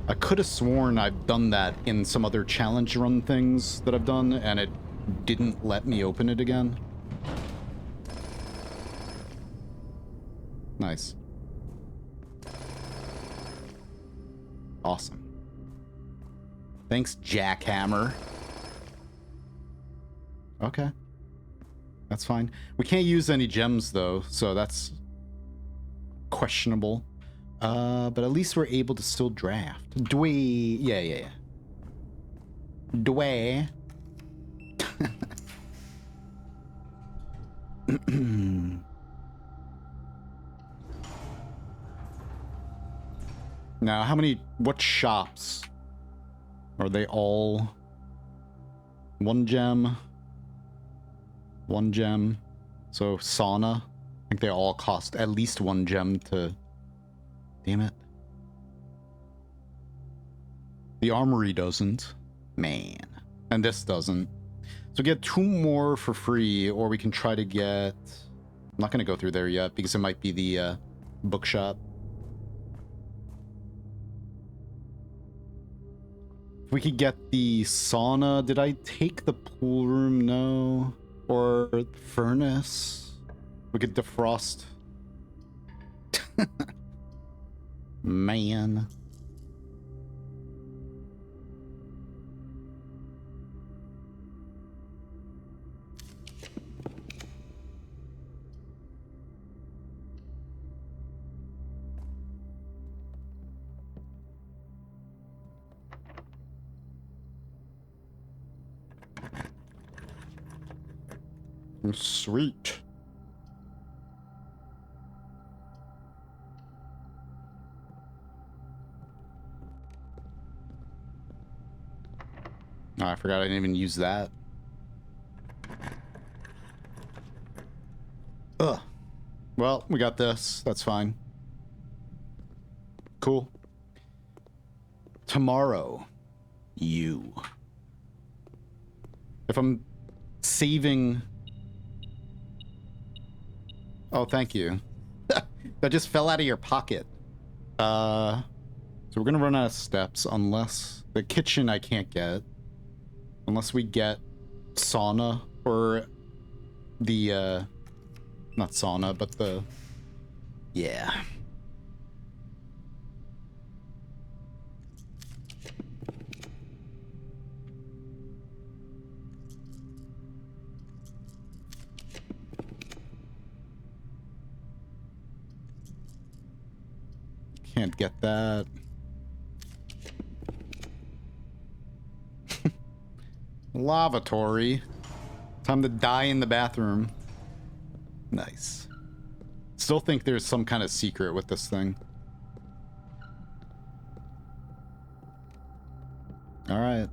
I could have sworn I've done that in some other challenge run things that I've done and it didn't let me open it again. Nice. Awesome. Thanks, Jackhammer. Okay. That's fine. We can't use any gems, though, so that's questionable. But at least we're able to still draft. Dway. Yeah. Dway. Now, what shops? Are they all one gem? One gem. So sauna. I think they all cost at least one gem to... Damn it. The armory doesn't. Man. And this doesn't. So get 2 more for free, or we can try to get... I'm not going to go through there yet, because it might be the bookshop. If we could get the sauna. Did I take the pool room? No. Or furnace? We could defrost. Man. Sweet. Oh, I forgot I didn't even use that. Ugh. Well, we got this. That's fine. Cool. Tomorrow. You. If I'm saving... Oh, thank you. That just fell out of your pocket. So we're gonna run out of steps unless the kitchen I can't get. Unless we get sauna or the not sauna, but the yeah. Can't get that. Lavatory. Time to die in the bathroom. Nice. Still think there's some kind of secret with this thing. All right.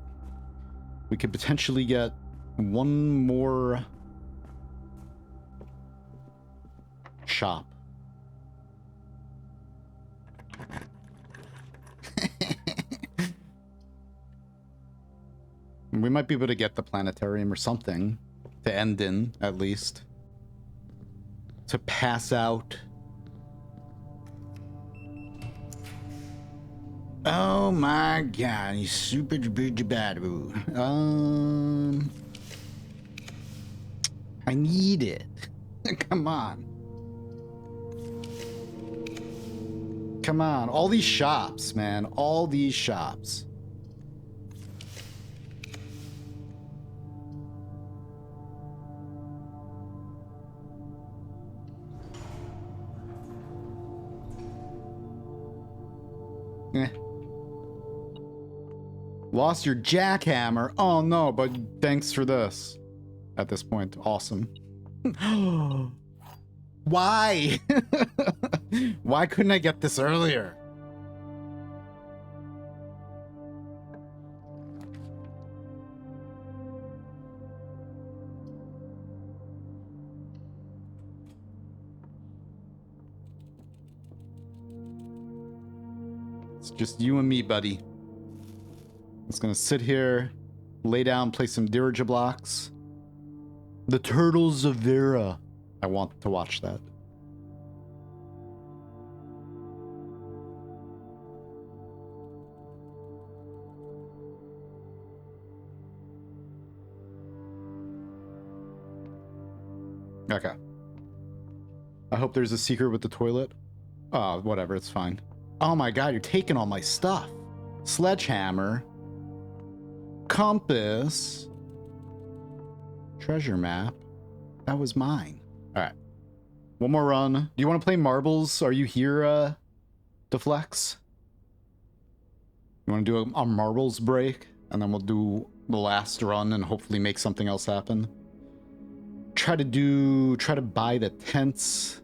We could potentially get one more shop. We might be able to get the planetarium or something to end in, at least. To pass out. Oh my god, you super bad. I need it. Come on. Come on. All these shops, man. All these shops. Eh. Lost your jackhammer. Oh no, but thanks for this. At this point, awesome. Why? Why couldn't I get this earlier? It's just you and me, buddy. I'm just gonna sit here, lay down, play some Dirige blocks. The Turtles of Vera. I want to watch that. Okay. I hope there's a secret with the toilet. Oh, whatever, it's fine. Oh my god, you're taking all my stuff. Sledgehammer. Compass. Treasure map. That was mine. Alright. One more run. Do you want to play marbles? Are you here, Deflex? You want to do a marbles break? And then we'll do the last run and hopefully make something else happen. Try to buy the tents.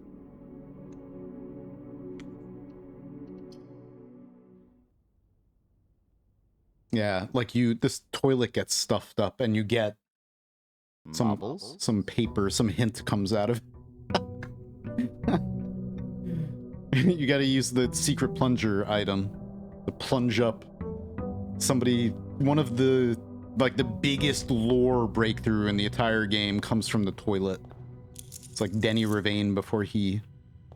Yeah, like this toilet gets stuffed up and you get some paper, some hint comes out of it. You gotta use the secret plunger item to plunge up one of the biggest lore breakthrough in the entire game comes from the toilet. It's like Denny Ravane before he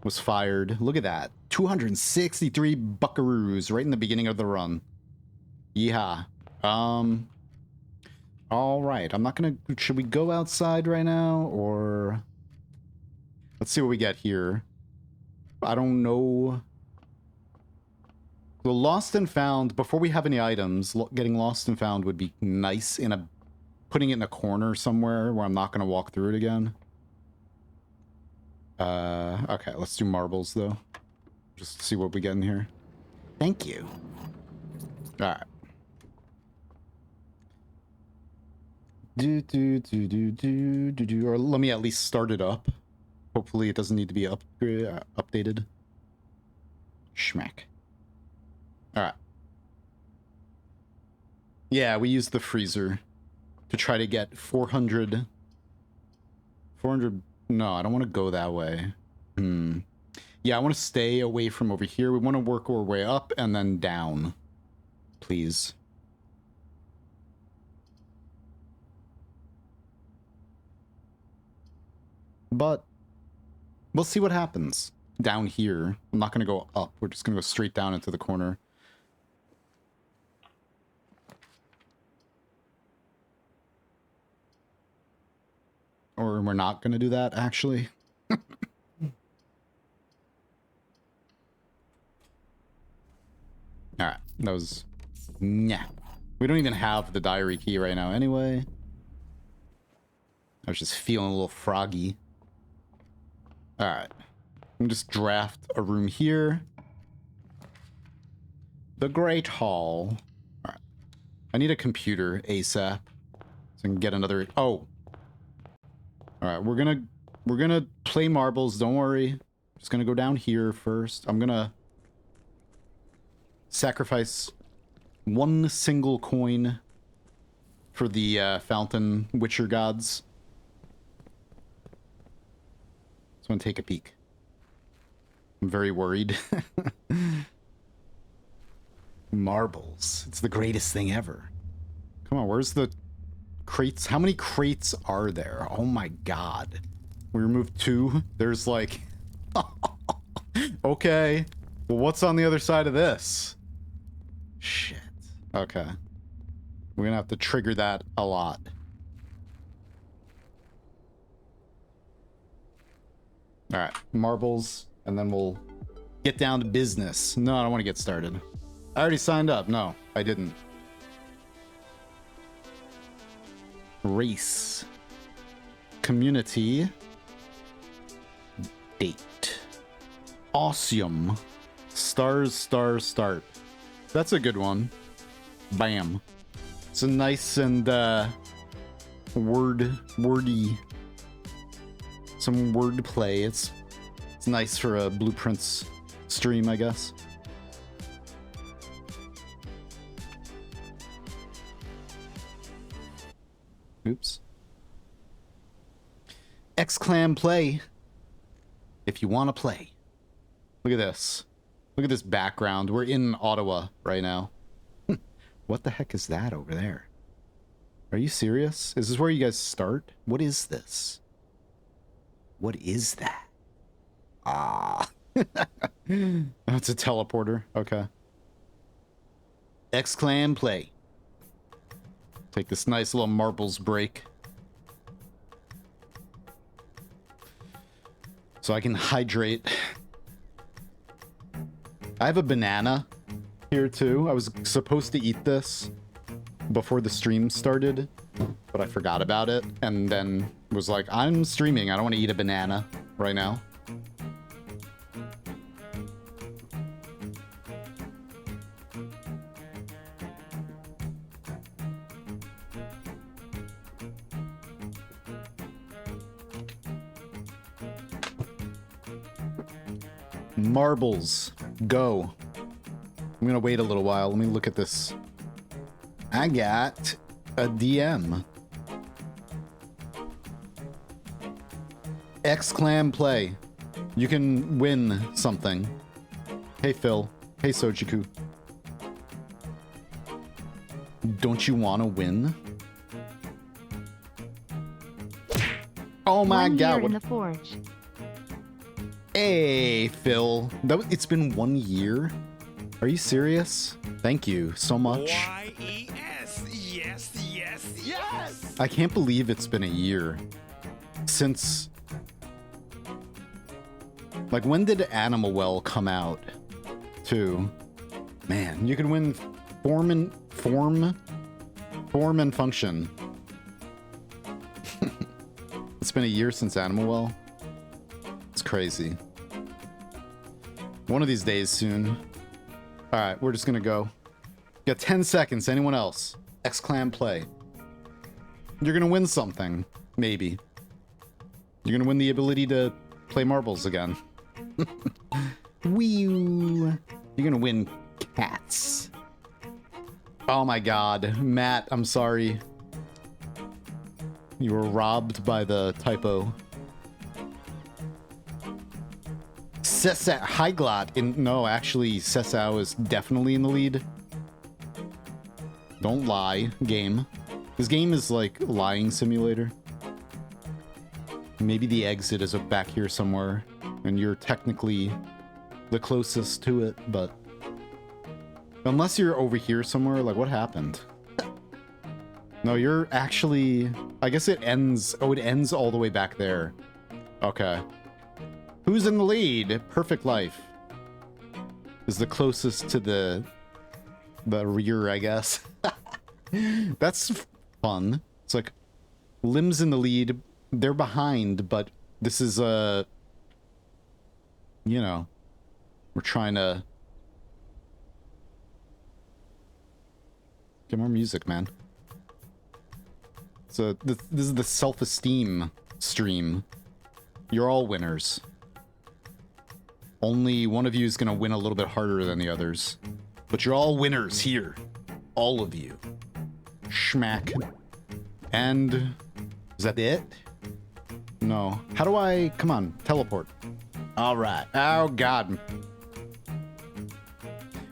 was fired. Look at that. 263 buckaroos right in the beginning of the run. Yeehaw. All right. I'm not gonna. Should we go outside right now, or let's see what we get here? I don't know. The lost and found. Before we have any items, getting lost and found would be nice. Putting it in a corner somewhere where I'm not gonna walk through it again. Okay. Let's do marbles though. Just see what we get in here. Thank you. All right. Or let me at least start it up. Hopefully it doesn't need to be updated. Schmack. Alright. Yeah, we used the freezer to try to get 400... No, I don't want to go that way. Yeah, I want to stay away from over here. We want to work our way up and then down. Please. But We'll see what happens down here. I'm not going to go up. We're just going to go straight down into the corner. Or we're not going to do that, actually. Alright, that was... Nah. We don't even have the diary key right now anyway. I was just feeling a little froggy. Alright. I'm just draft a room here. The Great Hall. Alright. I need a computer ASAP. So I can get another... Oh! Alright, we're gonna play marbles, don't worry. Just gonna go down here first. I'm gonna sacrifice one single coin for the fountain witcher gods. So I'm gonna take a peek. I'm very worried. Marbles. It's the greatest thing ever. Come on, where's the crates? How many crates are there? Oh my god. We removed 2. There's like... Okay. Well, what's on the other side of this? Shit. Okay. We're gonna have to trigger that a lot. Alright. Marbles. And then we'll get down to business. No, I don't want to get started. I already signed up. No, I didn't. Race. Community. Date. Awesome. Stars, stars, start. That's a good one. Bam. It's a nice and wordy. Some word play. It's nice for a blueprince stream, I guess. Oops. Exclam play. If you want to play. Look at this. Look at this background. We're in Ottawa right now. What the heck is that over there? Are you serious? Is this where you guys start? What is this? What is that? Ah. That's a teleporter. Okay. Exclam play. Take this nice little marbles break. So I can hydrate. I have a banana here too. I was supposed to eat this before the stream started, but I forgot about it and then was like, I'm streaming. I don't want to eat a banana right now. Marbles. Go. I'm gonna wait a little while. Let me look at this. I got a DM. Exclam play. You can win something. Hey Phil. Hey Sojiku. Don't you want to win? Oh my god. In the forge. Hey, Phil. It's been 1 year? Are you serious? Thank you so much. Y-E-S. Yes, yes, yes! I can't believe it's been a year. Since... Like, when did Animal Well come out? Too. Man, you can win form and function. It's been a year since Animal Well. It's crazy. One of these days soon. Alright, we're just gonna go. Got 10 seconds. Anyone else? Exclam play. You're gonna win something. Maybe. You're gonna win the ability to play marbles again. Wee. You're gonna win cats. Oh my god. Matt, I'm sorry. You were robbed by the typo. Sesat Hyglot in... No, actually, Sesao is definitely in the lead. Don't lie, game. This game is like lying simulator. Maybe the exit is back here somewhere. And you're technically the closest to it, but... Unless you're over here somewhere, like, what happened? No, you're actually... I guess it ends... Oh, it ends all the way back there. Okay. Who's in the lead? Perfect Life is the closest to the rear, I guess. That's fun. It's like Lim's in the lead. They're behind, but this is a... You know, we're trying to... Get more music, man. So this is the self-esteem stream. You're all winners. Only one of you is going to win a little bit harder than the others. But you're all winners here. All of you. Schmack. And... Is that it? No. How do I... Come on. Teleport. Alright. Oh, God.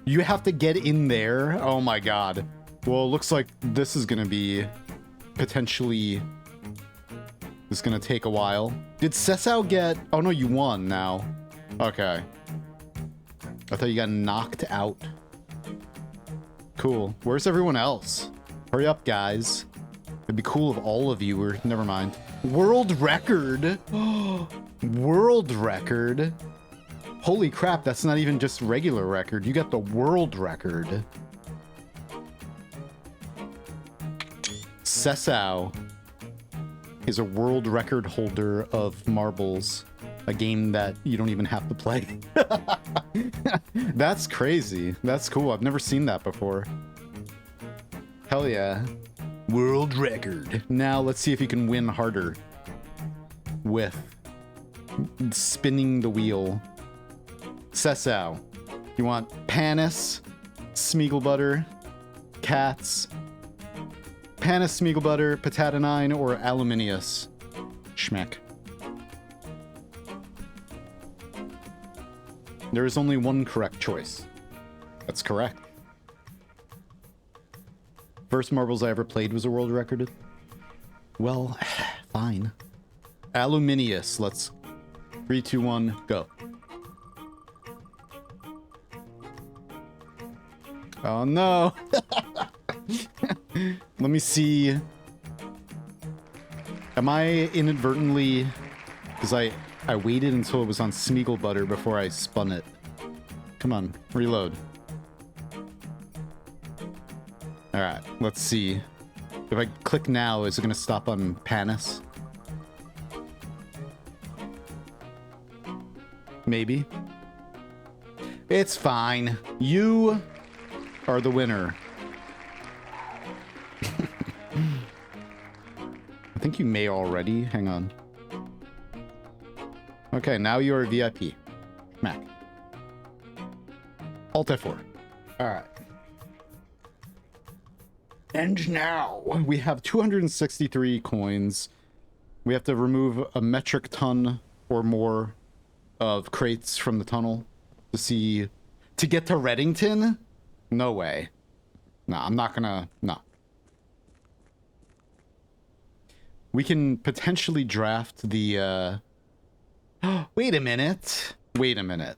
You have to get in there? Oh, my God. Well, it looks like this is going to be... Potentially... This is going to take a while. Did Sesao get... Oh, no, you won now. Okay. I thought you got knocked out. Cool. Where's everyone else? Hurry up, guys. It'd be cool if all of you were... Never mind. World record! World record? Holy crap, that's not even just regular record. You got the world record. Sesao is a world record holder of marbles. A game that you don't even have to play. That's crazy. That's cool. I've never seen that before. Hell yeah. World record. Now let's see if you can win harder with spinning the wheel. Sesao, you want Panis, Smeagol Butter, Cats, Panis, Smeagol Butter, Patatonine, or Aluminius? Schmeck. There is only one correct choice. That's correct. First marbles I ever played was a world record. Well, fine. Aluminius. Let's 3, 2, 1, go. Oh no. Let me see. Am I inadvertently... Because I waited until it was on Smeagol Butter before I spun it. Come on, reload. Alright, let's see. If I click now, is it going to stop on Panis? Maybe. It's fine. You are the winner. I think you may already. Hang on. Okay, now you're a VIP. Mac. Alt F4. Alright. And now we have 263 coins. We have to remove a metric ton or more of crates from the tunnel to get to Reddington? No way. No, I'm not gonna... No. We can potentially draft the... Wait a minute. Wait a minute.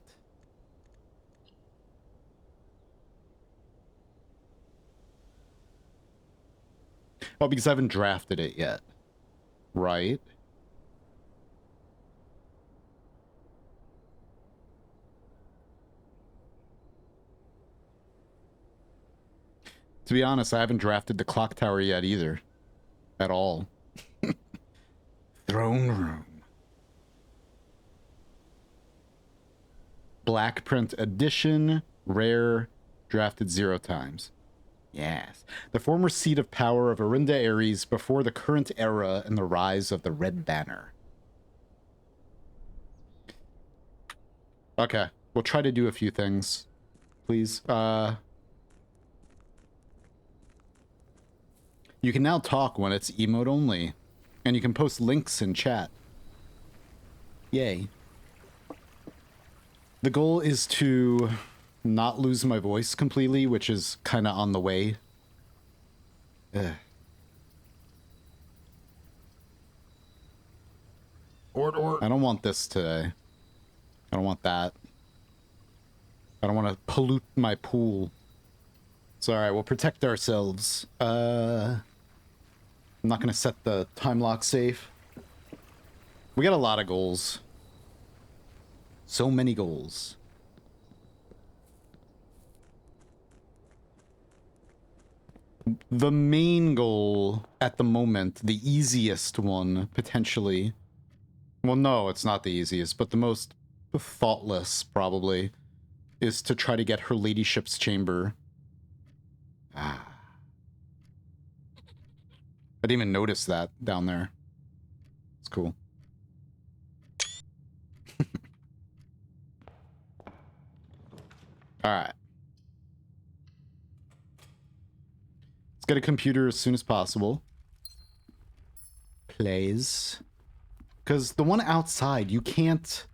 Oh, because I haven't drafted it yet. Right? To be honest, I haven't drafted the clock tower yet either. At all. Throne room. Black print edition. Rare. Drafted 0 times. Yes. The former seat of power of Arinda Ares before the current era and the rise of the Red Banner. Okay. We'll try to do a few things. Please. You can now talk when it's emote only. And you can post links in chat. Yay. The goal is to not lose my voice completely, which is kind of on the way. Ugh. I don't want this today. I don't want that. I don't want to pollute my pool. It's alright, we'll protect ourselves. I'm not going to set the time lock safe. We got a lot of goals. So many goals. The main goal at the moment, the easiest one, potentially. Well, no, it's not the easiest, but the most thoughtless, probably, is to try to get her ladyship's chamber. Ah. I didn't even notice that down there. It's cool. Alright. Let's get a computer as soon as possible. Please. Because the one outside, you can't...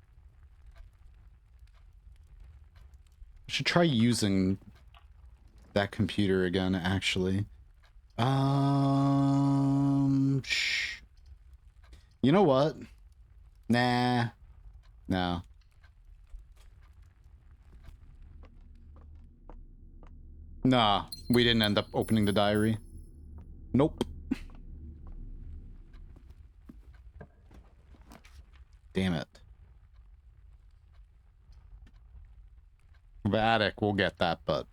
I should try using that computer again, actually. You know what? Nah. No. Nah, we didn't end up opening the diary. Nope. Damn it. The attic, we'll get that, but...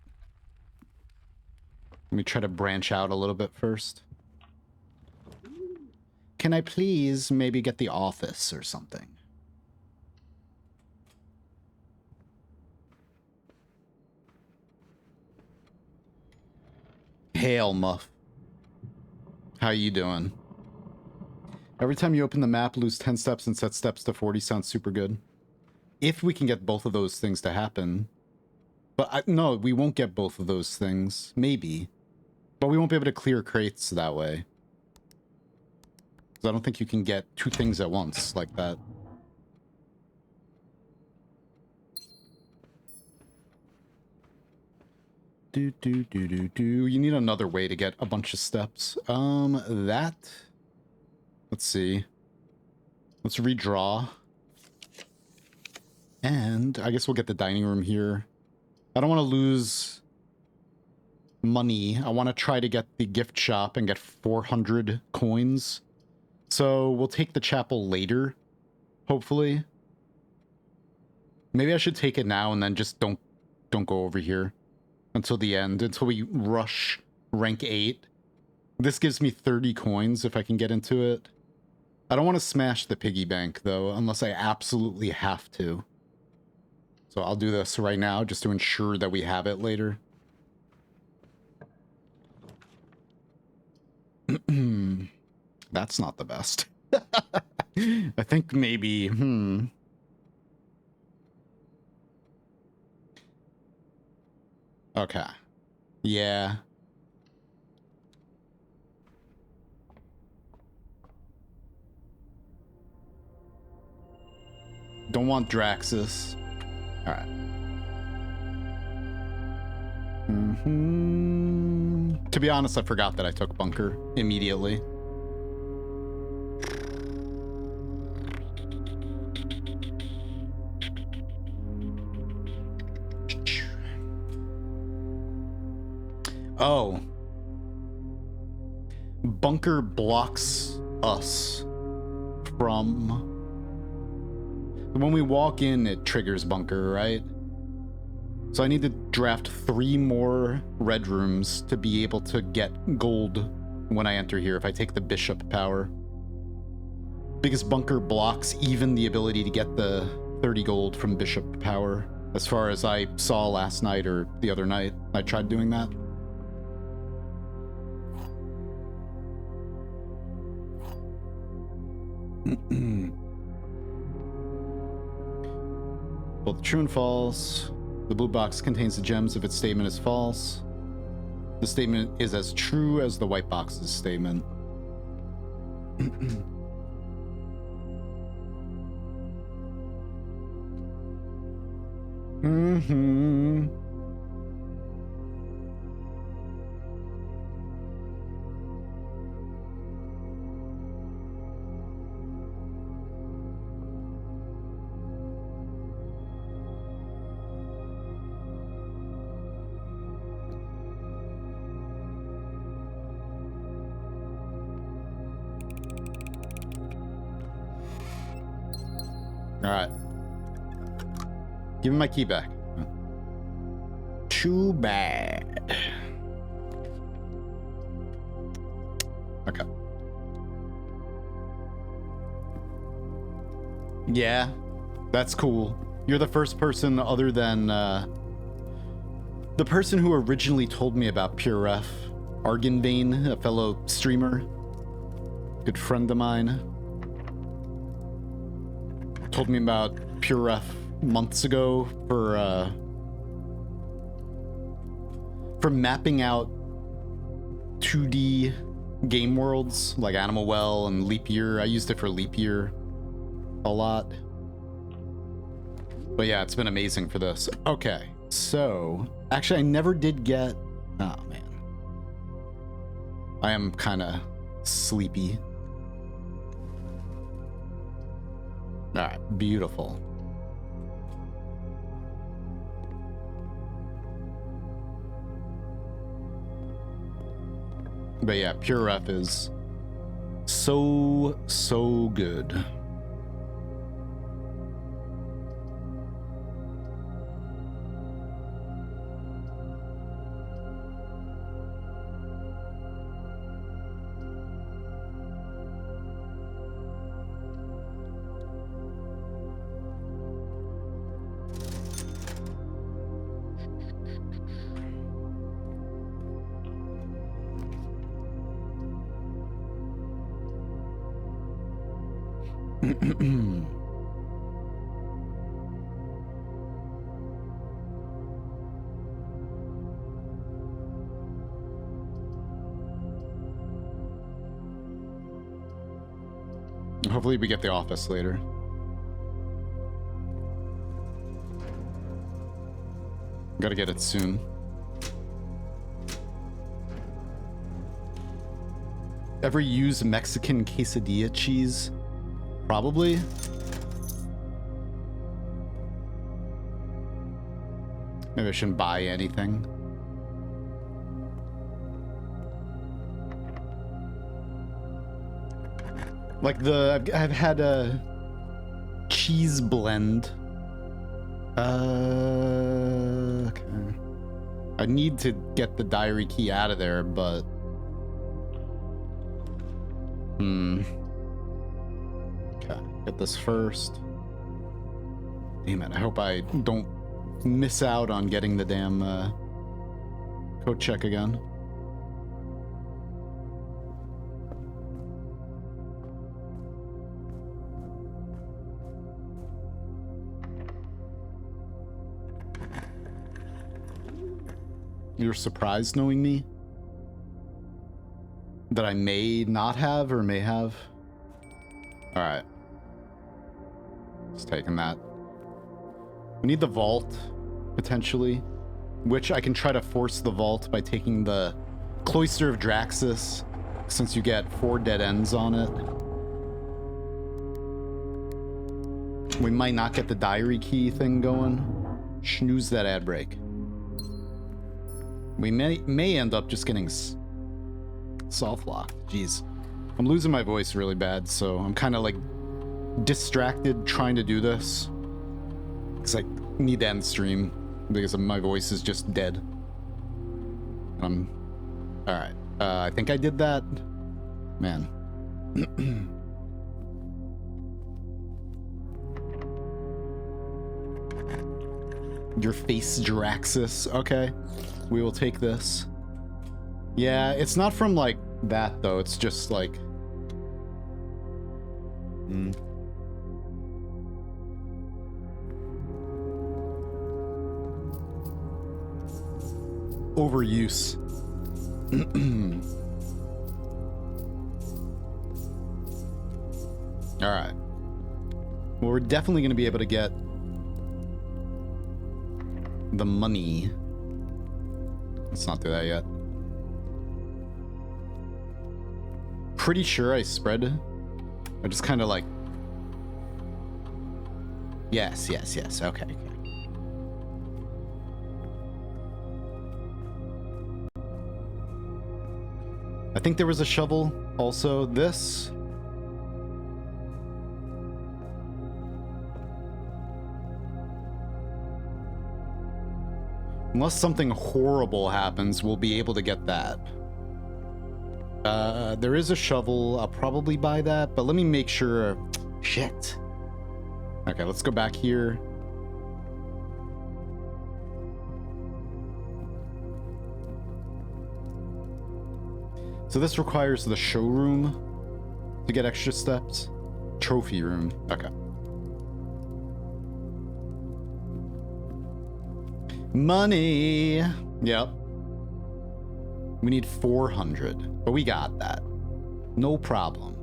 Let me try to branch out a little bit first. Can I please maybe get the office or something? Hail, Muff. How you doing? Every time you open the map, lose 10 steps and set steps to 40 sounds super good. If we can get both of those things to happen. But no, we won't get both of those things. Maybe. But we won't be able to clear crates that way. Because I don't think you can get two things at once like that. You need another way to get a bunch of steps. That... Let's see. Let's redraw. And I guess we'll get the dining room here. I don't want to lose money. I want to try to get the gift shop and get 400 coins. So we'll take the chapel later, hopefully. Maybe I should take it now and then just don't go over here until the end, until we rush rank 8. This gives me 30 coins if I can get into it. I don't want to smash the piggy bank, though, unless I absolutely have to. So I'll do this right now just to ensure that we have it later. That's not the best. I think maybe, Okay. Yeah. Don't want Draxus. Alright. To be honest, I forgot that I took Bunker immediately. Oh. Bunker blocks us from... When we walk in, it triggers Bunker, right? So I need to draft 3 more red rooms to be able to get gold when I enter here if I take the bishop power. Because Bunker blocks even the ability to get the 30 gold from bishop power, as far as I saw last night or the other night. I tried doing that. Both true and false. The blue box contains the gems if its statement is false. The statement is as true as the white box's statement. All right. Give me my key back. Too bad. Okay. Yeah, that's cool. You're the first person other than the person who originally told me about Pure Ref, Argenvane, a fellow streamer, good friend of mine, told me about Pure Ref months ago for mapping out 2D game worlds like Animal Well and Leap Year. I used it for Leap Year a lot. But yeah, it's been amazing for this. Okay, so actually I never did get... Oh man. I am kind of sleepy. All right, beautiful. But yeah, Pure Ref is so good. Hopefully we get the office later. Gotta get it soon. Ever use Mexican quesadilla cheese? Probably. Maybe I shouldn't buy anything. Like I've had a cheese blend. Okay. I need to get the diary key out of there, but okay, get this first. Damn it, I hope I don't miss out on getting the damn code check again. You're surprised knowing me? That I may not have or may have? Alright. Just taking that. We need the vault, potentially. Which I can try to force the vault by taking the Cloister of Draxus, since you get 4 dead ends on it. We might not get the diary key thing going. Snooze that ad break. We may end up just getting soft locked. Jeez. I'm losing my voice really bad, so I'm kind of like distracted trying to do this. Because I need to end stream because my voice is just dead. Alright. I think I did that. Man. Your face, Draxus. Okay. We will take this. Yeah, it's not from like that though. It's just like overuse. All right. Well, we're definitely going to be able to get the money. Let's not do that yet. Pretty sure I spread. I just kind of like... Yes. Okay. I think there was a shovel also. This Unless something horrible happens, we'll be able to get that. There is a shovel. I'll probably buy that, but let me make sure. Shit. Okay, let's go back here. So this requires the showroom to get extra steps. Trophy room. Okay. Money. Yep. We need 400, but we got that. No problem.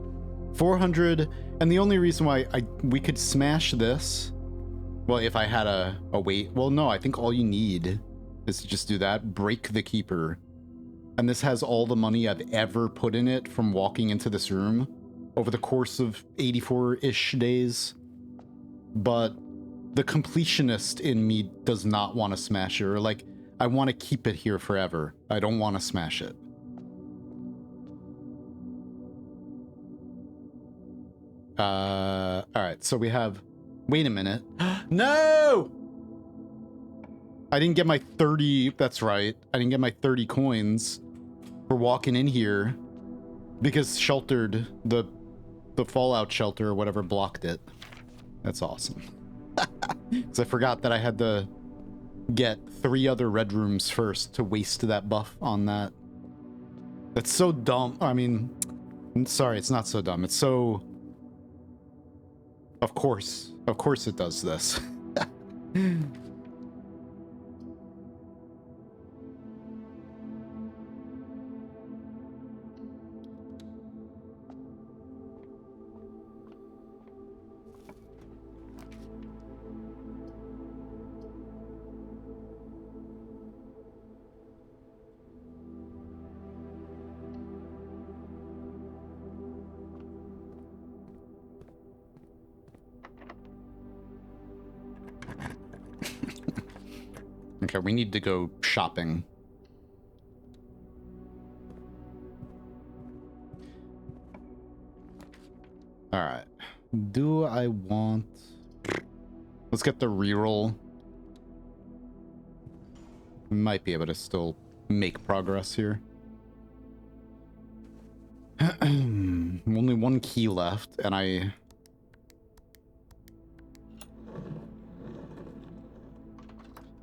400, and the only reason why we could smash this, well, if I had a weight, well, no, I think all you need is to just do that, break the keeper. And this has all the money I've ever put in it from walking into this room over the course of 84-ish days. But the completionist in me does not want to smash it, or like, I want to keep it here forever. I don't want to smash it. All right, so we have, wait a minute. No! I didn't get my 30, that's right. I didn't get my 30 coins for walking in here because sheltered, the fallout shelter or whatever blocked it. That's awesome. Because I forgot that I had to get 3 other red rooms first to waste that buff on that. That's so dumb. I mean, I'm sorry, it's not so dumb. It's so... Of course it does this. Okay, we need to go shopping. All right. Do I want... Let's get the reroll. We might be able to still make progress here. Only 1 key left, and I...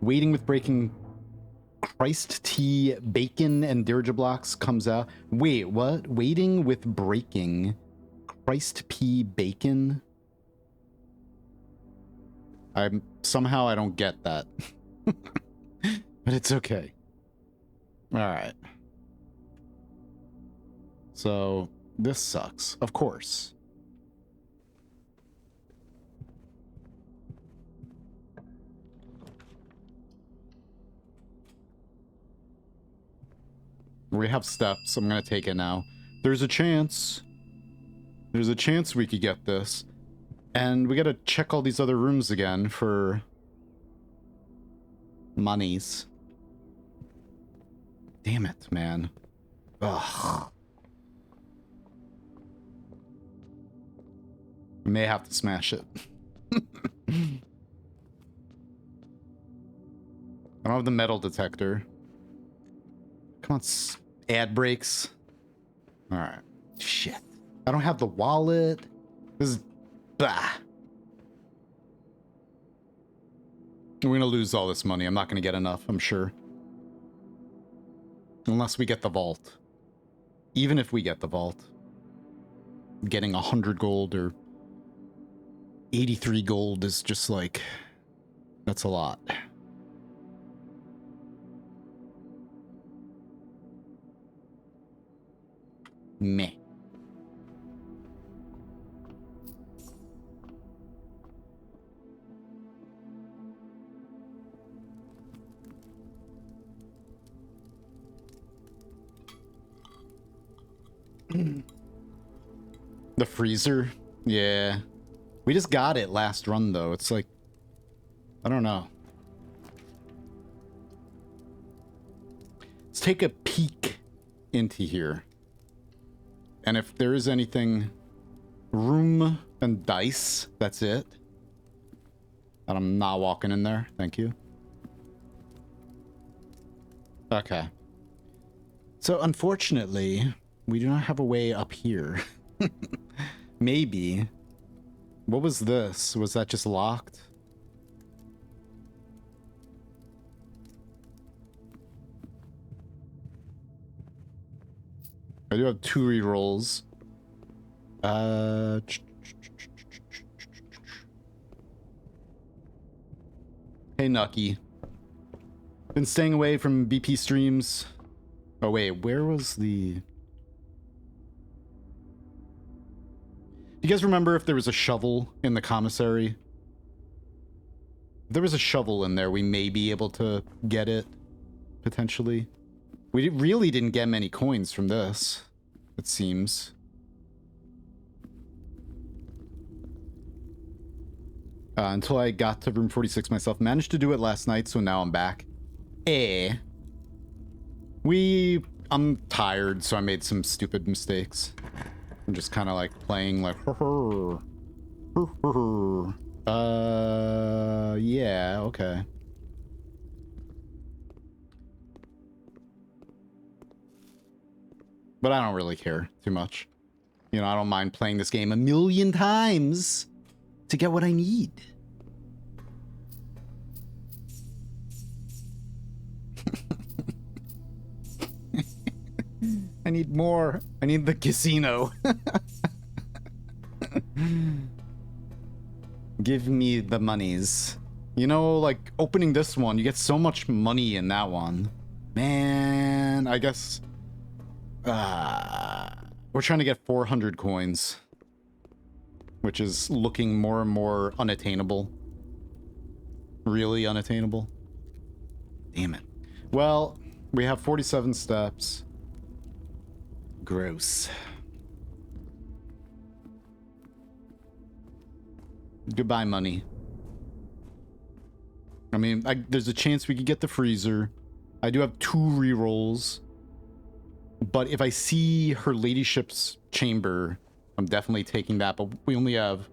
Waiting with breaking Christ tea, bacon, and dirge blocks comes out. Wait, what? Waiting with breaking Christ pea bacon? Somehow I don't get that. But it's okay. Alright. So, this sucks. Of course. We have steps. I'm gonna take it now. There's a chance. There's a chance we could get this. And we gotta check all these other rooms again for... monies. Damn it, man. Ugh. We may have to smash it. I don't have the metal detector. Come on, ad breaks. All right. Shit. I don't have the wallet. This is... Bah. We're going to lose all this money. I'm not going to get enough, I'm sure. Unless we get the vault. Even if we get the vault. Getting 100 gold or 83 gold is just like... That's a lot. Meh. The freezer? Yeah. We just got it last run, though. It's like... I don't know. Let's take a peek into here. And if there is anything... Room and dice, that's it. And I'm not walking in there. Thank you. Okay. So unfortunately, we do not have a way up here. Maybe. What was this? Was that just locked? I do have 2 rerolls. Hey, Nucky. Been staying away from BP streams. Oh, wait, where was the... Do you guys remember if there was a shovel in the commissary? If there was a shovel in there, we may be able to get it, potentially. We really didn't get many coins from this, it seems. Until I got to room 46 myself. Managed to do it last night, so now I'm back. I'm tired, so I made some stupid mistakes. I'm just kind of like playing like yeah, okay. But I don't really care too much. You know, I don't mind playing this game a million times to get what I need. I need more. I need the casino. Give me the monies. You know, like, opening this one, you get so much money in that one. Man, I guess... we're trying to get 400 coins. Which is looking more and more unattainable. Really unattainable. Damn it. Well, we have 47 steps. Gross. Goodbye, money. I mean, there's a chance we could get the freezer. I do have 2 rerolls. But if I see her ladyship's chamber, I'm definitely taking that. But we only have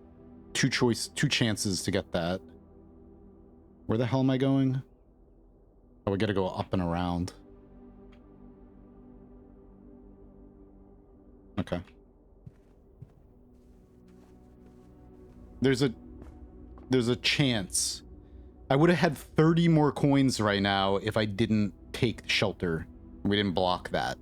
2 chances to get that. Where the hell am I going? Oh, we gotta go up and around. Okay. There's a chance. I would have had 30 more coins right now if I didn't take shelter. We didn't block that.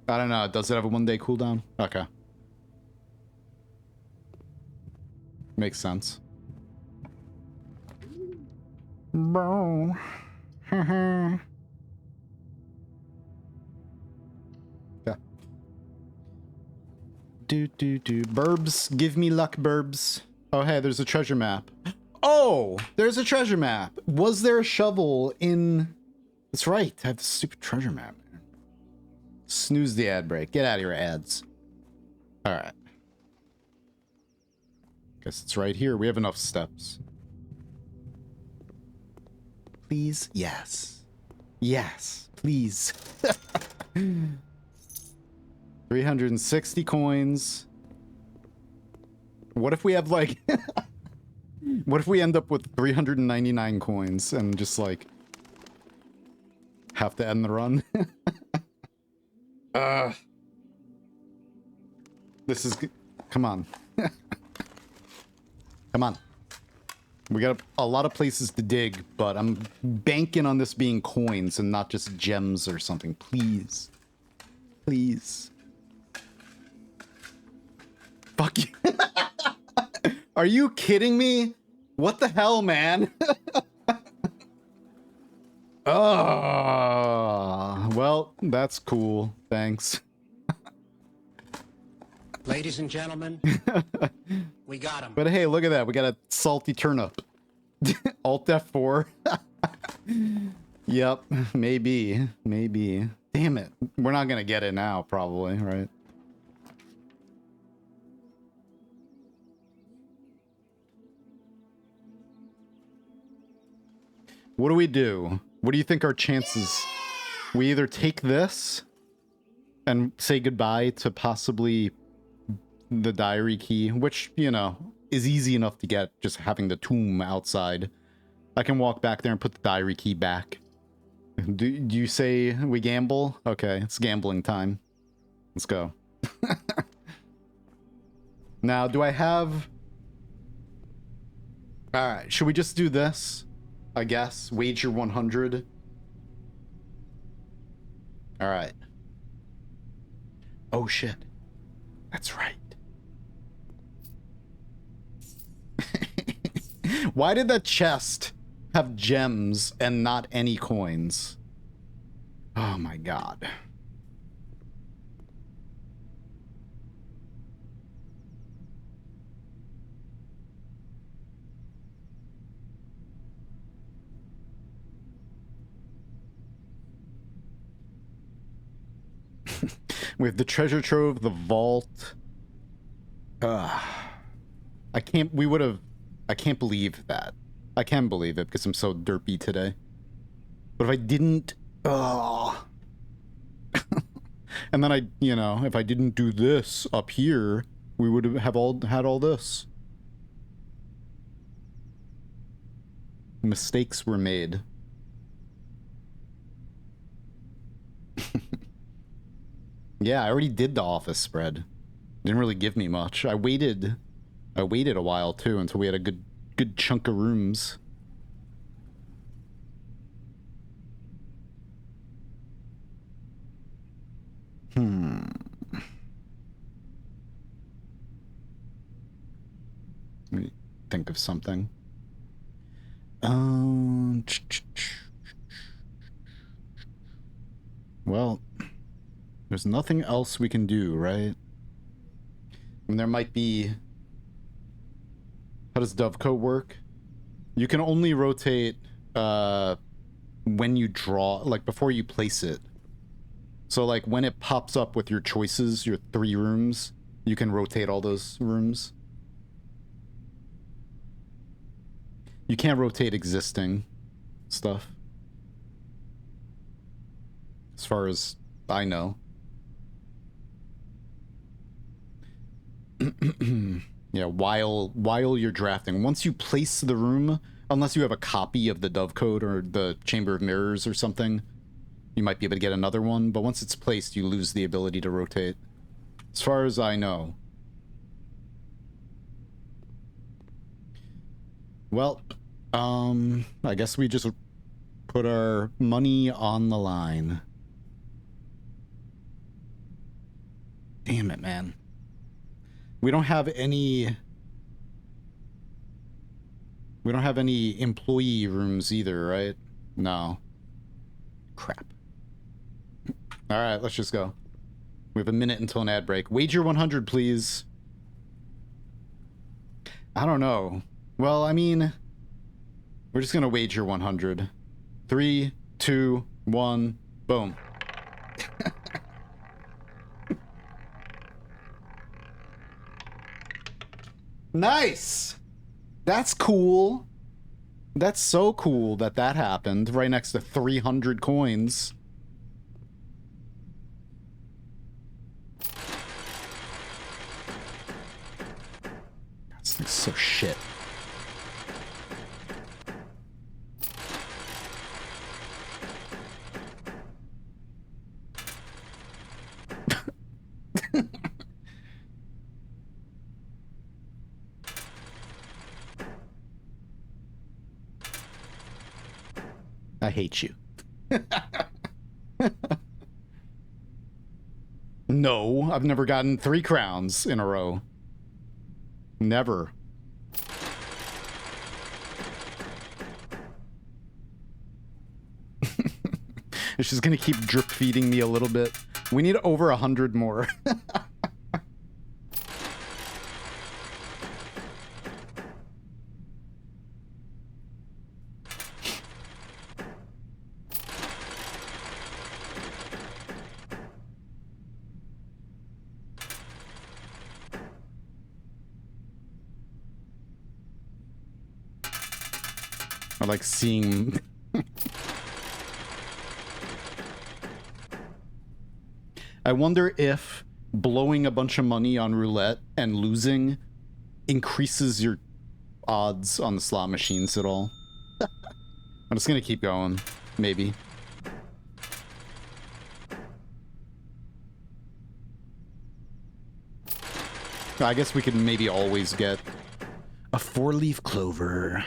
I don't know. Does it have a 1-day cooldown? Okay. Makes sense. Bro. Yeah. Burbs, give me luck, burbs. Oh, hey, there's a treasure map. Oh, there's a treasure map. Was there a shovel in... That's right. I have the stupid treasure map. Snooze the ad break. Get out of your ads. All right. Guess it's right here. We have enough steps. Please? Yes. Yes, please. 360 coins. What if we have like... What if we end up with 399 coins and just like... have to end the run? This is... Come on. Come on. We got a lot of places to dig, but I'm banking on this being coins and not just gems or something. Please. Please. Fuck you. Are you kidding me? What the hell, man? Oh, well, that's cool. Thanks. Ladies and gentlemen, we got him. But hey, look at that. We got a salty turnip. Alt F4. Yep, maybe. Maybe. Damn it. We're not gonna get it now, probably, right? What do we do? What do you think our chances? We either take this and say goodbye to possibly the diary key, which, you know, is easy enough to get just having the tomb outside. I can walk back there and put the diary key back. Do you say we gamble? Okay, it's gambling time. Let's go. Now, do I have... Alright, should we just do this? I guess. Wager 100. Alright. Oh, shit. That's right. Why did that chest have gems and not any coins? Oh my god. We have the treasure trove, the vault. I can't believe that. I can believe it because I'm so derpy today. But if I didn't, and then if I didn't do this up here, we would have had all this. Mistakes were made. Yeah, I already did the office spread. Didn't really give me much. I waited a while too until we had a good chunk of rooms. Let me think of something. Well, there's nothing else we can do, right? I mean, there might be... How does Dovecoat work? You can only rotate when you draw, like before you place it. So like when it pops up with your choices, your 3 rooms, you can rotate all those rooms. You can't rotate existing stuff. As far as I know. Yeah, while you're drafting. Once you place the room, unless you have a copy of the Dovecoat or the Chamber of Mirrors or something, you might be able to get another one, but once it's placed, you lose the ability to rotate. As far as I know. Well, I guess we just put our money on the line. Damn it, man. We don't have any... We don't have any employee rooms either, right? No. Crap. Alright, let's just go. We have a minute until an ad break. Wager 100, please. I don't know. Well, I mean... We're just gonna wager 100. 3, 2, 1, boom. Nice! That's cool. That's so cool that that happened right next to 300 coins. This thing's so shit. I hate you. No, I've never gotten 3 crowns in a row. Never. It's just gonna keep drip feeding me a little bit. We need over 100 more. I like seeing... I wonder if blowing a bunch of money on roulette and losing increases your odds on the slot machines at all. I'm just gonna keep going, maybe. I guess we could maybe always get a 4-leaf clover.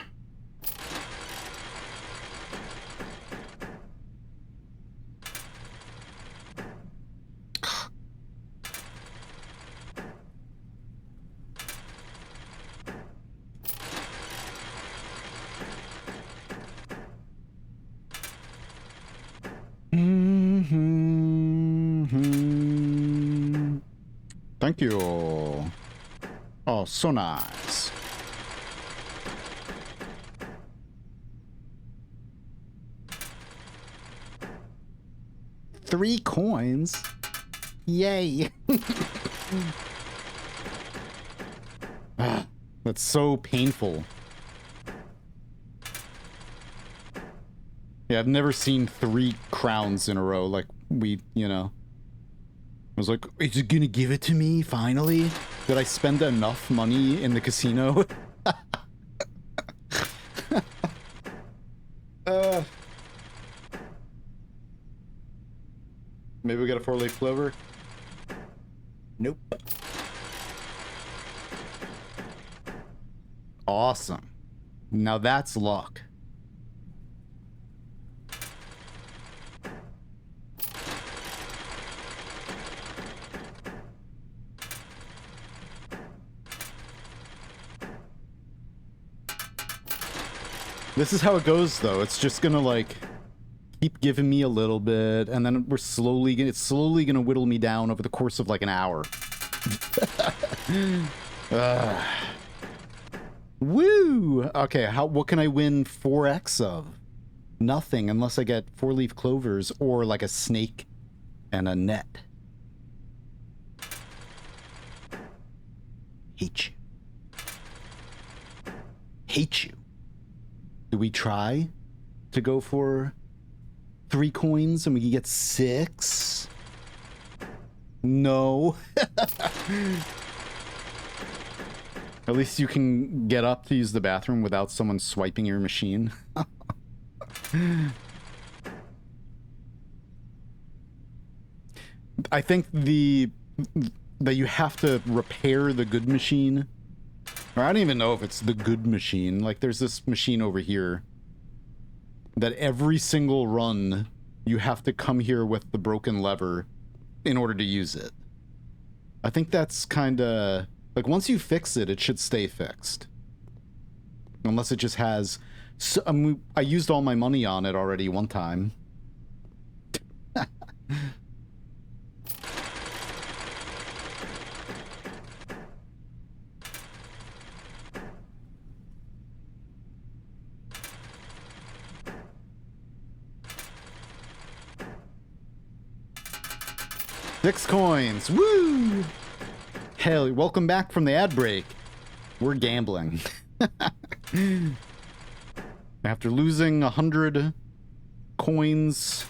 Thank you. Oh, so nice. Three coins. Yay. That's so painful. Yeah, I've never seen 3 crowns in a row like we, you know. I was like, is it gonna give it to me, finally? Did I spend enough money in the casino? Maybe we got a 4-leaf clover? Nope. Awesome. Now that's luck. This is how it goes, though. It's just gonna, like, keep giving me a little bit, and then it's slowly gonna whittle me down over the course of, like, an hour. Woo! Okay, what can I win 4x of? Nothing, unless I get 4-leaf clovers or, like, a snake and a net. Hate you. Hate you. Do we try to go for 3 coins and we can get 6? No. At least you can get up to use the bathroom without someone swiping your machine. I think that you have to repair the good machine. Or I don't even know if it's the good machine. Like, there's this machine over here that every single run you have to come here with the broken lever in order to use it. I think that's kind of... Like, once you fix it, it should stay fixed. Unless it just has... So, I used all my money on it already one time. 6 coins. Woo! Hell, welcome back from the ad break. We're gambling. After losing 100 coins,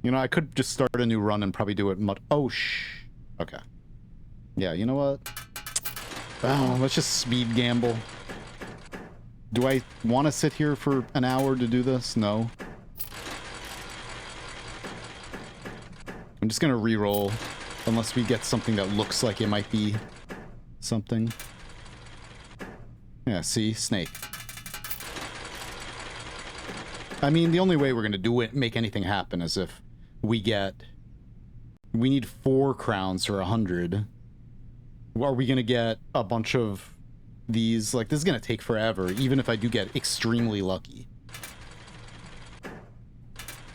you know, I could just start a new run and probably do it much. Oh, okay. Yeah, you know what? Oh, let's just speed gamble. Do I want to sit here for an hour to do this? No. I'm just gonna re-roll, unless we get something that looks like it might be something. Yeah, see? Snake. I mean, the only way we're gonna do it, make anything happen, is if we need 4 crowns or 100. Are we gonna get a bunch of these? Like, this is gonna take forever, even if I do get extremely lucky.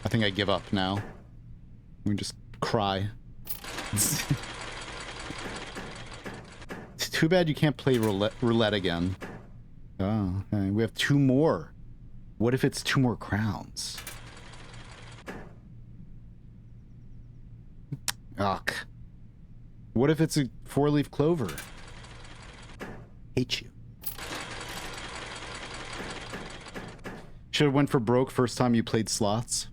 I think I give up now. We just cry. It's too bad you can't play roulette again. Oh, okay. We have 2 more. What if it's 2 more crowns? Ugh. What if it's a 4-leaf clover? Hate you. Should have went for broke first time you played slots.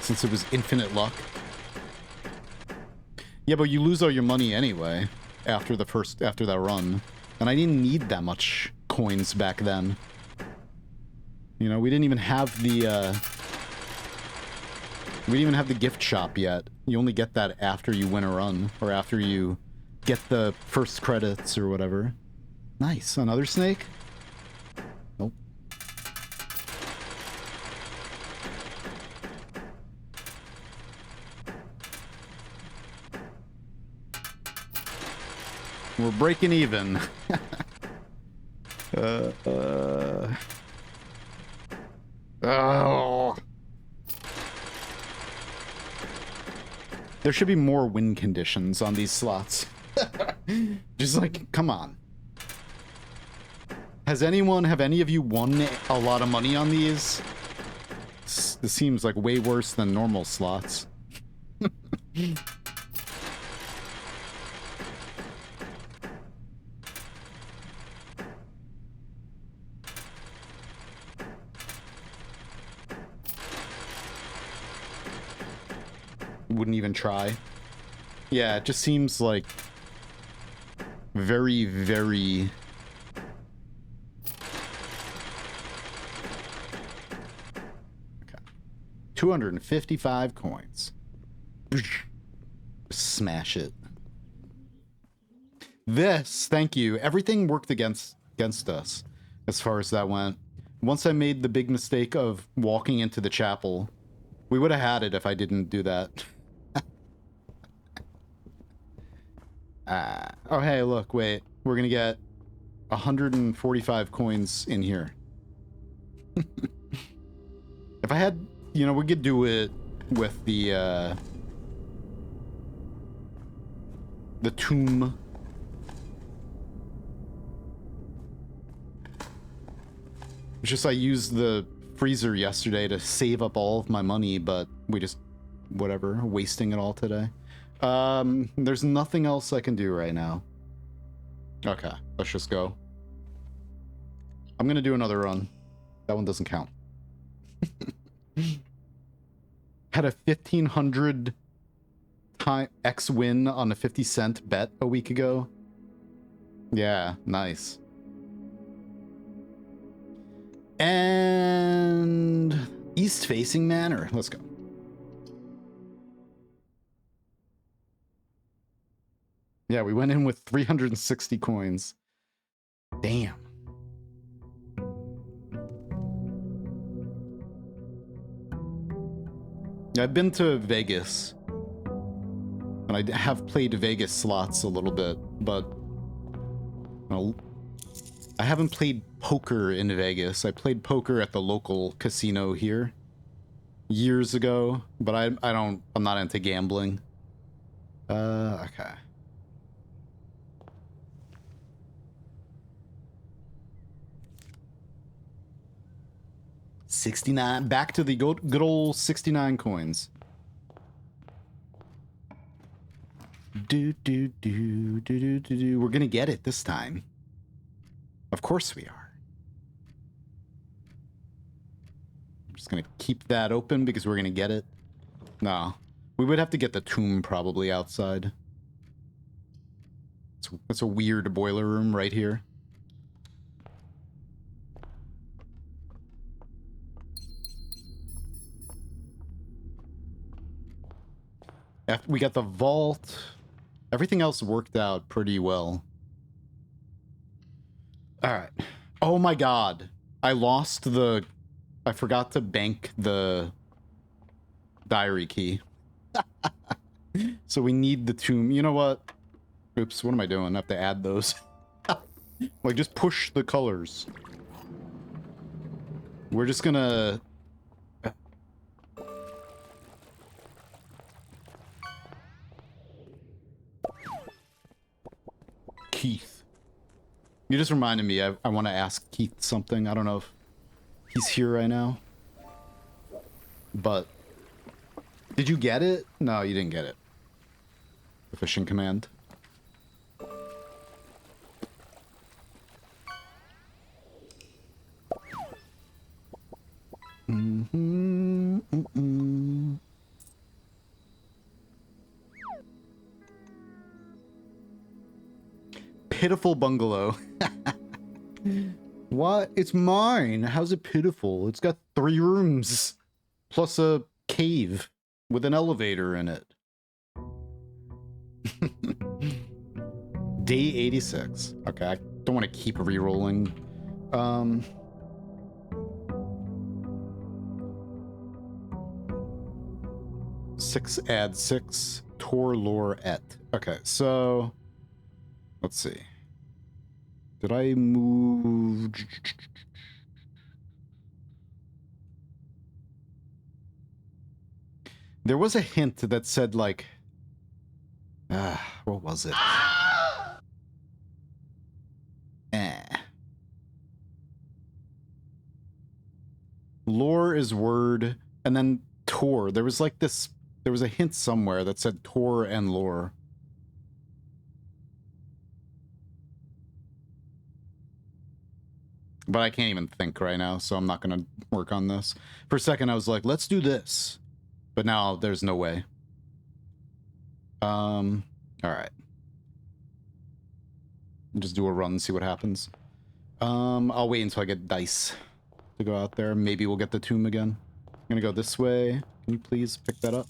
Since it was infinite luck. Yeah, but you lose all your money anyway after that run. And I didn't need that much coins back then. You know, we didn't even have the gift shop yet. You only get that after you win a run, or after you get the first credits or whatever. Nice. Another snake? Nope. We're breaking even. Oh. There should be more win conditions on these slots. Just like, come on. Have any of you won a lot of money on these? This seems like way worse than normal slots. Wouldn't even try. Yeah, it just seems like very, very... Okay. 255 coins. Smash it. This, thank you. Everything worked against us as far as that went. Once I made the big mistake of walking into the chapel, we would have had it if I didn't do that. Oh, hey, look, wait. We're gonna get 145 coins in here. If I had, you know, we could do it with the tomb. It's just I used the freezer yesterday to save up all of my money, but we just, whatever, wasting it all today. There's nothing else I can do right now. Okay, let's just go. I'm gonna do another run. That one doesn't count. Had a 1,500 time X win on a 50-cent bet a week ago. Yeah, nice. And east-facing manor. Let's go. Yeah, we went in with 360 coins. Damn. I've been to Vegas. And I have played Vegas slots a little bit, but... Well, I haven't played poker in Vegas. I played poker at the local casino here years ago, but I'm not into gambling. Okay. $69, back to the good old 69 coins. We're gonna get it this time. Of course we are. I'm just gonna keep that open because we're gonna get it. No, we would have to get the tomb probably outside. It's a weird boiler room right here. After we got the vault, everything else worked out pretty well. All right. Oh my god. I forgot to bank the diary key. So we need the tomb. You know what? Oops, what am I doing? I have to add those. Like, just push the colors. We're just gonna... Keith. You just reminded me, I want to ask Keith something. I don't know if he's here right now. But... Did you get it? No, you didn't get it. The fishing command. pitiful bungalow. What? It's mine. How's it pitiful? It's got 3 rooms plus a cave with an elevator in it. Day 86. Okay, I don't want to keep re-rolling. 6 add 6 Tor lore et. Okay, so let's see. Did I move? There was a hint that said like, what was it? Lore is word, and then Tor. There was like this. There was a hint somewhere that said Tor and lore. But I can't even think right now, so I'm not going to work on this. For a second, I was like, let's do this. But now there's no way. All right. Just do a run and see what happens. I'll wait until I get dice to go out there. Maybe we'll get the tomb again. I'm going to go this way. Can you please pick that up?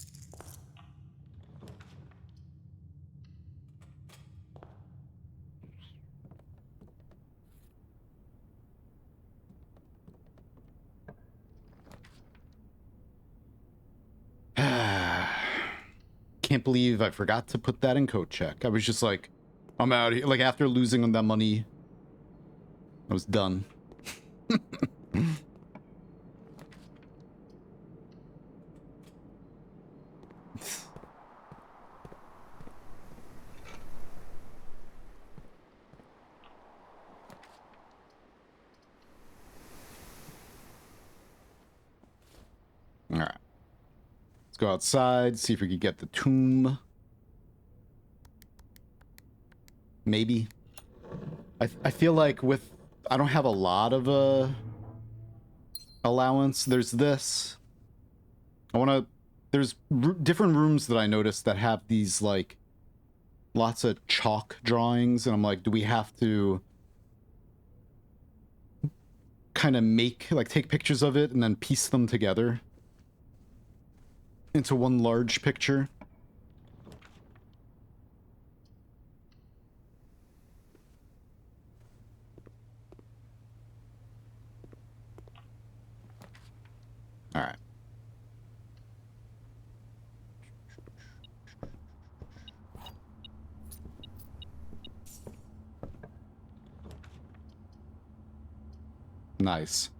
Can't believe I forgot to put that in code check. I was just like, I'm out here. Like, after losing on that money, I was done. All right. Let's go outside, see if we can get the tomb. Maybe. I feel like with... I don't have a lot of allowance. There's this. I want to... There's different rooms that I noticed that have these, like, lots of chalk drawings. And I'm like, do we have to kind of make, like, take pictures of it and then piece them together into one large picture? All right. Nice.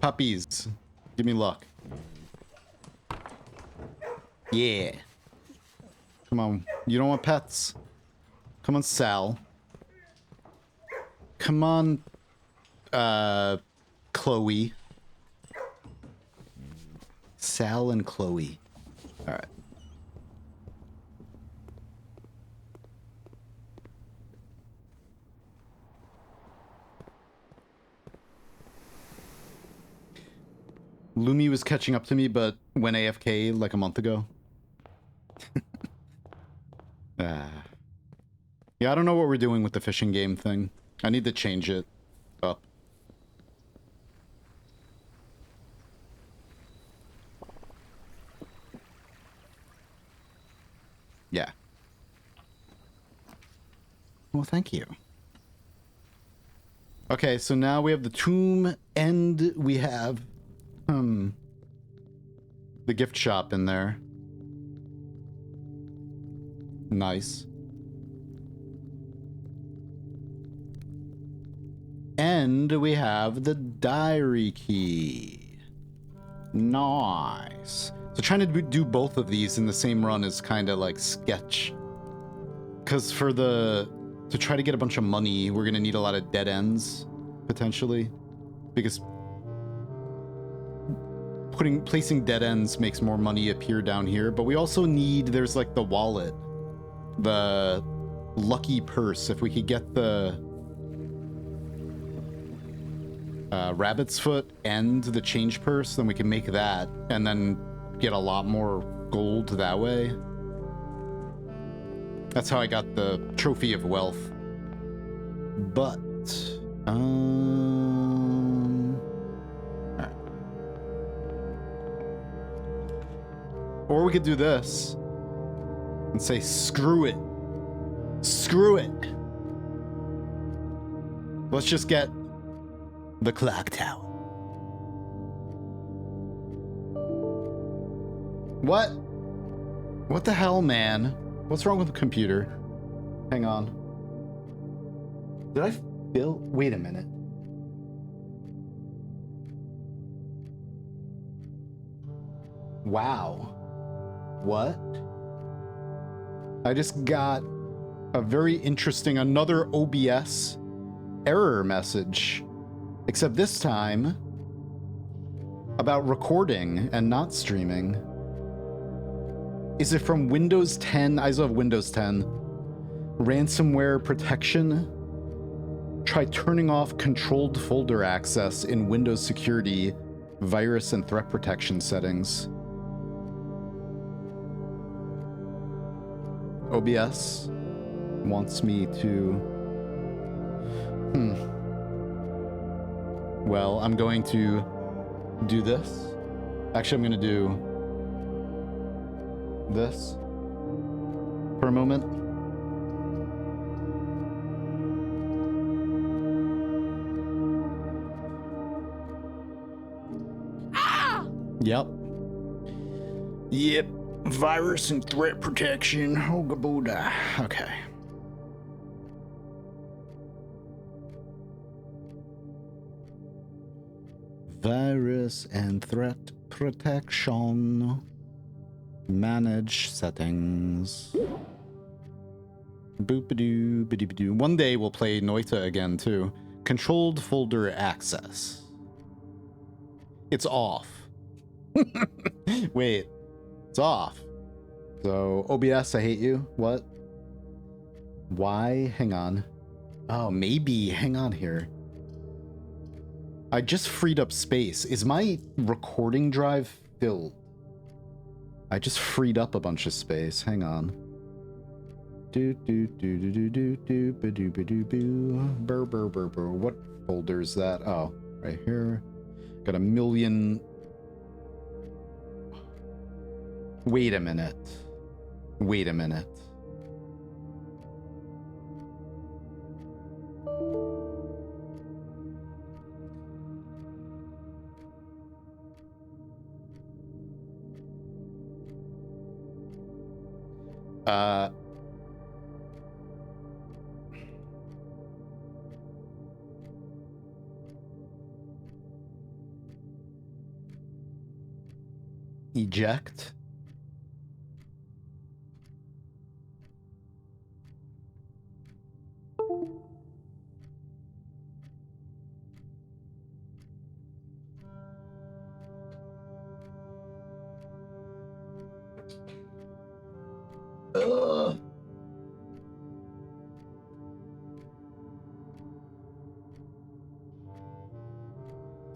Puppies. Give me luck. Yeah. Come on. You don't want pets? Come on, Sal. Come on, Chloe. Sal and Chloe. All right. Lumi was catching up to me, but went AFK like a month ago. Yeah, I don't know what we're doing with the fishing game thing. I need to change it up. Yeah. Well, thank you. Okay, so now we have the tomb and we have the gift shop in there. Nice. And we have the diary key. Nice. So trying to do both of these in the same run is kind of like sketch. Because to try to get a bunch of money, we're going to need a lot of dead ends, potentially. Because placing dead ends makes more money appear down here. But we also need, there's like the wallet. The lucky purse. If we could get the rabbit's foot and the change purse, then we can make that and then get a lot more gold that way. That's how I got the trophy of wealth. But alright. Or we could do this and say screw it. Screw it. Let's just get the clock tower. What? What the hell, man? What's wrong with the computer? Hang on. Did I fill? Wait a minute. Wow. What? I just got a very interesting, another OBS error message. Except this time about recording and not streaming. Is it from Windows 10? I still have Windows 10. Ransomware protection. Try turning off controlled folder access in Windows security, virus and threat protection settings. OBS wants me to... Well, I'm going to do this. Actually, I'm going to do this for a moment. Ah! Yep. Virus and threat protection. Hoga Buddha. Okay. Virus and threat protection. Manage settings. Boop-a-doo, biddy-ba-doo. One day we'll play Noita again too. Controlled folder access. It's off. Wait. It's off. So, OBS, I hate you. What? Why? Hang on. Oh, maybe. Hang on here. I just freed up space. Is my recording drive filled? I just freed up a bunch of space. Hang on. Do do do do do do do ba do ba do boo. Burr burr burr burr. What folder is that? Oh, right here. Got a million. Wait a minute. Wait a minute. Eject.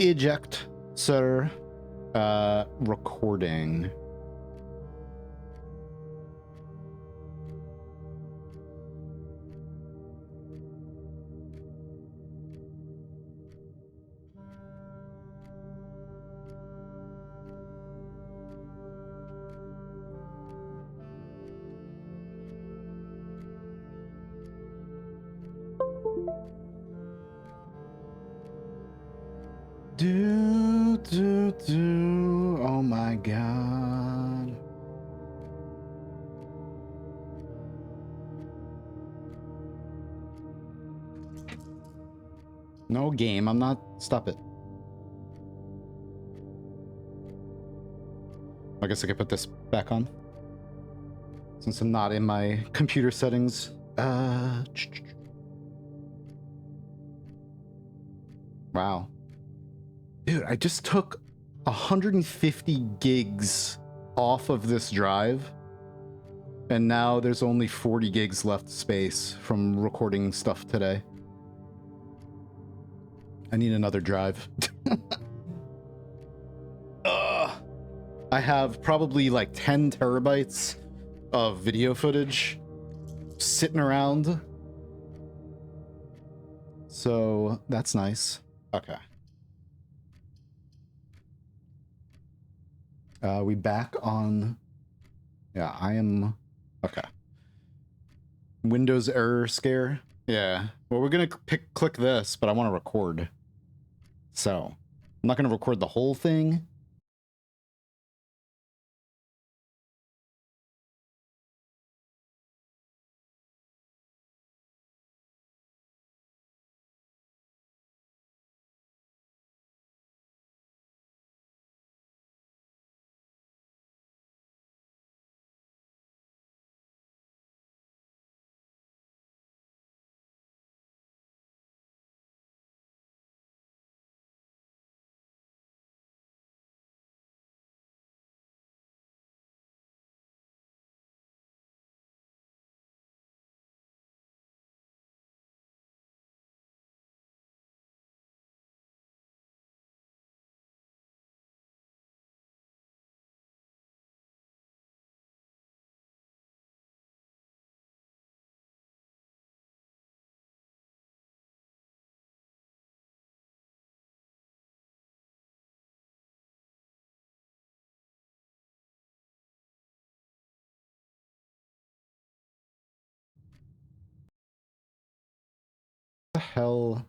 Eject, sir. Recording. Oh my god. No game, I'm not. Stop it. I guess I could put this back on since I'm not in my computer settings. Wow. Dude, I just took 150 gigs off of this drive, and now there's only 40 gigs left space from recording stuff today. I need another drive. I have probably like 10 terabytes of video footage sitting around. So that's nice. Okay. We back on. Yeah, I am. Okay. Windows error scare. Yeah. Well, we're gonna click this, but I want to record. So I'm not gonna record the whole thing. The hell?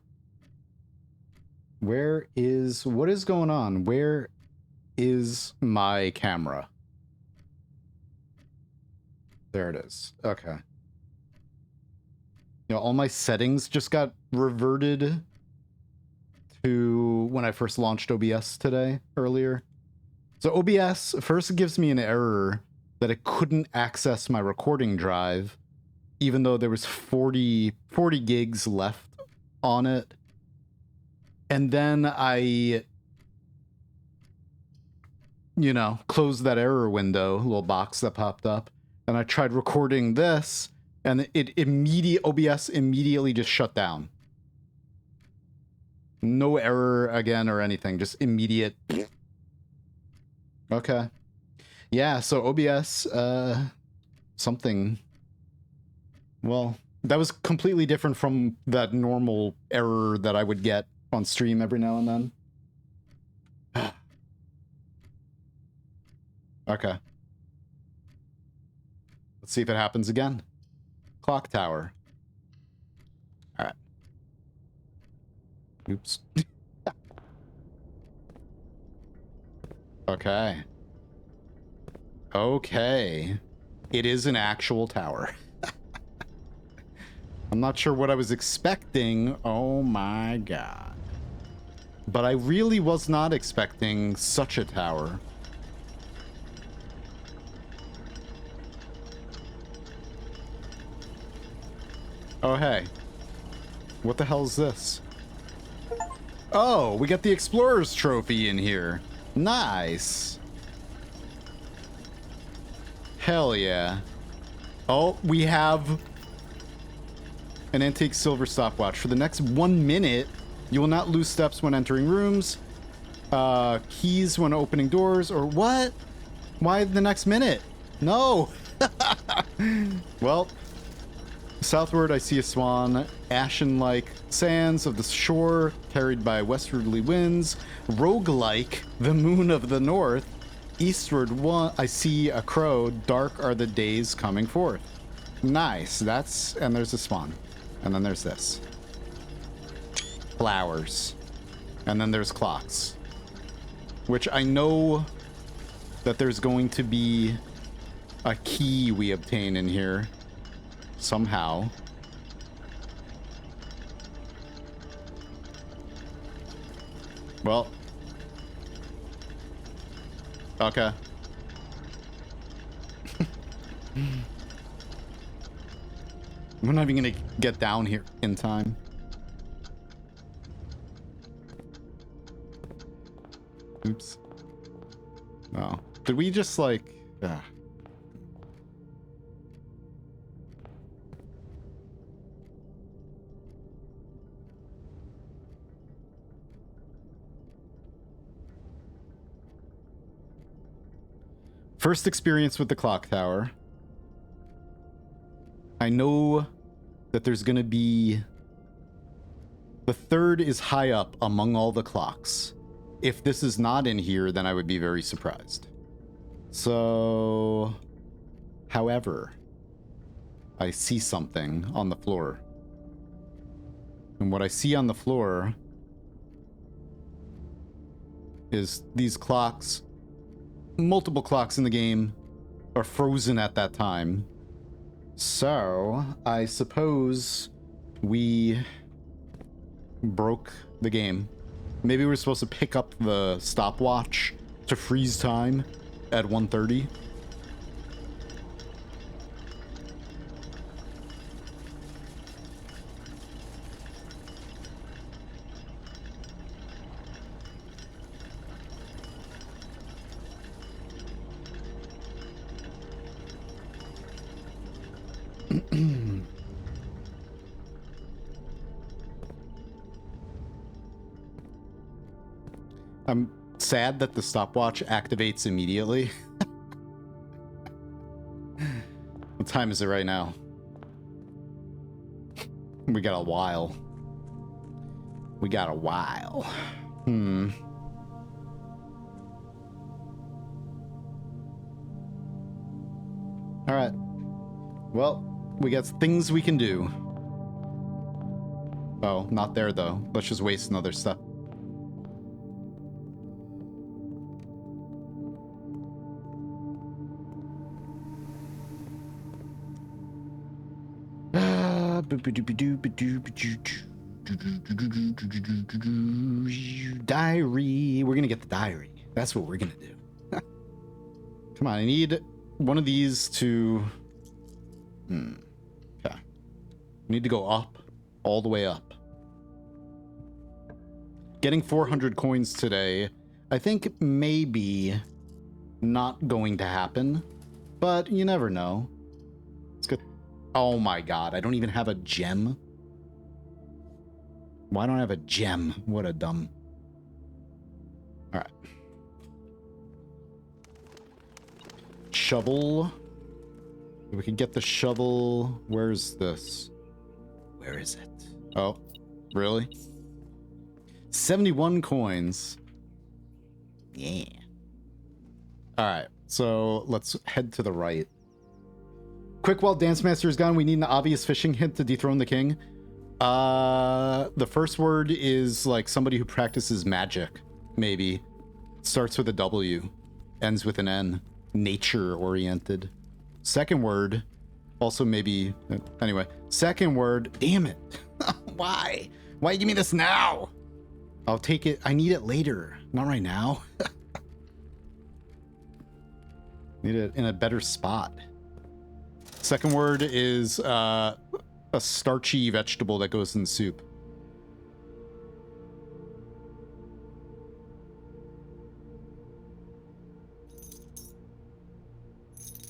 What is going on? Where is my camera? There it is. Okay. You know, all my settings just got reverted to when I first launched OBS earlier. So OBS first gives me an error that it couldn't access my recording drive, even though there was 40 gigs left on it. And then I, you know, closed that error window, little box that popped up, and I tried recording this, and OBS immediately just shut down. No error again or anything, just immediate. Okay. Yeah, so OBS, something. Well, that was completely different from that normal error that I would get on stream every now and then. Okay. Let's see if it happens again. Clock tower. All right. Oops. Okay. Okay. It is an actual tower. I'm not sure what I was expecting. Oh my god. But I really was not expecting such a tower. Oh, hey. What the hell is this? Oh, we got the Explorer's Trophy in here. Nice. Hell yeah. Oh, we have an antique silver stopwatch. For the next 1 minute, you will not lose steps when entering rooms, keys when opening doors, or what? Why the next minute? No. Well, southward I see a swan, ashen-like sands of the shore, carried by westwardly winds, rogue-like, the moon of the north. Eastward I see a crow, dark are the days coming forth. Nice, and there's a swan. And then there's this. Flowers. And then there's clocks. Which I know that there's going to be a key we obtain in here. Somehow. Well. Okay. We're not even gonna get down here in time. Oops. Oh. Did we just like... First experience with the clock tower. I know that there's going to be... The third is high up among all the clocks. If this is not in here, then I would be very surprised. So... However, I see something on the floor. And what I see on the floor is these clocks, multiple clocks in the game, are frozen at that time. So, I suppose we broke the game. Maybe we're supposed to pick up the stopwatch to freeze time at 1:30. I'm sad that the stopwatch activates immediately. What time is it right now? We got a while. We got a while. All right. Well, we got things we can do. Oh, not there though. Let's just waste another step. Diary. We're gonna get the diary. That's what we're gonna do. Come on, I need one of these to... Okay. We need to go up. All the way up. Getting 400 coins today, I think maybe not going to happen. But you never know. Let's get... Oh my god, I don't even have a gem. Why don't I have a gem? What a dumb... Alright. Shovel. We can get the shovel. Where's this? Where is it? Oh, really? 71 coins. Yeah. Alright, so let's head to the right. Quick, while Dance Master is gone, we need an obvious fishing hint to dethrone the king. The first word is like somebody who practices magic, maybe. Starts with a W, ends with an N. Nature-oriented. Second word, also maybe... Anyway, second word... Damn it. Why? Why give me this now? I'll take it. I need it later. Not right now. Need it in a better spot. Second word is a starchy vegetable that goes in soup.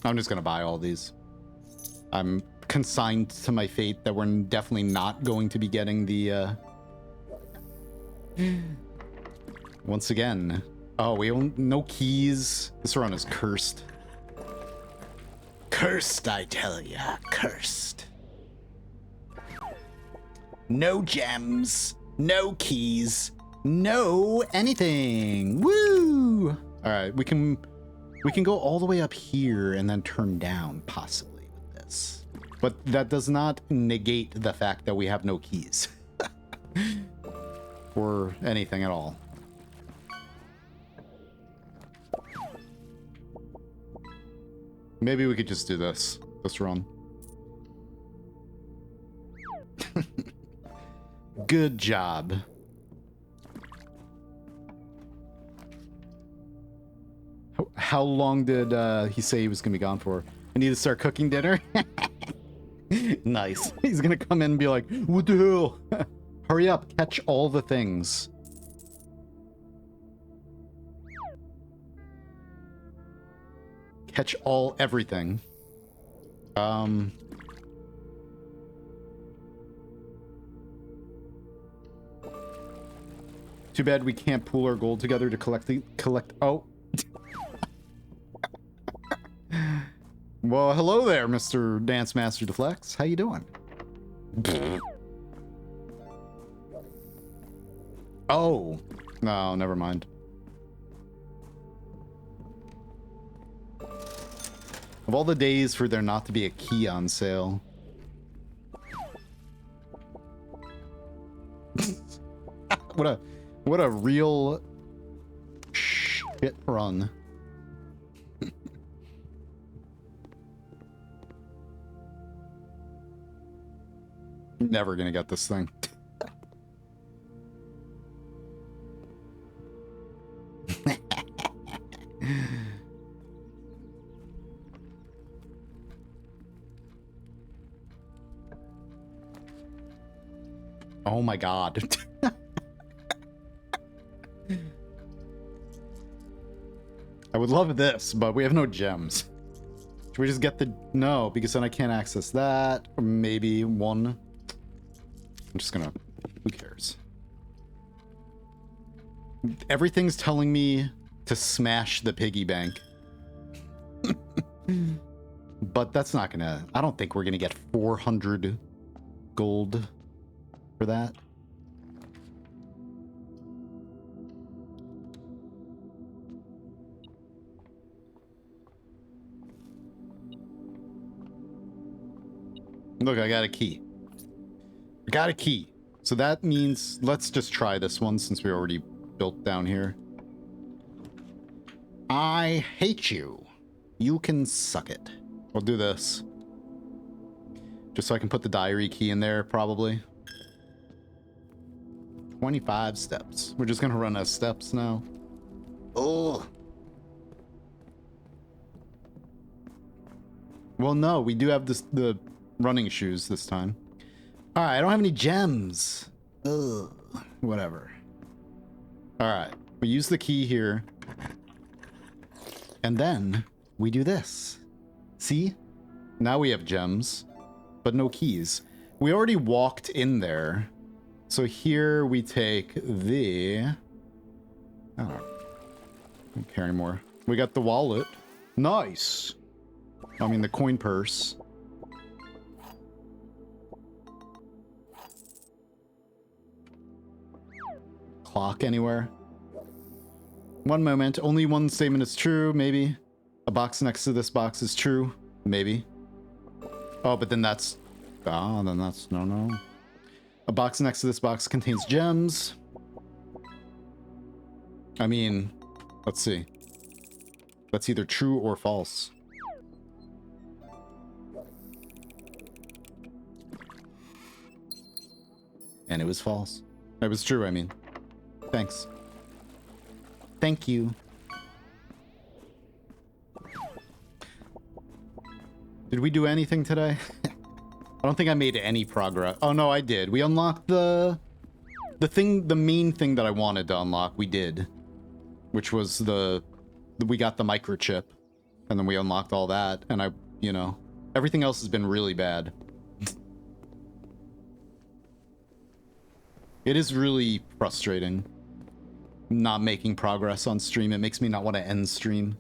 I'm just gonna buy all these. I'm consigned to my fate that we're definitely not going to be getting the once again. Oh, we own no keys. This run is cursed. Cursed, I tell ya. Cursed. No gems, no keys, no anything. Woo! All right, we can go all the way up here and then turn down possibly with this. But that does not negate the fact that we have no keys. Or anything at all. Maybe we could just do this run. Good job. How long did he say he was gonna be gone for? I need to start cooking dinner. Nice. He's gonna come in and be like, what the hell? Hurry up, catch all the things. Catch everything. Too bad we can't pool our gold together to collect. Oh. Well, hello there, Mr. Dance Master Deflex. How you doing? Oh. No, never mind. Of all the days for there not to be a key on sale. What a real shit run. Never gonna get this thing. Oh my god. I would love this, but we have no gems. Should we just get the... No, because then I can't access that. Or maybe one. I'm just gonna... Who cares? Everything's telling me to smash the piggy bank. But that's not gonna... I don't think we're gonna get 400 gold for that. Look, I got a key. I got a key. So that means let's just try this one since we already built down here. I hate you. You can suck it. We'll do this. Just so I can put the diary key in there, probably. 25 steps. We're just gonna run out of steps now. Oh. Well, no, we do have the running shoes this time. Alright, I don't have any gems. Ugh. Whatever. Alright, we use the key here. And then we do this. See? Now we have gems, but no keys. We already walked in there. So here we take the... I don't care anymore. We got the wallet. Nice. I mean, the coin purse. Clock anywhere. One moment. Only one statement is true, maybe. A box next to this box is true, maybe. Oh, but then that's... Ah, then that's... No. A box next to this box contains gems. I mean, let's see. That's either true or false. And it was false. It was true, I mean. Thanks. Thank you. Did we do anything today? I don't think I made any progress. Oh no, I did. We unlocked the main thing that I wanted to unlock. We did, which was we got the microchip, and then we unlocked all that. And you know, everything else has been really bad. It is really frustrating not making progress on stream. It makes me not want to end stream.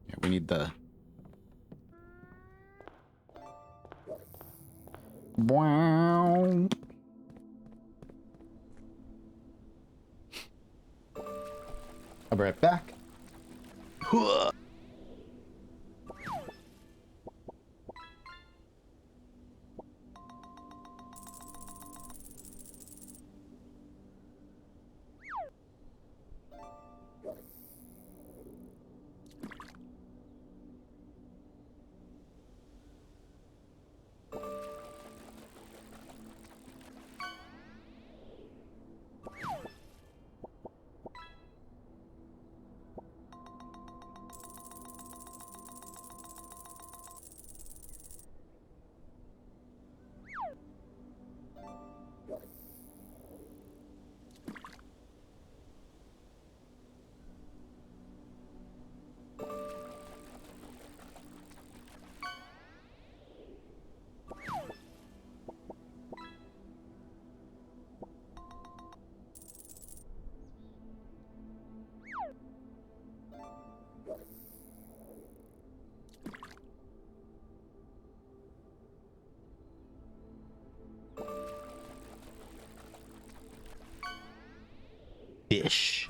Yeah, we need the... Wow. I'll be right back. fish.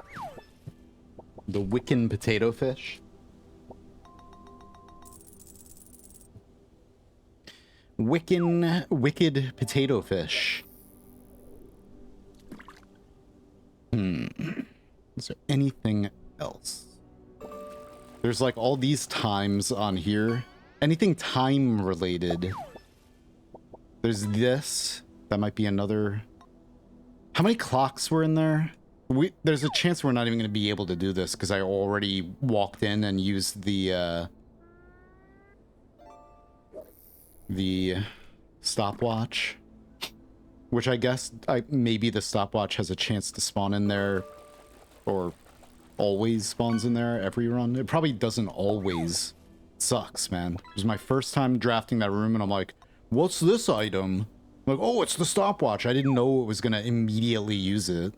The Wiccan potato fish. Wicked potato fish. Is there anything else? There's like all these times on here. Anything time related. There's this. That might be another. How many clocks were in there? There's a chance we're not even going to be able to do this because I already walked in and used the stopwatch. Which I guess maybe the stopwatch has a chance to spawn in there, or always spawns in there every run. It probably doesn't always. Sucks, man. It was my first time drafting that room, and I'm like, what's this item? I'm like, oh, it's the stopwatch. I didn't know it was going to immediately use it.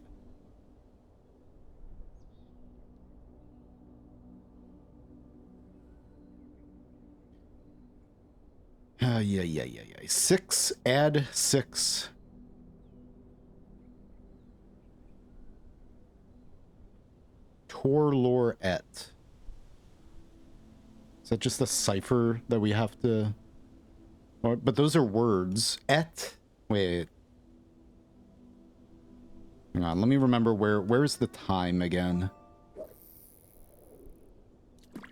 Yeah. 6, add 6. Torlorette. Is that just a cipher that we have to... But those are words. Et? Wait. Hang on, let me remember where's the time again?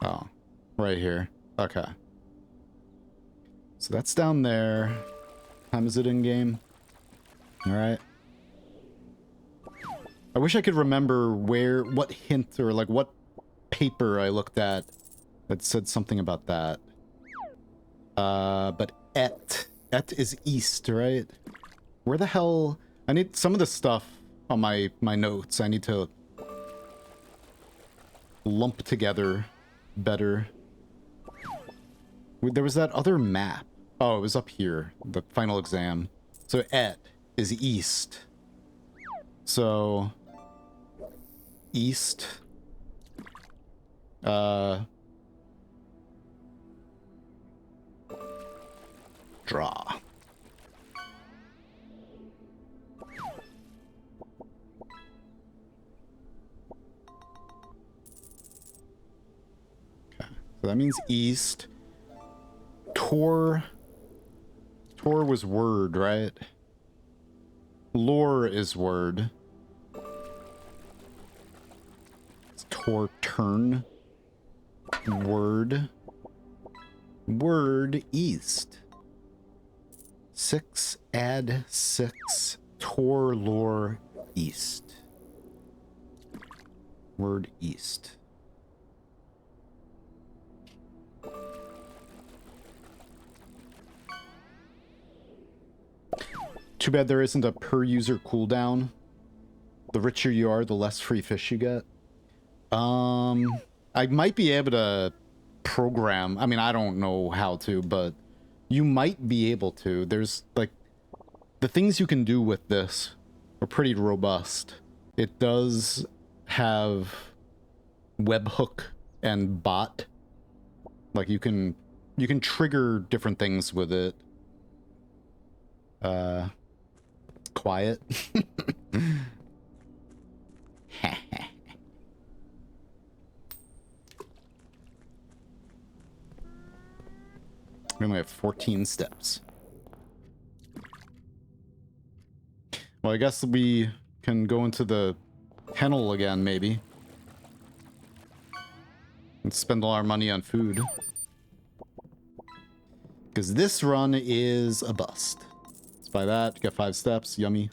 Oh, right here. Okay. So that's down there. What time is it in game? Alright. I wish I could remember what hint or like what paper I looked at that said something about that. But et is east, right? Where the hell? I need some of the stuff on my notes. I need to lump together better. There was that other map. Oh, it was up here. The final exam. So et is east. So east. Draw. Okay, so that means east. Tor was word, right? Lore is word. It's Tor turn. Word. Word east. 6, add 6. Tor lore east. Word east. Too bad there isn't a per user cooldown. The richer you are, the less free fish you get. I might be able to program. I mean, I don't know how to, but you might be able to. There's like the things you can do with this are pretty robust. It does have webhook and bot. Like you can trigger different things with it. Quiet. We only have 14 steps. Well, I guess we can go into the kennel again, maybe. And spend all our money on food. Because this run is a bust. Let's buy that, get 5 steps, yummy.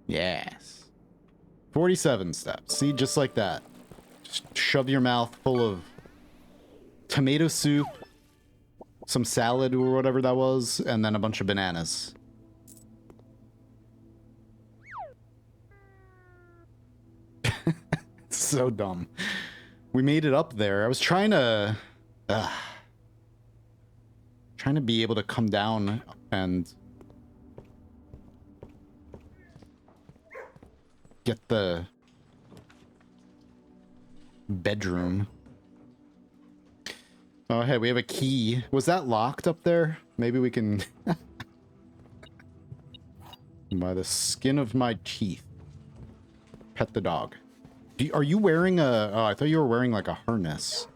Yes. 47 steps. See, just like that. Just shove your mouth full of tomato soup, some salad or whatever that was, and then a bunch of bananas. So dumb. We made it up there. I was trying to be able to come down and get the bedroom. Oh, hey, we have a key. Was that locked up there? Maybe we can... By the skin of my teeth. Pet the dog. Are you wearing a... Oh, I thought you were wearing like a harness.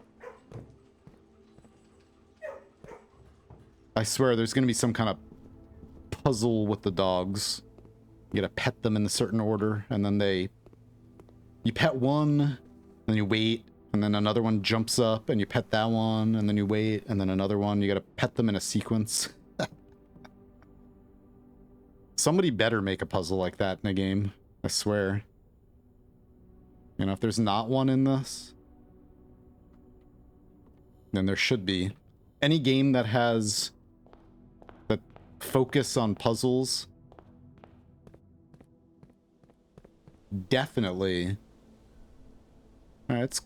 I swear there's going to be some kind of puzzle with the dogs. You gotta pet them in a certain order, and then they... You pet one, then you wait, and then another one jumps up, and you pet that one, and then you wait, and then another one. You gotta pet them in a sequence. Somebody better make a puzzle like that in a game. I swear. You know, if there's not one in this, then there should be. Any game that has that focus on puzzles, definitely. Alright, it's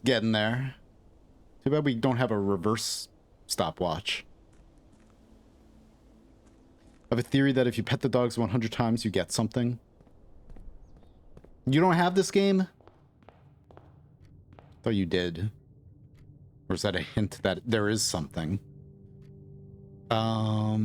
getting there. Too bad we don't have a reverse stopwatch. I have a theory that if you pet the dogs 100 times, you get something. You don't have this game? Thought you did. Or is that a hint that there is something? How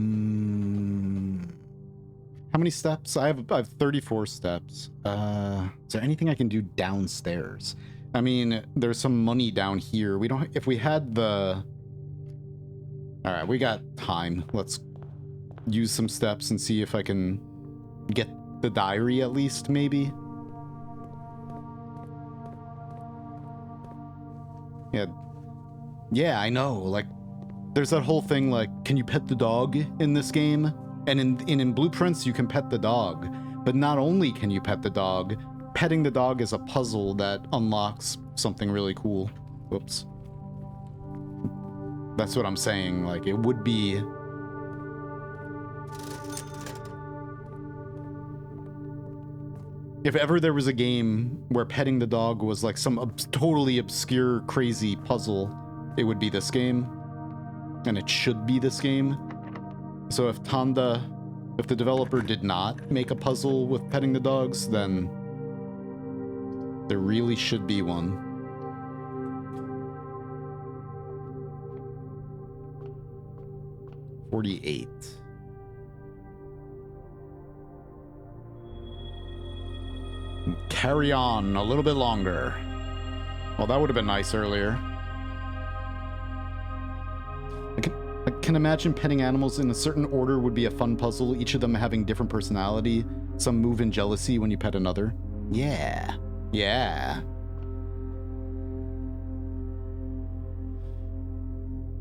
many steps? I have 34 steps. Is there anything I can do downstairs? I mean, there's some money down here. We don't... If we had the... Alright, we got time. Let's use some steps and see if I can get the diary at least, maybe. Yeah, I know. Like, there's that whole thing, like, can you pet the dog in this game? And in Blueprince, you can pet the dog. But not only can you pet the dog, petting the dog is a puzzle that unlocks something really cool. Whoops. That's what I'm saying. Like, it would be... If ever there was a game where petting the dog was like some totally obscure, crazy puzzle, it would be this game. And it should be this game. So if the developer did not make a puzzle with petting the dogs, then there really should be one. $48. Carry on a little bit longer. Well, that would have been nice earlier. I can imagine petting animals in a certain order would be a fun puzzle, each of them having different personality. Some move in jealousy when you pet another. Yeah. Yeah.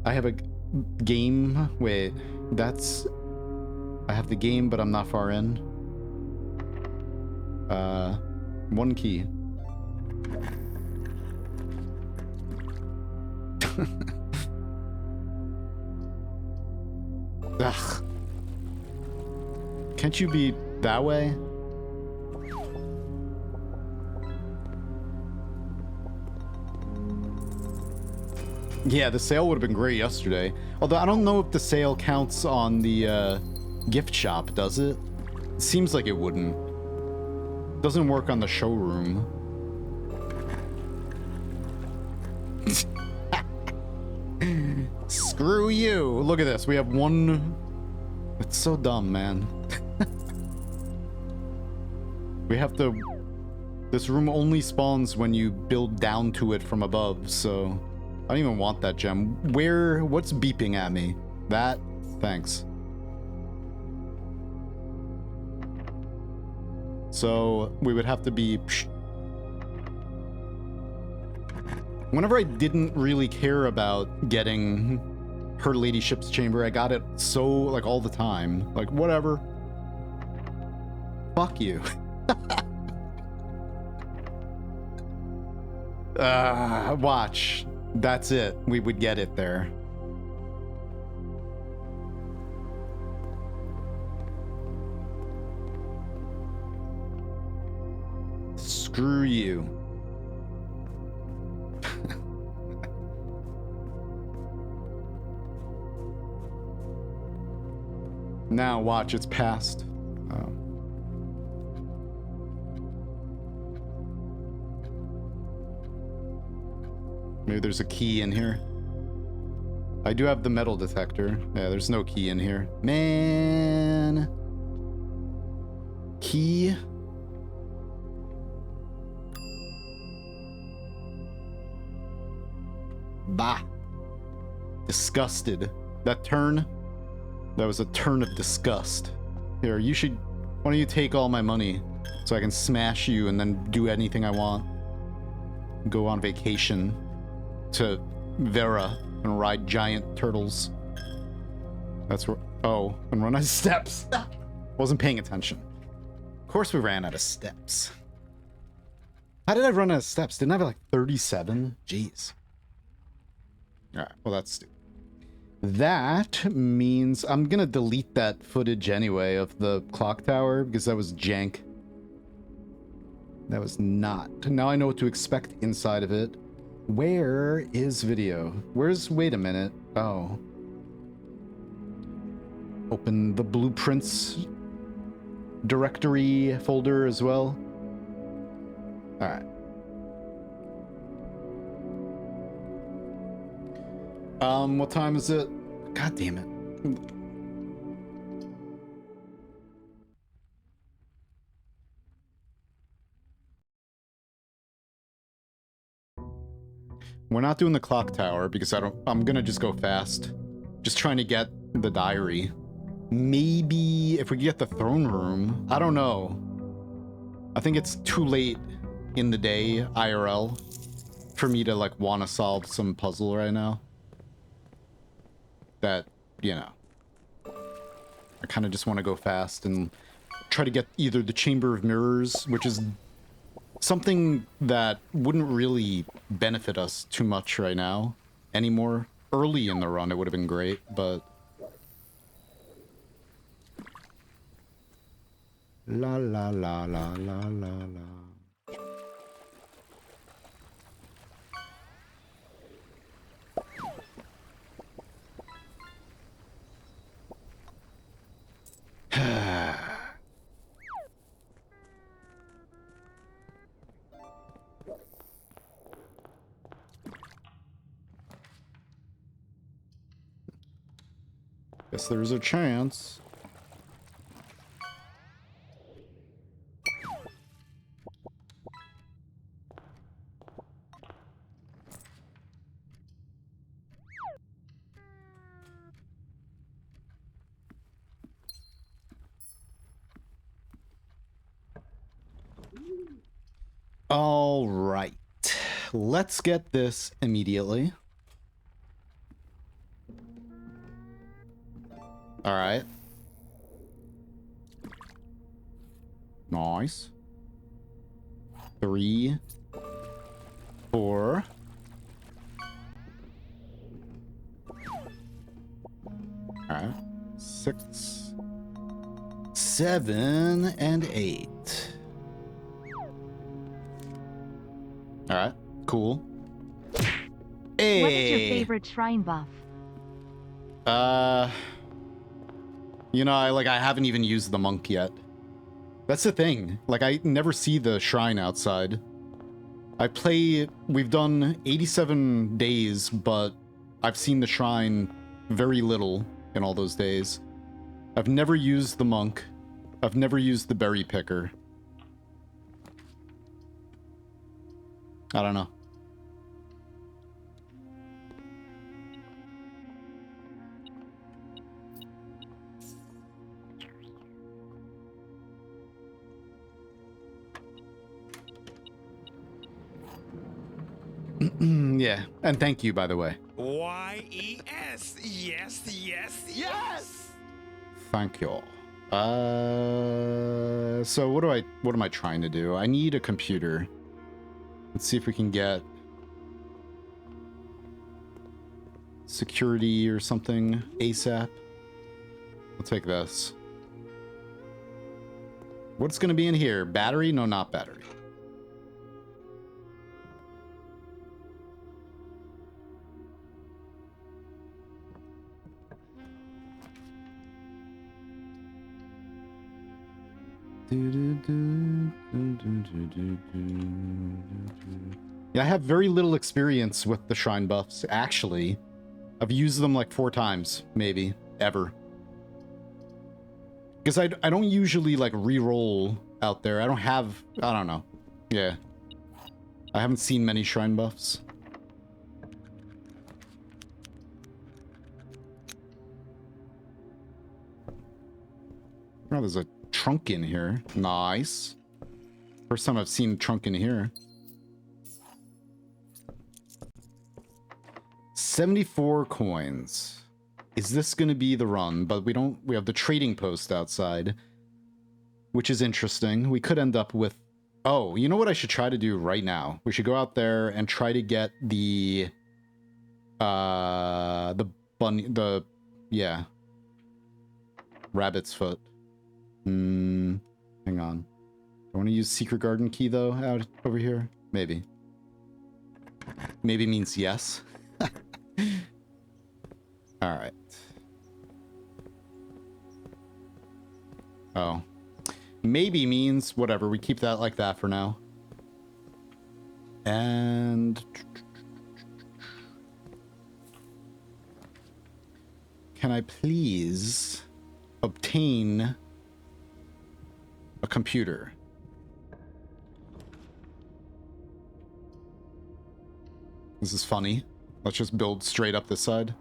I have a game. Wait, that's... I have the game, but I'm not far in. One key. Ugh. Can't you be that way? Yeah, the sale would have been great yesterday. Although I don't know if the sale counts on the gift shop, does it? It seems like it wouldn't. Doesn't work on the showroom. Screw you. Look at this. We have one... It's so dumb, man. We have to... This room only spawns when you build down to it from above, so... I don't even want that gem. Where... What's beeping at me? That? Thanks. So, we would have to be... Whenever I didn't really care about getting her ladyship's chamber, I got it so, like, all the time. Like, whatever. Fuck you. Watch. That's it. We would get it there. Screw you. Now watch, it's past. Oh. Maybe there's a key in here. I do have the metal detector. Yeah, there's no key in here. Man. Key. Bah. Disgusted. That turn, that was a turn of disgust. Here, you should, why don't you take all my money so I can smash you and then do anything I want. Go on vacation to Vera and ride giant turtles. That's where, oh, and run out of steps. Wasn't paying attention. Of course we ran out of steps. How did I run out of steps? Didn't I have like 37? Jeez. Alright, well that's stupid. That means I'm gonna delete that footage anyway of the clock tower because that was jank. That was not. Now I know what to expect inside of it. Where is video? Where's, wait a minute. Oh. Open the blueprints directory folder as well. Alright. What time is it? God damn it. We're not doing the clock tower because I'm gonna just go fast. Just trying to get the diary. Maybe if we get the throne room, I don't know. I think it's too late in the day, IRL, for me to like want to solve some puzzle right now. That, you know, I kind of just want to go fast and try to get either the Chamber of Mirrors, which is something that wouldn't really benefit us too much right now anymore. Early in the run, it would have been great, but... La la la la la la la. Guess there's a chance. All right, let's get this immediately. All right. Nice. 3, 4. All right. 6, 7, and 8. All right, cool. Hey. What is your favorite shrine buff? You know, I haven't even used the monk yet. That's the thing. Like, I never see the shrine outside. We've done 87 days, but I've seen the shrine very little in all those days. I've never used the monk. I've never used the berry picker. I don't know. Yeah, and thank you, by the way. Y-E-S. Yes, yes, yes! Thank you. So what am I trying to do? I need a computer. Let's see if we can get security or something ASAP. I'll take this. What's gonna be in here? Battery? No, not battery. Yeah, I have very little experience with the shrine buffs, actually. I've used them like 4 times, maybe, ever. Because I don't usually like re-roll out there. I don't know. Yeah. I haven't seen many shrine buffs. Oh, there's a trunk in here. Nice. First time I've seen a trunk in here. 74 coins. Is this going to be the run? But we have the trading post outside, which is interesting. We could end up with, oh, you know what I should try to do right now? We should go out there and try to get the yeah, rabbit's foot. Hang on. I want to use secret garden key though out over here. Maybe means yes. All right. Oh, maybe means whatever. We keep that like that for now. And can I please obtain a computer? This is funny. Let's just build straight up this side.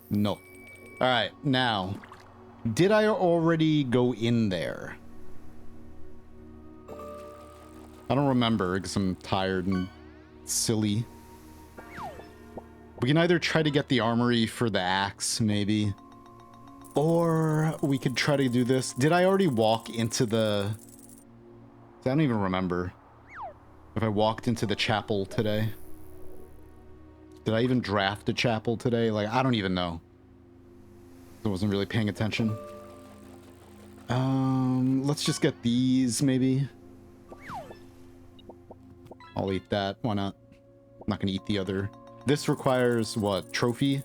No. All right, now, did I already go in there? I don't remember because I'm tired and silly. We can either try to get the armory for the axe, maybe. Or we could try to do this. Did I already walk into the... I don't even remember if I walked into the chapel today. Did I even draft a chapel today? Like, I don't even know. I wasn't really paying attention. Let's just get these, maybe. I'll eat that. Why not? I'm not gonna eat the other. This requires, what, trophy?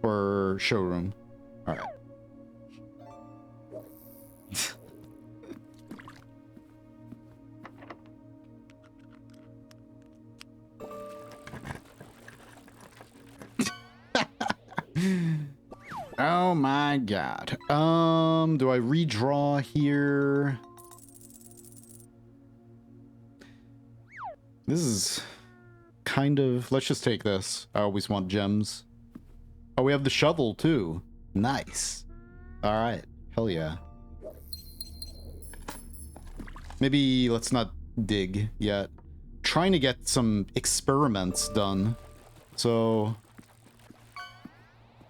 Or showroom? Alright. Oh my god. Do I redraw here? This is kind of... Let's just take this. I always want gems. Oh, we have the shovel too. Nice. Alright. Hell yeah. Maybe let's not dig yet. Trying to get some experiments done. So...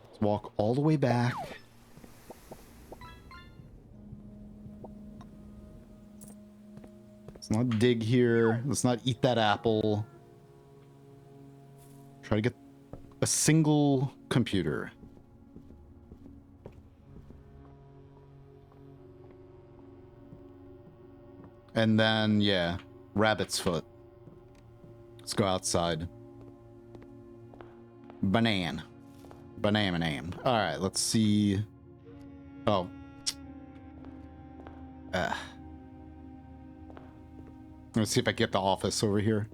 let's walk all the way back. Let's not dig here. Let's not eat that apple. Try to get a single computer. And then, yeah, rabbit's foot. Let's go outside. Banana. Banana. Alright, let's see. Oh. Let's see if I get the office over here.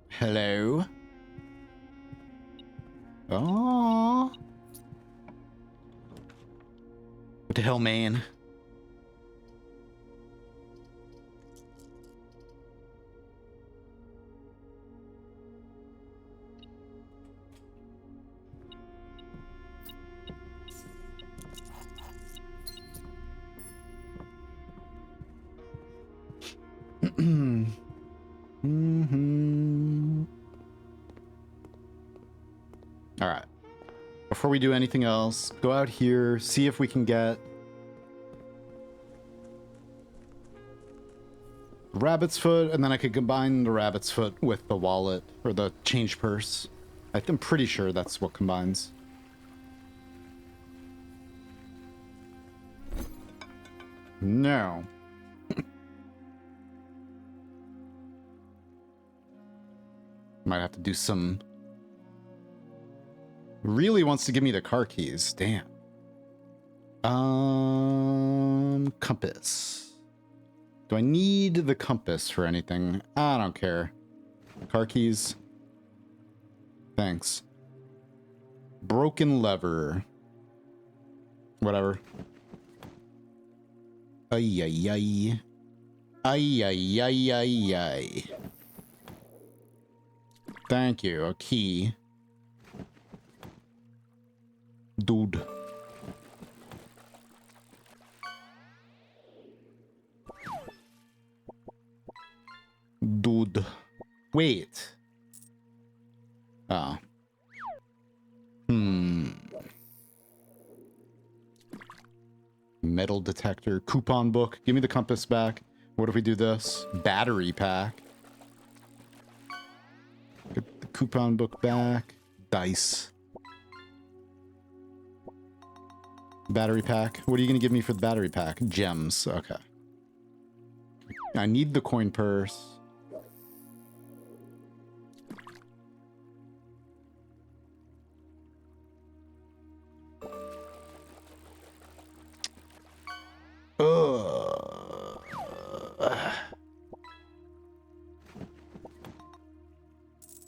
Hello? Oh. What the hell, man? All right. Before we do anything else, go out here, see if we can get rabbit's foot, and then I could combine the rabbit's foot with the wallet or the change purse. I'm pretty sure that's what combines. No. Might have to do some... Really wants to give me the car keys. Damn. Compass. Do I need the compass for anything? I don't care. Car keys. Thanks. Broken lever. Whatever. Ay, ay, ay. Ay, ay, ay, ay, ay. Thank you. A key. Dude. Dude. Wait. Oh. Metal detector. Coupon book. Give me the compass back. What if we do this? Battery pack. Get the coupon book back. Dice. Battery pack. What are you going to give me for the battery pack? Gems. Okay. I need the coin purse.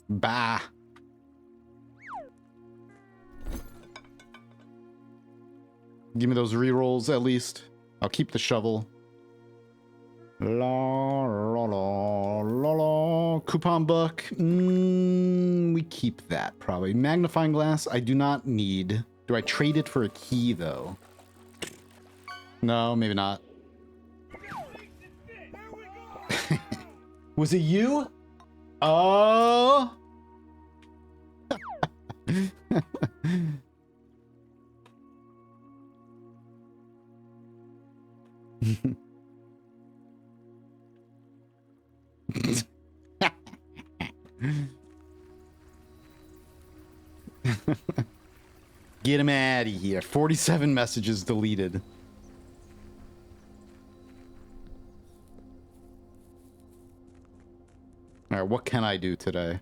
Bah. Give me those rerolls at least. I'll keep the shovel. La la la la la. Coupon book. We keep that probably. Magnifying glass. I do not need. Do I trade it for a key though? No, maybe not. Was it you? Oh. Get him out of here. 47 messages deleted. Alright, what can I do today?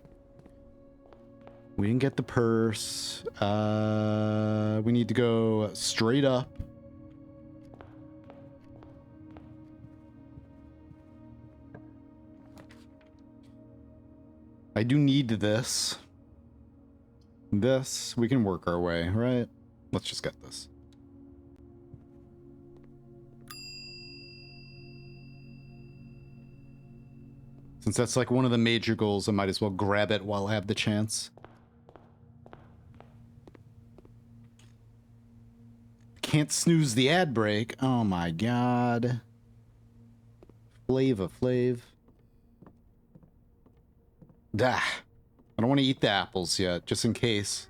We didn't get the purse. We need to go straight up. I do need this. This, we can work our way, right? Let's just get this. Since that's like one of the major goals, I might as well grab it while I have the chance. Can't snooze the ad break. Oh my god. Flava Flav. Dah. I don't want to eat the apples yet, just in case.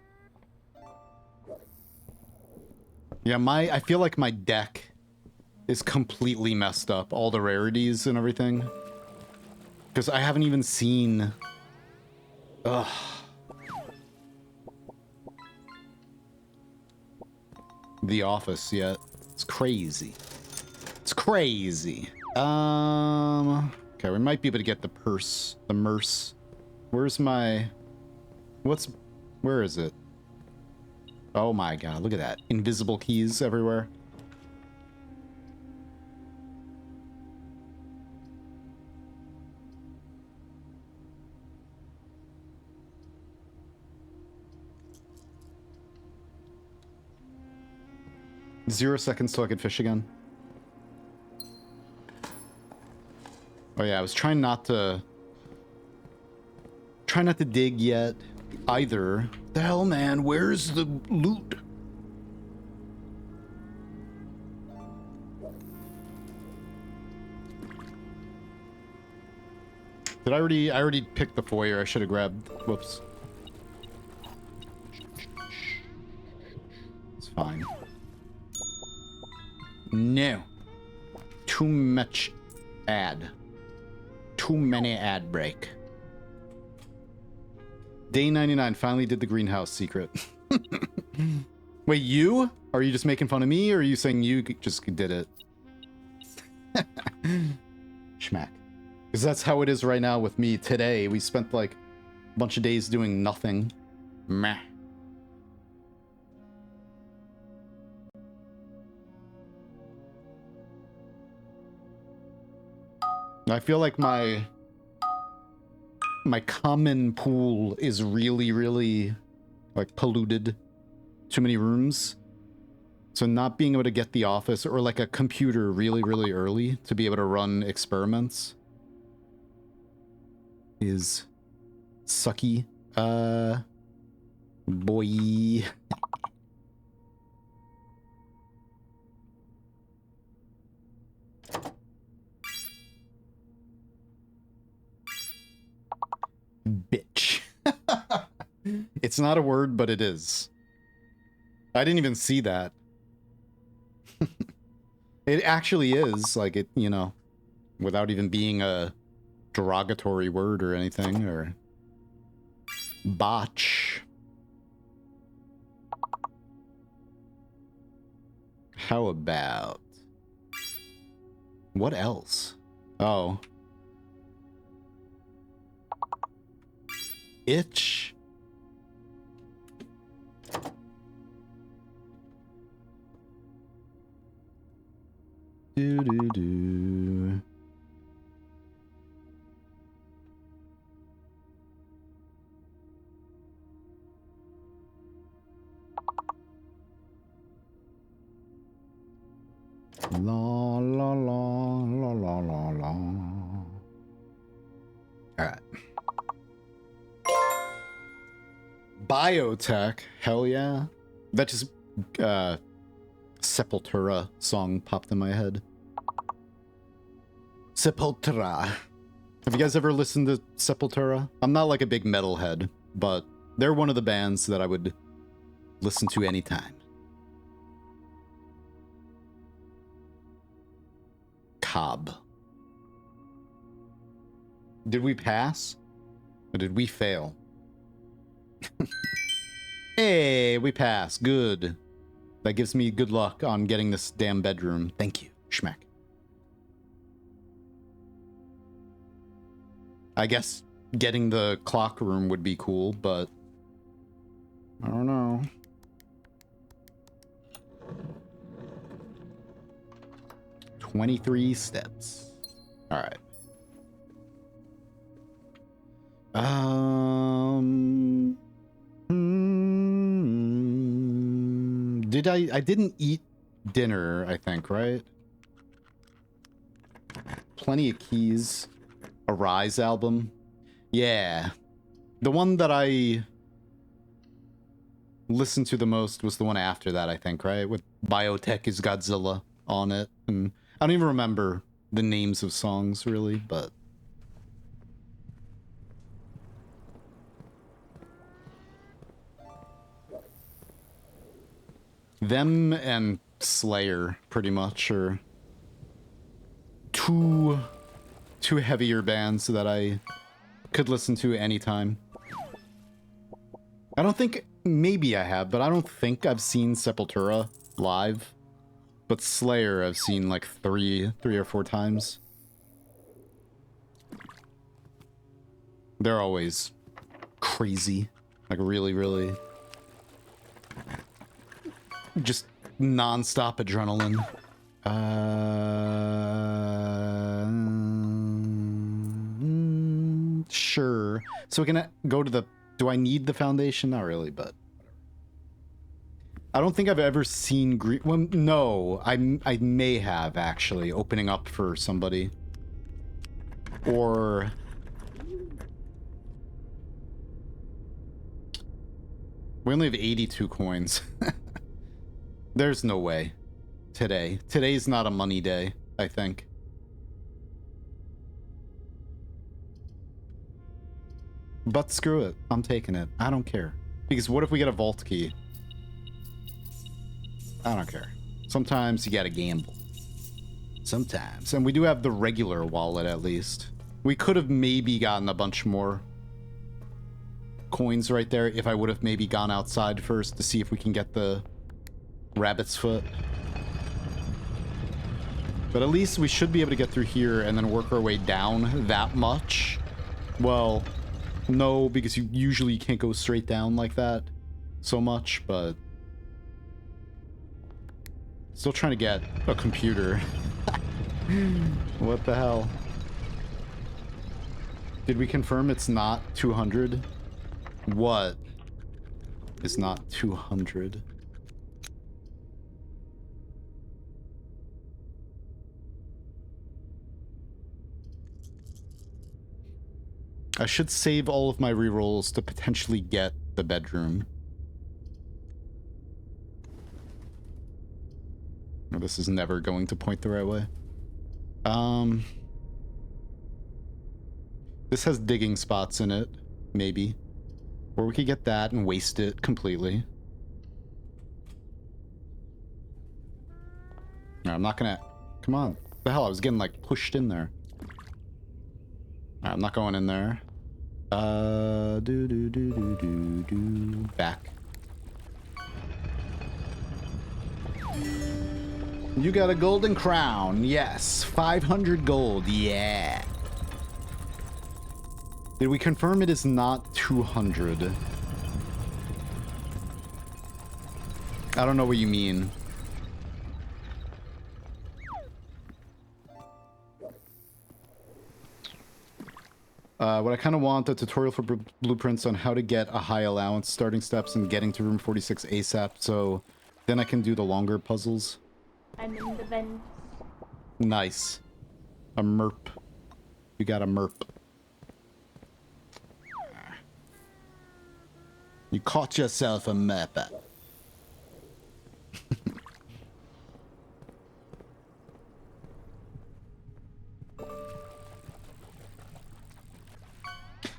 Yeah, I feel like my deck is completely messed up. All the rarities and everything. Because I haven't even seen... Ugh. The Office yet. It's crazy. It's crazy. Okay, we might be able to get the purse. The merce. Where's my... Where is it? Oh my god, look at that. Invisible keys everywhere. Zero seconds till I can fish again. Oh yeah, I was trying not to dig yet either. The hell, man, where's the loot? Did I already picked the foyer. I should have grabbed. Whoops. It's fine. No. Too much ad. Too many ad break. Day 99 finally did the greenhouse secret. Wait, you? Are you just making fun of me, or are you saying you just did it? Schmack. Because that's how it is right now with me. Today, we spent like Bunch of days doing nothing. Meh. I feel like my common pool is really like polluted. Too many rooms. So not being able to get the office or like a computer really early to be able to run experiments is sucky. Boy. Bitch. It's not a word, but it is. I didn't even see that. It actually is, like, it, you know, without even being a derogatory word or anything, or botch. How about... what else? Oh. Itch. Do. La la la la la la la. All right. Biotech, hell yeah. That just Sepultura song popped in my head. Sepultura. Have you guys ever listened to Sepultura? I'm not like a big metalhead, but they're one of the bands that I would listen to anytime. Cobb. Did we pass? Or did we fail? Hey, we passed. Good. That gives me good luck on getting this damn bedroom. Thank you, Schmeck. I guess getting the clock room would be cool, but I don't know. "23 steps. All right. I didn't eat dinner, I think, right? Plenty of keys. A Rise album. Yeah. The one that I listened to the most was the one after that, I think, right? With Biotech is Godzilla on it. And I don't even remember the names of songs, really, but... them and Slayer, pretty much, are two heavier bands that I could listen to anytime. I don't think... maybe I have, but I don't think I've seen Sepultura live. But Slayer I've seen like three or four times. They're always crazy. Like really... just non-stop adrenaline. Sure. So we can go to the... do I need the foundation? Not really, but... I don't think I've ever seen green... well, no. I may have, actually, opening up for somebody. Or... we only have 82 coins. There's no way. Today. Today's not a money day, I think. But screw it. I'm taking it. I don't care. Because what if we get a vault key? I don't care. Sometimes you gotta gamble. Sometimes. And we do have the regular wallet, at least. We could have maybe gotten a bunch more coins right there if I would have maybe gone outside first to see if we can get the rabbit's foot. But at least we should be able to get through here and then work our way down that much. Well, No, because you usually can't go straight down like that so much, but still trying to get a computer. What the hell? Did we confirm it's not 200? What is not 200? I should save all of my rerolls to potentially get the bedroom. Oh, this is never going to point the right way. This has digging spots in it, maybe. Or we could get that and waste it completely. No, I'm not gonna... Come on. What the hell? I was getting, like, pushed in there. I'm not going in there. Back. You got a golden crown. Yes. 500 gold. Yeah. Did we confirm it is not 200? I don't know what you mean. What I kind of want, a tutorial for blueprints on how to get a high allowance, starting steps, and getting to room 46 ASAP, so then I can do the longer puzzles. I'm in the vent. Nice. A merp. You got a merp. You caught yourself a merp.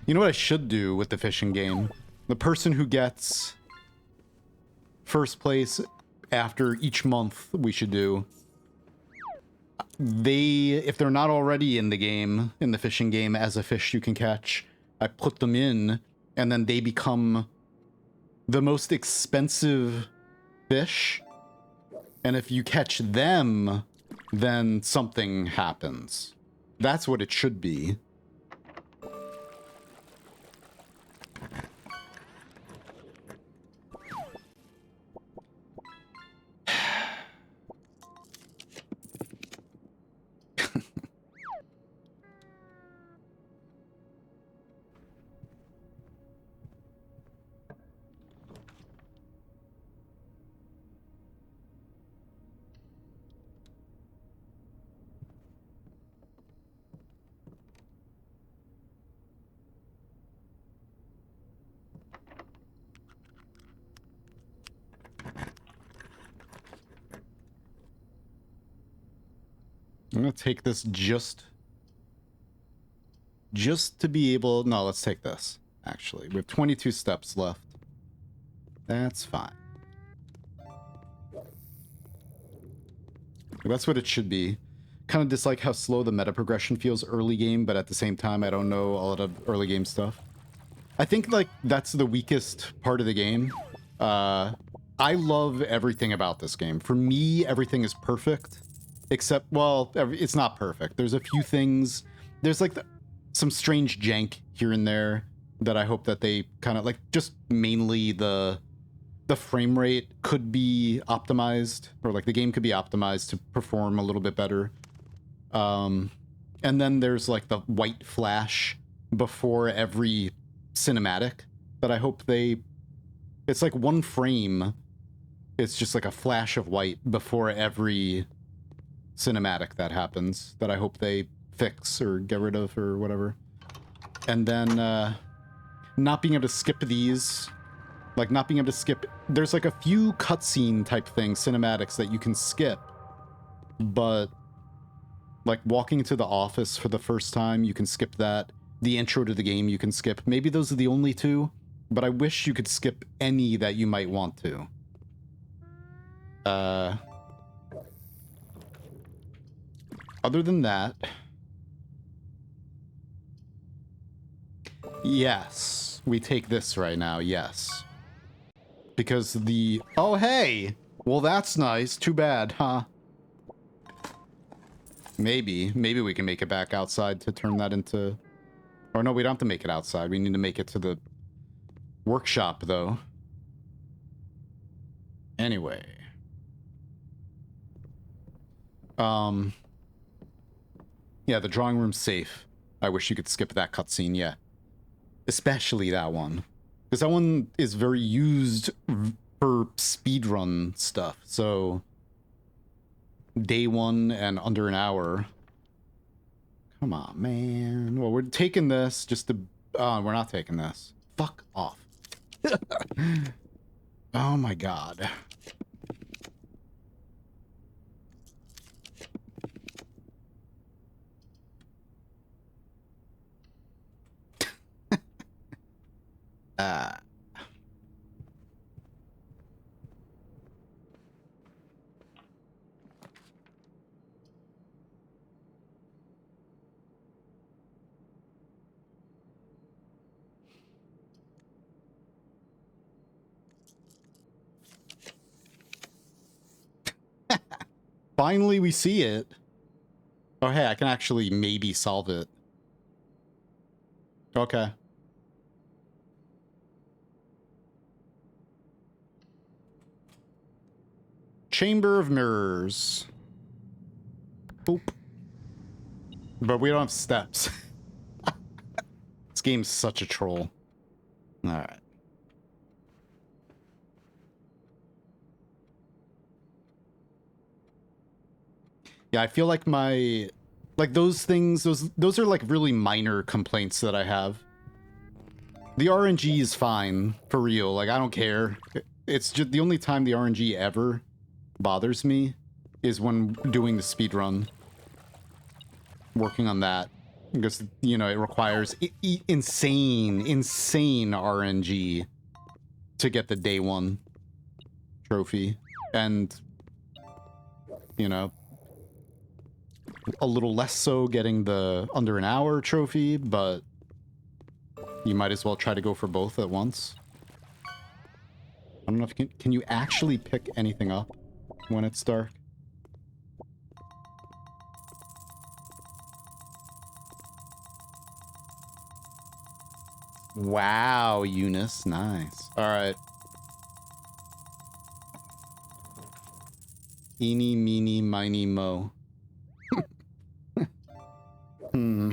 You know what I should do with the fishing game? The person who gets first place after each month we should do. If they're not already in the game, in the fishing game as a fish you can catch, I put them in and then they become the most expensive fish. And if you catch them, then something happens. That's what it should be. I'm gonna take this just to be able... No, let's take this, actually. We have 22 steps left. That's fine. That's what it should be. Kind of dislike how slow the meta progression feels early game, but at the same time, I don't know a lot of early game stuff. I think, like, that's the weakest part of the game. I love everything about this game. For me, everything is perfect. Except, well, it's not perfect. There's a few things. There's like some strange jank here and there that I hope that they kind of like, just mainly the frame rate could be optimized, or like the game could be optimized to perform a little bit better. And then there's like the white flash before every cinematic that I hope it's like one frame. It's just like a flash of white before every cinematic that happens, that I hope they fix or get rid of or whatever. And then not being able to skip these, like not being able to skip, there's like a few cutscene type things, cinematics that you can skip, but like walking into the office for the first time, you can skip that. The intro to the game you can skip. Maybe those are the only two, but I wish you could skip any that you might want to. Other than that, yes, we take this right now, yes. Because oh, hey! Well, that's nice. Too bad, huh? Maybe we can make it back outside to turn that into Or no, we don't have to make it outside. We need to make it to the workshop, though. Anyway. Yeah, the drawing room's safe. I wish you could skip that cutscene, yeah. Especially that one. Because that one is very used for speedrun stuff, so... Day 1 and under an hour. Come on, man. Well, we're taking this just to... we're not taking this. Fuck off. Oh my god. Finally, we see it. Oh, hey, I can actually maybe solve it. Okay. Chamber of Mirrors. Boop. But we don't have steps. This game's such a troll. Alright. Yeah, I feel like my... Like, those things, those are, like, really minor complaints that I have. The RNG is fine, for real. Like, I don't care. It's just the only time the RNG ever bothers me is when doing the speedrun. Working on that. Because, you know, it requires insane RNG to get the day 1 trophy. And, you know, a little less so getting the under an hour trophy, but you might as well try to go for both at once. I don't know if can you actually pick anything up when it's dark? Wow, Eunice, nice. All right. Eeny, meeny, miny, mo. Hmm.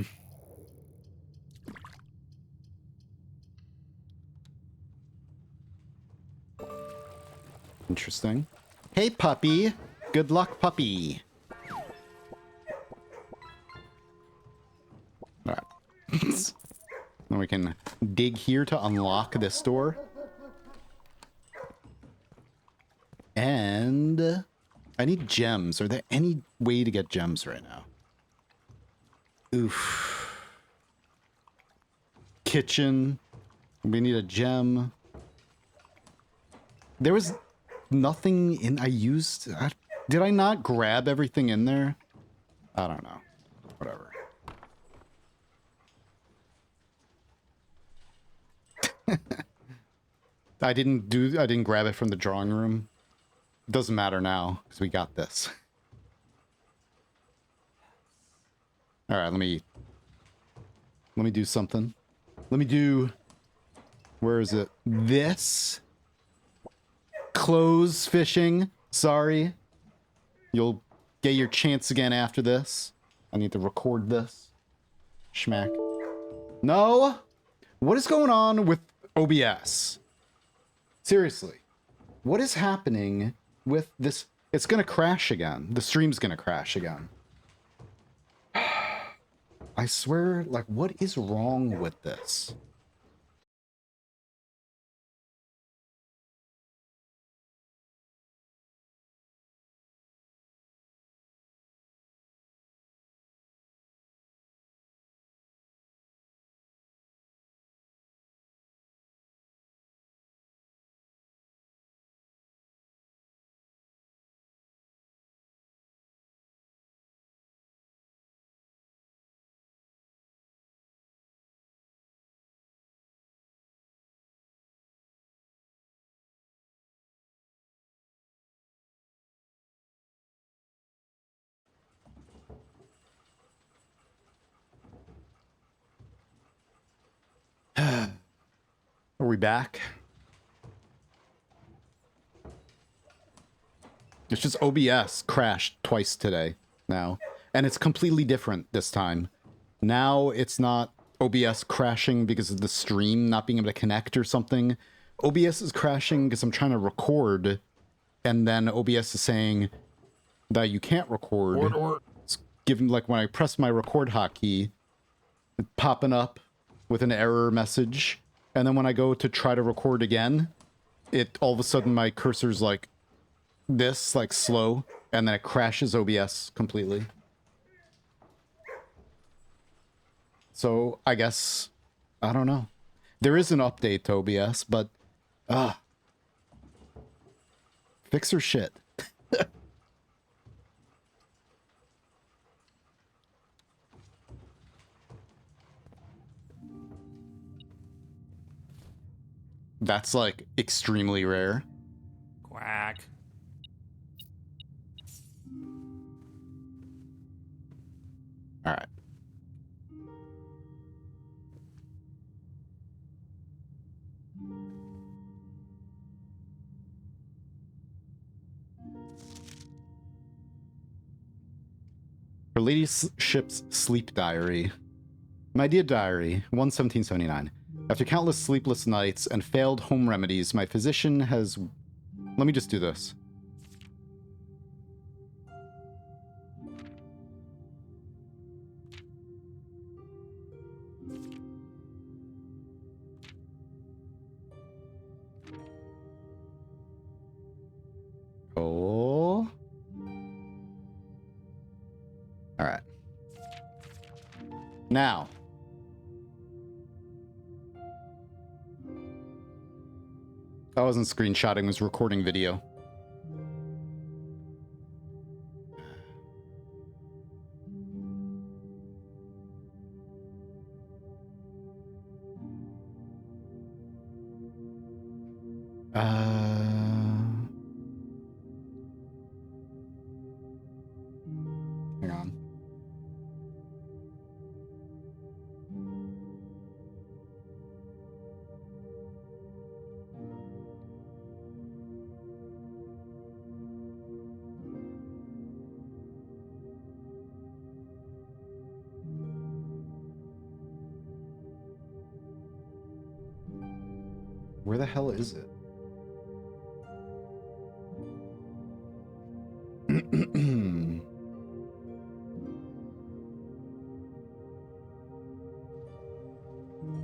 Interesting. Hey, puppy. Good luck, puppy. All right. Then we can dig here to unlock this door. And I need gems. Are there any way to get gems right now? Oof. Kitchen. We need a gem. There was nothing in... did I not grab everything in there? I don't know. Whatever. I didn't grab it from the drawing room. Doesn't matter now, because we got this. Alright, let me do something. Let me do... Where is it? This? Close fishing. Sorry. You'll get your chance again after this. I need to record this. Schmack. No! What is going on with OBS? Seriously. What is happening with this? It's gonna crash again. The stream's gonna crash again. I swear, like, what is wrong with this? we back? It's just OBS crashed twice today now. And it's completely different this time. Now it's not OBS crashing because of the stream not being able to connect or something. OBS is crashing because I'm trying to record, and then OBS is saying that you can't record. It's giving, like, when I press my record hotkey, it's popping up with an error message. And then when I go to try to record again, it all of a sudden my cursor's like this, like slow, and then it crashes OBS completely. So I guess, I don't know. There is an update to OBS, but fix her shit. That's like extremely rare. Quack. All right. Her ladyship's sleep diary. My dear diary, 1/1779. After countless sleepless nights and failed home remedies, my physician has... Let me just do this. Oh. All right. Now. I wasn't screenshotting, I was recording video. Hang on. Where the hell is it?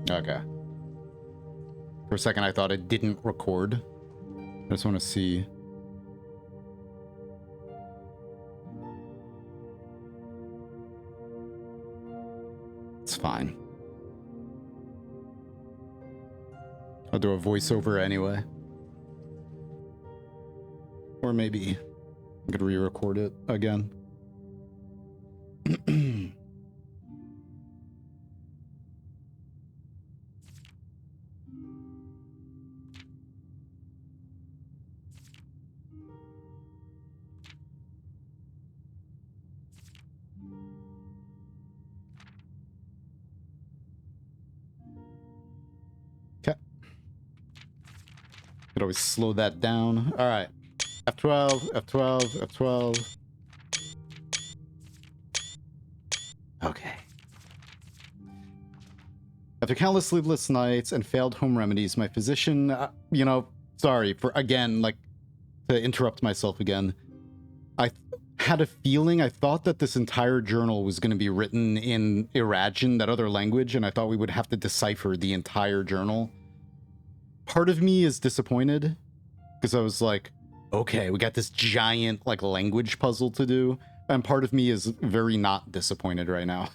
Okay. For a second I thought it didn't record. I just want to see. It's fine. I'll do a voiceover anyway. Or maybe I could re-record it again. Could always slow that down. All right. F12, F12, F12. Okay. After countless sleepless nights and failed home remedies, my physician, you know, sorry for, again, like, to interrupt myself again. I had a feeling, I thought that this entire journal was going to be written in Irajin, that other language, and I thought we would have to decipher the entire journal. Part of me is disappointed because I was like, okay, we got this giant like language puzzle to do. And part of me is very not disappointed right now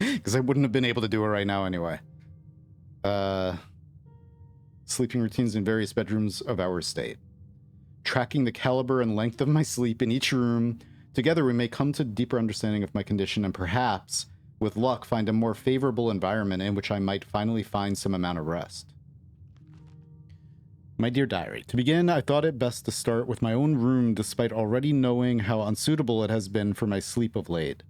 because I wouldn't have been able to do it right now anyway. Sleeping routines in various bedrooms of our estate. Tracking the caliber and length of my sleep in each room. Together we may come to a deeper understanding of my condition and perhaps, with luck, find a more favorable environment in which I might finally find some amount of rest. My dear diary, to begin, I thought it best to start with my own room despite already knowing how unsuitable it has been for my sleep of late.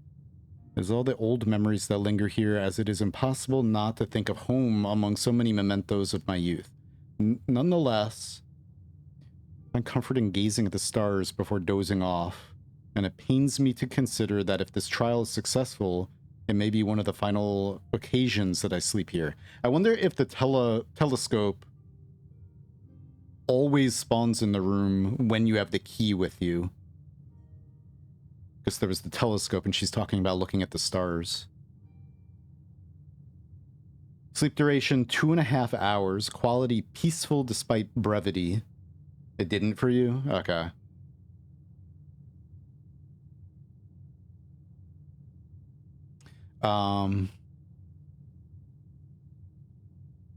There's all the old memories that linger here, as it is impossible not to think of home among so many mementos of my youth. Nonetheless, I find comfort in gazing at the stars before dozing off, and it pains me to consider that if this trial is successful, it may be one of the final occasions that I sleep here. I wonder if the telescope always spawns in the room when you have the key with you. Because there was the telescope and she's talking about looking at the stars. Sleep duration 2.5 hours. Quality peaceful despite brevity. It didn't for you? Okay.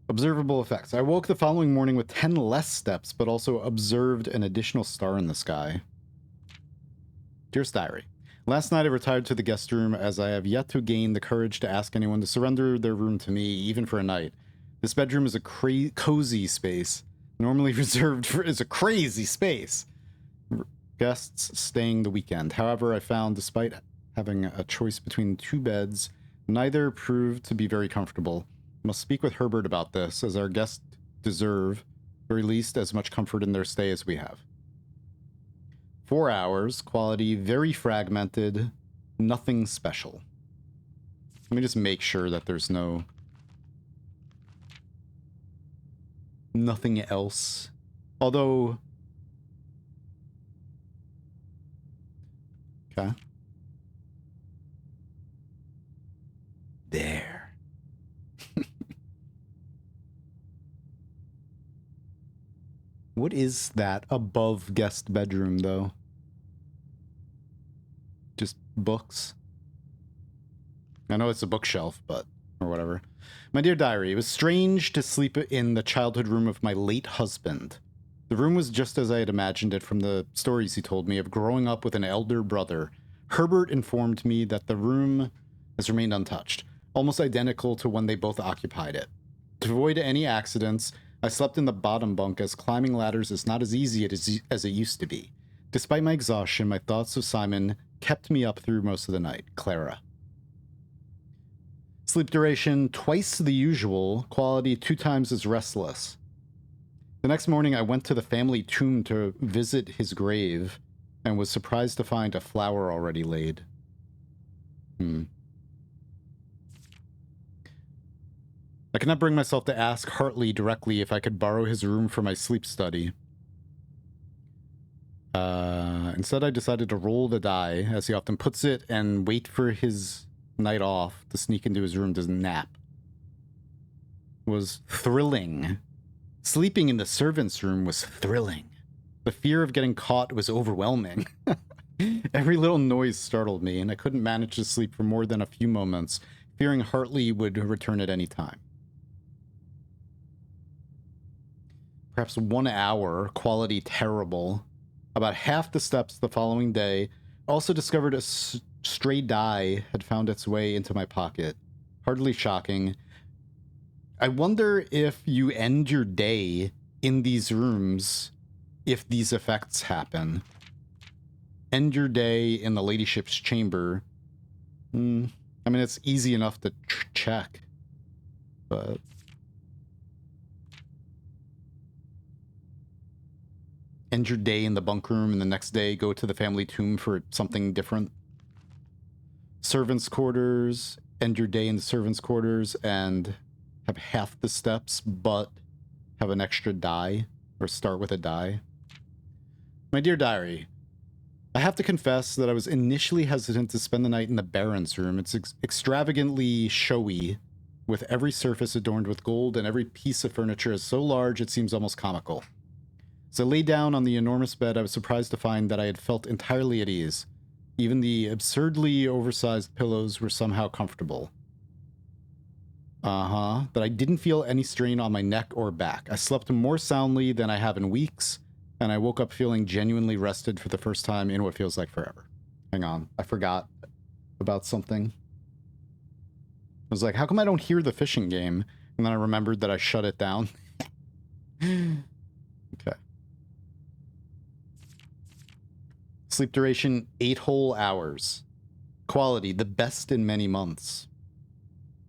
Observable effects. I woke the following morning with 10 less steps, but also observed an additional star in the sky. Dearest Diary. Last night I retired to the guest room, as I have yet to gain the courage to ask anyone to surrender their room to me, even for a night. This bedroom is a cozy space, normally reserved for is a crazy space. Guests staying the weekend. However, I found, despite having a choice between 2 beds, neither proved to be very comfortable. I must speak with Herbert about this, as our guests deserve, at the very least, as much comfort in their stay as we have. 4 hours, quality very fragmented, nothing special. Let me just make sure that there's nothing else. Although... Okay. There. What is that above guest bedroom, though? Just books? I know it's a bookshelf, but... or whatever. My dear diary, it was strange to sleep in the childhood room of my late husband. The room was just as I had imagined it from the stories he told me of growing up with an elder brother. Herbert informed me that the room has remained untouched, almost identical to when they both occupied it. To avoid any accidents, I slept in the bottom bunk, as climbing ladders is not as easy as it used to be. Despite my exhaustion, my thoughts of Simon kept me up through most of the night. Clara. Sleep duration twice the usual, quality 2 times as restless. The next morning I went to the family tomb to visit his grave, and was surprised to find a flower already laid. I could not bring myself to ask Hartley directly if I could borrow his room for my sleep study. Instead, I decided to roll the die, as he often puts it, and wait for his night off to sneak into his room to nap. It was thrilling. Sleeping in the servants' room was thrilling. The fear of getting caught was overwhelming. Every little noise startled me, and I couldn't manage to sleep for more than a few moments, fearing Hartley would return at any time. Perhaps 1 hour, quality terrible. About half the steps the following day, also discovered a stray die had found its way into my pocket. Hardly shocking. I wonder if you end your day in these rooms if these effects happen. End your day in the ladyship's chamber. I mean, it's easy enough to check, but... end your day in the bunk room and the next day go to the family tomb for something different. Servants' quarters, end your day in the servants' quarters and have half the steps, but have an extra die, or start with a die. My dear diary, I have to confess that I was initially hesitant to spend the night in the Baron's room. It's extravagantly showy, with every surface adorned with gold and every piece of furniture is so large it seems almost comical. As I lay down on the enormous bed, I was surprised to find that I had felt entirely at ease. Even the absurdly oversized pillows were somehow comfortable. That I didn't feel any strain on my neck or back. I slept more soundly than I have in weeks, and I woke up feeling genuinely rested for the first time in what feels like forever. Hang on, I forgot about something. I was like, how come I don't hear the fishing game? And then I remembered that I shut it down. Okay. Sleep duration 8 whole hours. Quality, the best in many months.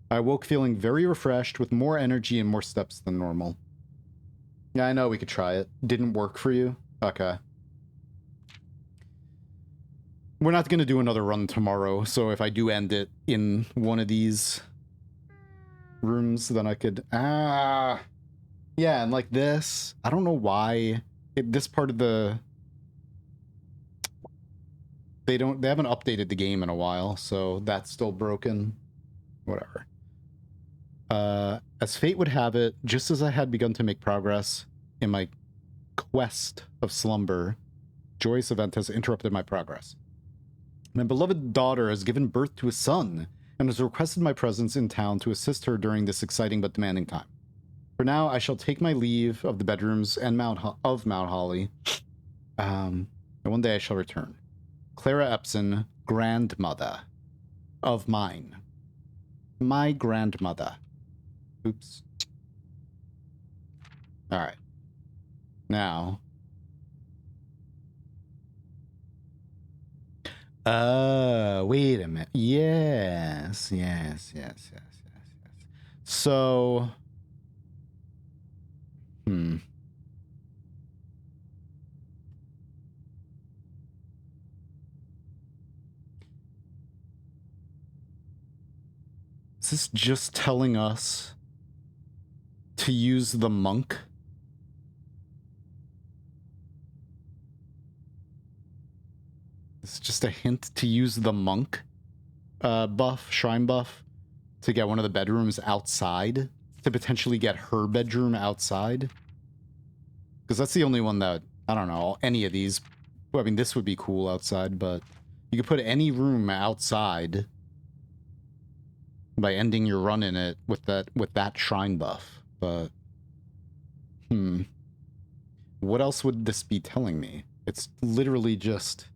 I woke feeling very refreshed with more energy and more steps than normal. Yeah, I know we could try it. Didn't work for you? Okay. We're not going to do another run tomorrow, so if I do end it in one of these rooms, then I could... Yeah, and like this. I don't know why. This part of the... They haven't updated the game in a while, so that's still broken. Whatever. As fate would have it, just as I had begun to make progress in my quest of slumber, joyous event has interrupted my progress. My beloved daughter has given birth to a son and has requested my presence in town to assist her during this exciting but demanding time. For now, I shall take my leave of the bedrooms and Mount Holly, and one day I shall return. Clara Epson, grandmother of mine. My grandmother. Oops. All right. Now. Wait a minute. Yes. So. Is this just telling us to use the monk? It's just a hint to use the monk shrine buff, to get one of the bedrooms outside, to potentially get her bedroom outside. Because that's the only one that, I don't know, any of these, well, I mean, this would be cool outside, but you could put any room outside by ending your run in it with that shrine buff. But what else would this be telling me? It's literally just,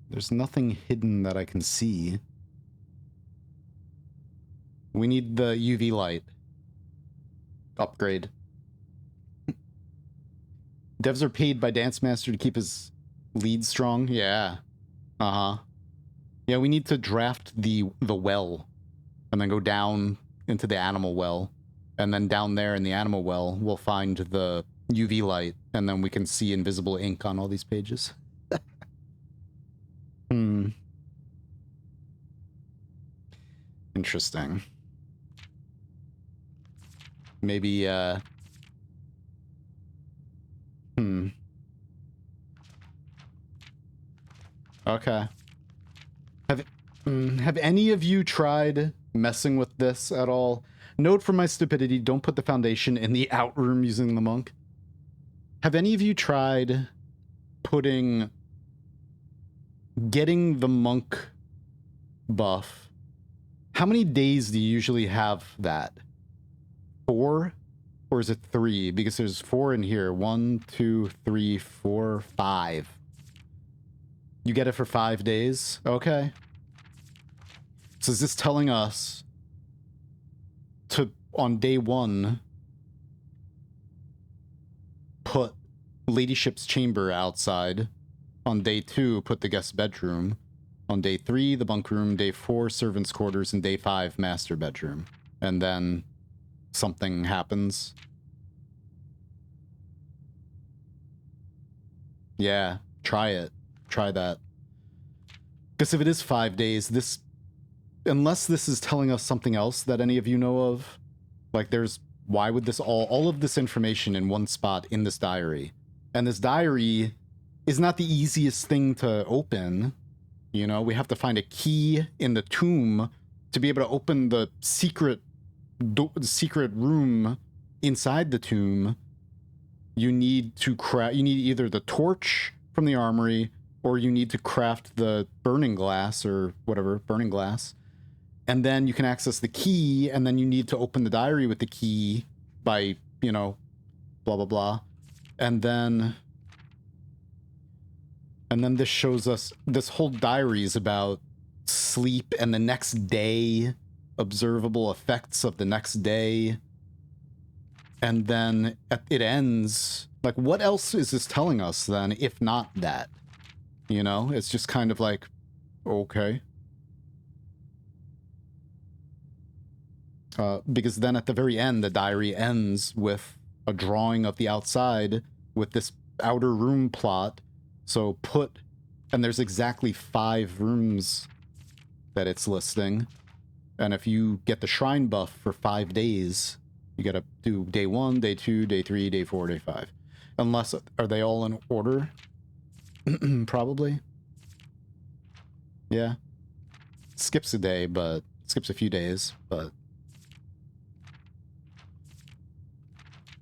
there's nothing hidden that I can see. We need the UV light upgrade. Devs are paid by Dance Master to keep his lead strong. Yeah. Yeah, we need to draft the well, and then go down into the animal well, and then down there in the animal well, we'll find the UV light, and then we can see invisible ink on all these pages. Interesting. Maybe, Okay. Have any of you tried messing with this at all? Note for my stupidity, don't put the foundation in the out room using the monk. Have any of you tried getting the monk buff? How many days do you usually have that? 4? Or is it 3? Because there's 4 in here. 1, 2, 3, 4, 5. You get it for 5 days? Okay. So is this telling us to, on day 1, put Ladyship's chamber outside? On day 2, put the guest bedroom. On day 3, the bunk room. Day 4, servants' quarters. And day 5, master bedroom. And then something happens. Yeah, try it. Try that. Because if it is 5 days, this... Unless this is telling us something else that any of you know of, like there's... Why would this all of this information in one spot in this diary? And this diary is not the easiest thing to open. You know, we have to find a key in the tomb to be able to open the secret room inside the tomb. You need to craft... You need either the torch from the armory, or you need to craft the burning glass, or whatever, burning glass. And then you can access the key, and then you need to open the diary with the key by, you know, blah, blah, blah. And then this shows us, this whole diary is about sleep and the next day, observable effects of the next day. And then it ends, like, what else is this telling us then, if not that? you know? It's just kind of like, okay. Because then at the very end, the diary ends with a drawing of the outside with this outer room plot. So and there's exactly 5 rooms that it's listing. And if you get the shrine buff for 5 days, you gotta do day 1, day 2, day 3, day 4, day 5. Unless, are they all in order? Probably. Yeah. Skips a day, but skips a few days, but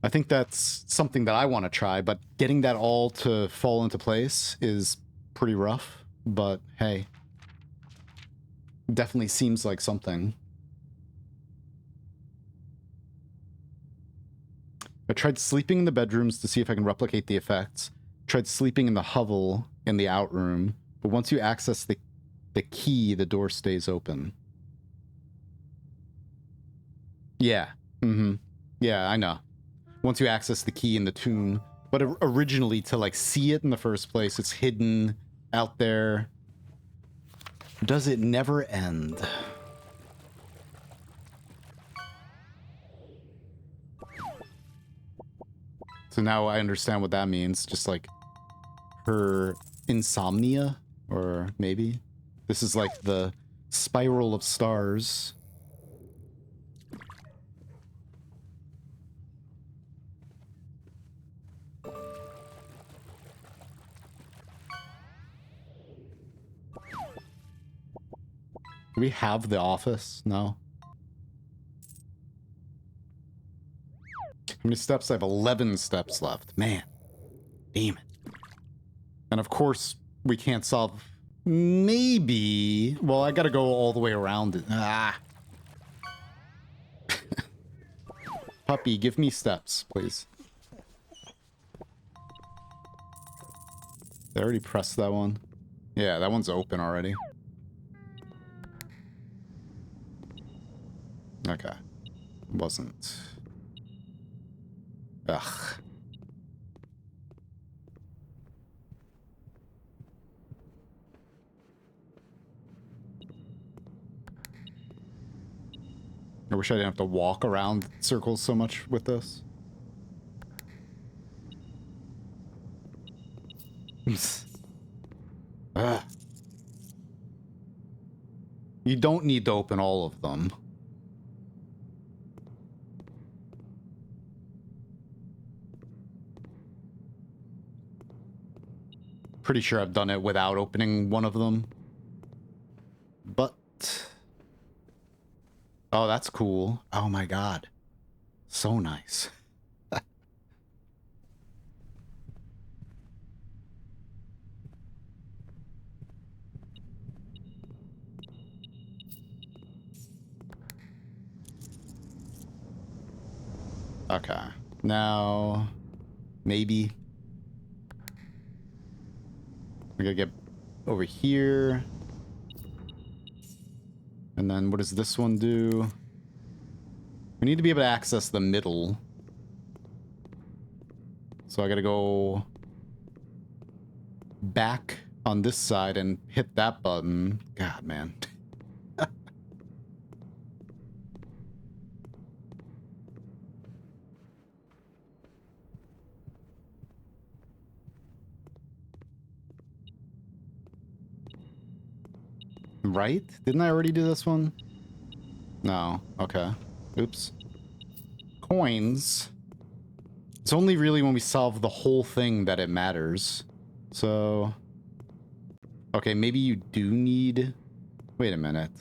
I think that's something that I want to try, but getting that all to fall into place is pretty rough, but hey. Definitely seems like something. I tried sleeping in the bedrooms to see if I can replicate the effects. Tried sleeping in the hovel in the outroom, but once you access the key, the door stays open. Yeah. Mm-hmm. Yeah, I know. Once you access the key in the tomb. But originally, to like see it in the first place, it's hidden out there. Does it never end? So now I understand what that means. Just like her insomnia, or maybe this is like the spiral of stars. Do we have the office? No. How many steps? I have 11 steps left. Man. Damn it. And of course, we can't solve... Maybe... Well, I gotta go all the way around it. Ah. Puppy, give me steps, please. I already pressed that one. Yeah, that one's open already. Okay. Wasn't. Ugh. I wish I didn't have to walk around circles so much with this. Ugh. You don't need to open all of them. Pretty sure I've done it without opening one of them. But... Oh, that's cool. Oh my god. So nice. Okay. Now... Maybe... We gotta get over here. And then what does this one do? We need to be able to access the middle. So I gotta go back on this side and hit that button. God, man. Right? Didn't I already do this one? No. Okay. Oops. Coins. It's only really when we solve the whole thing that it matters. So... Okay, maybe you do need... Wait a minute.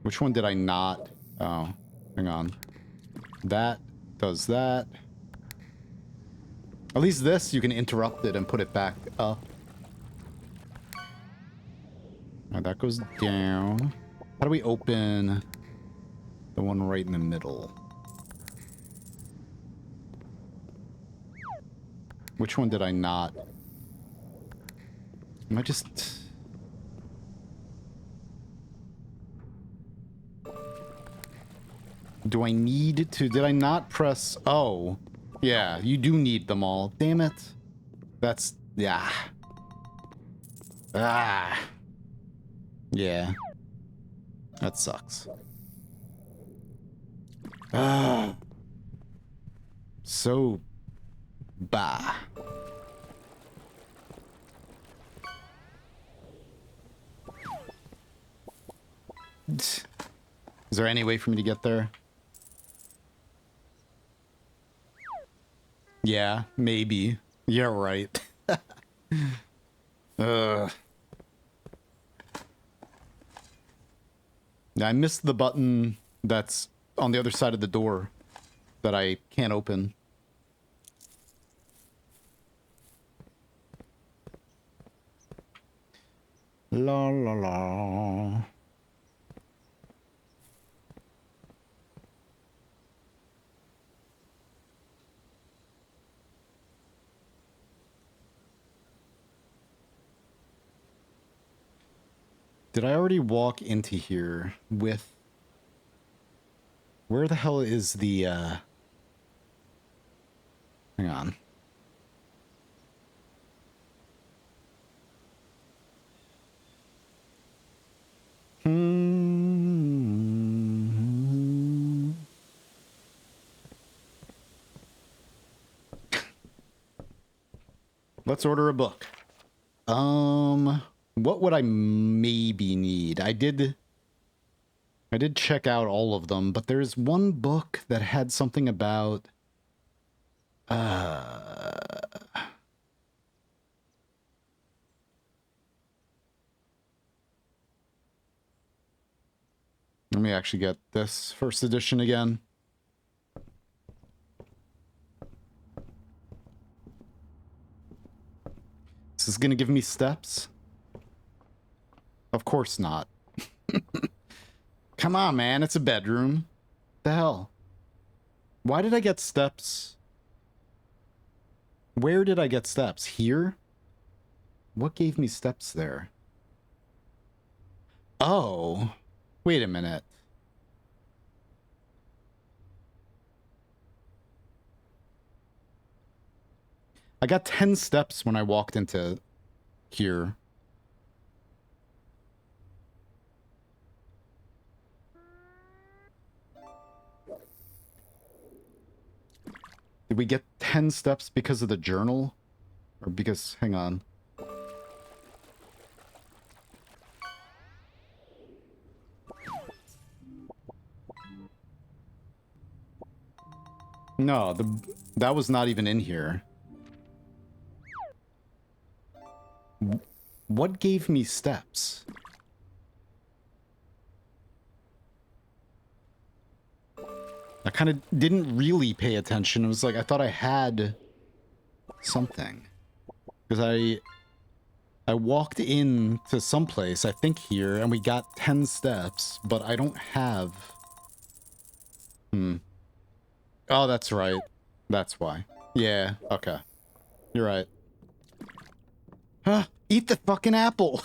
Which one did I not... Oh, hang on. That does that. At least this, you can interrupt it and put it back up. Now that goes down. How do we open the one right in the middle? Which one did I not? Am I just... Do I need to... Did I not press... Oh. Yeah, you do need them all. Damn it. That's... Yeah. Ah. Yeah. That sucks. Ah. So... Bah. Is there any way for me to get there? Yeah, maybe. Yeah, right. Ugh. I missed the button that's on the other side of the door that I can't open. La la la. Did I already walk into here with... Where the hell is the, Hang on. Let's order a book. What would I maybe need? I did check out all of them, but there's one book that had something about let me actually get this first edition again. This is gonna give me steps? Of course not. Come on, man, it's a bedroom. The hell? Why did I get steps? Where did I get steps? Here? What gave me steps there? Oh, wait a minute. I got 10 steps when I walked into here. Did we get 10 steps because of the journal? Or because, hang on. No, that was not even in here. What gave me steps? I kind of didn't really pay attention. It was like I thought I had something. Because I walked in to someplace, I think here, and we got 10 steps, but I don't have... Oh, that's right. That's why. Yeah, okay. You're right. Huh? Eat the fucking apple!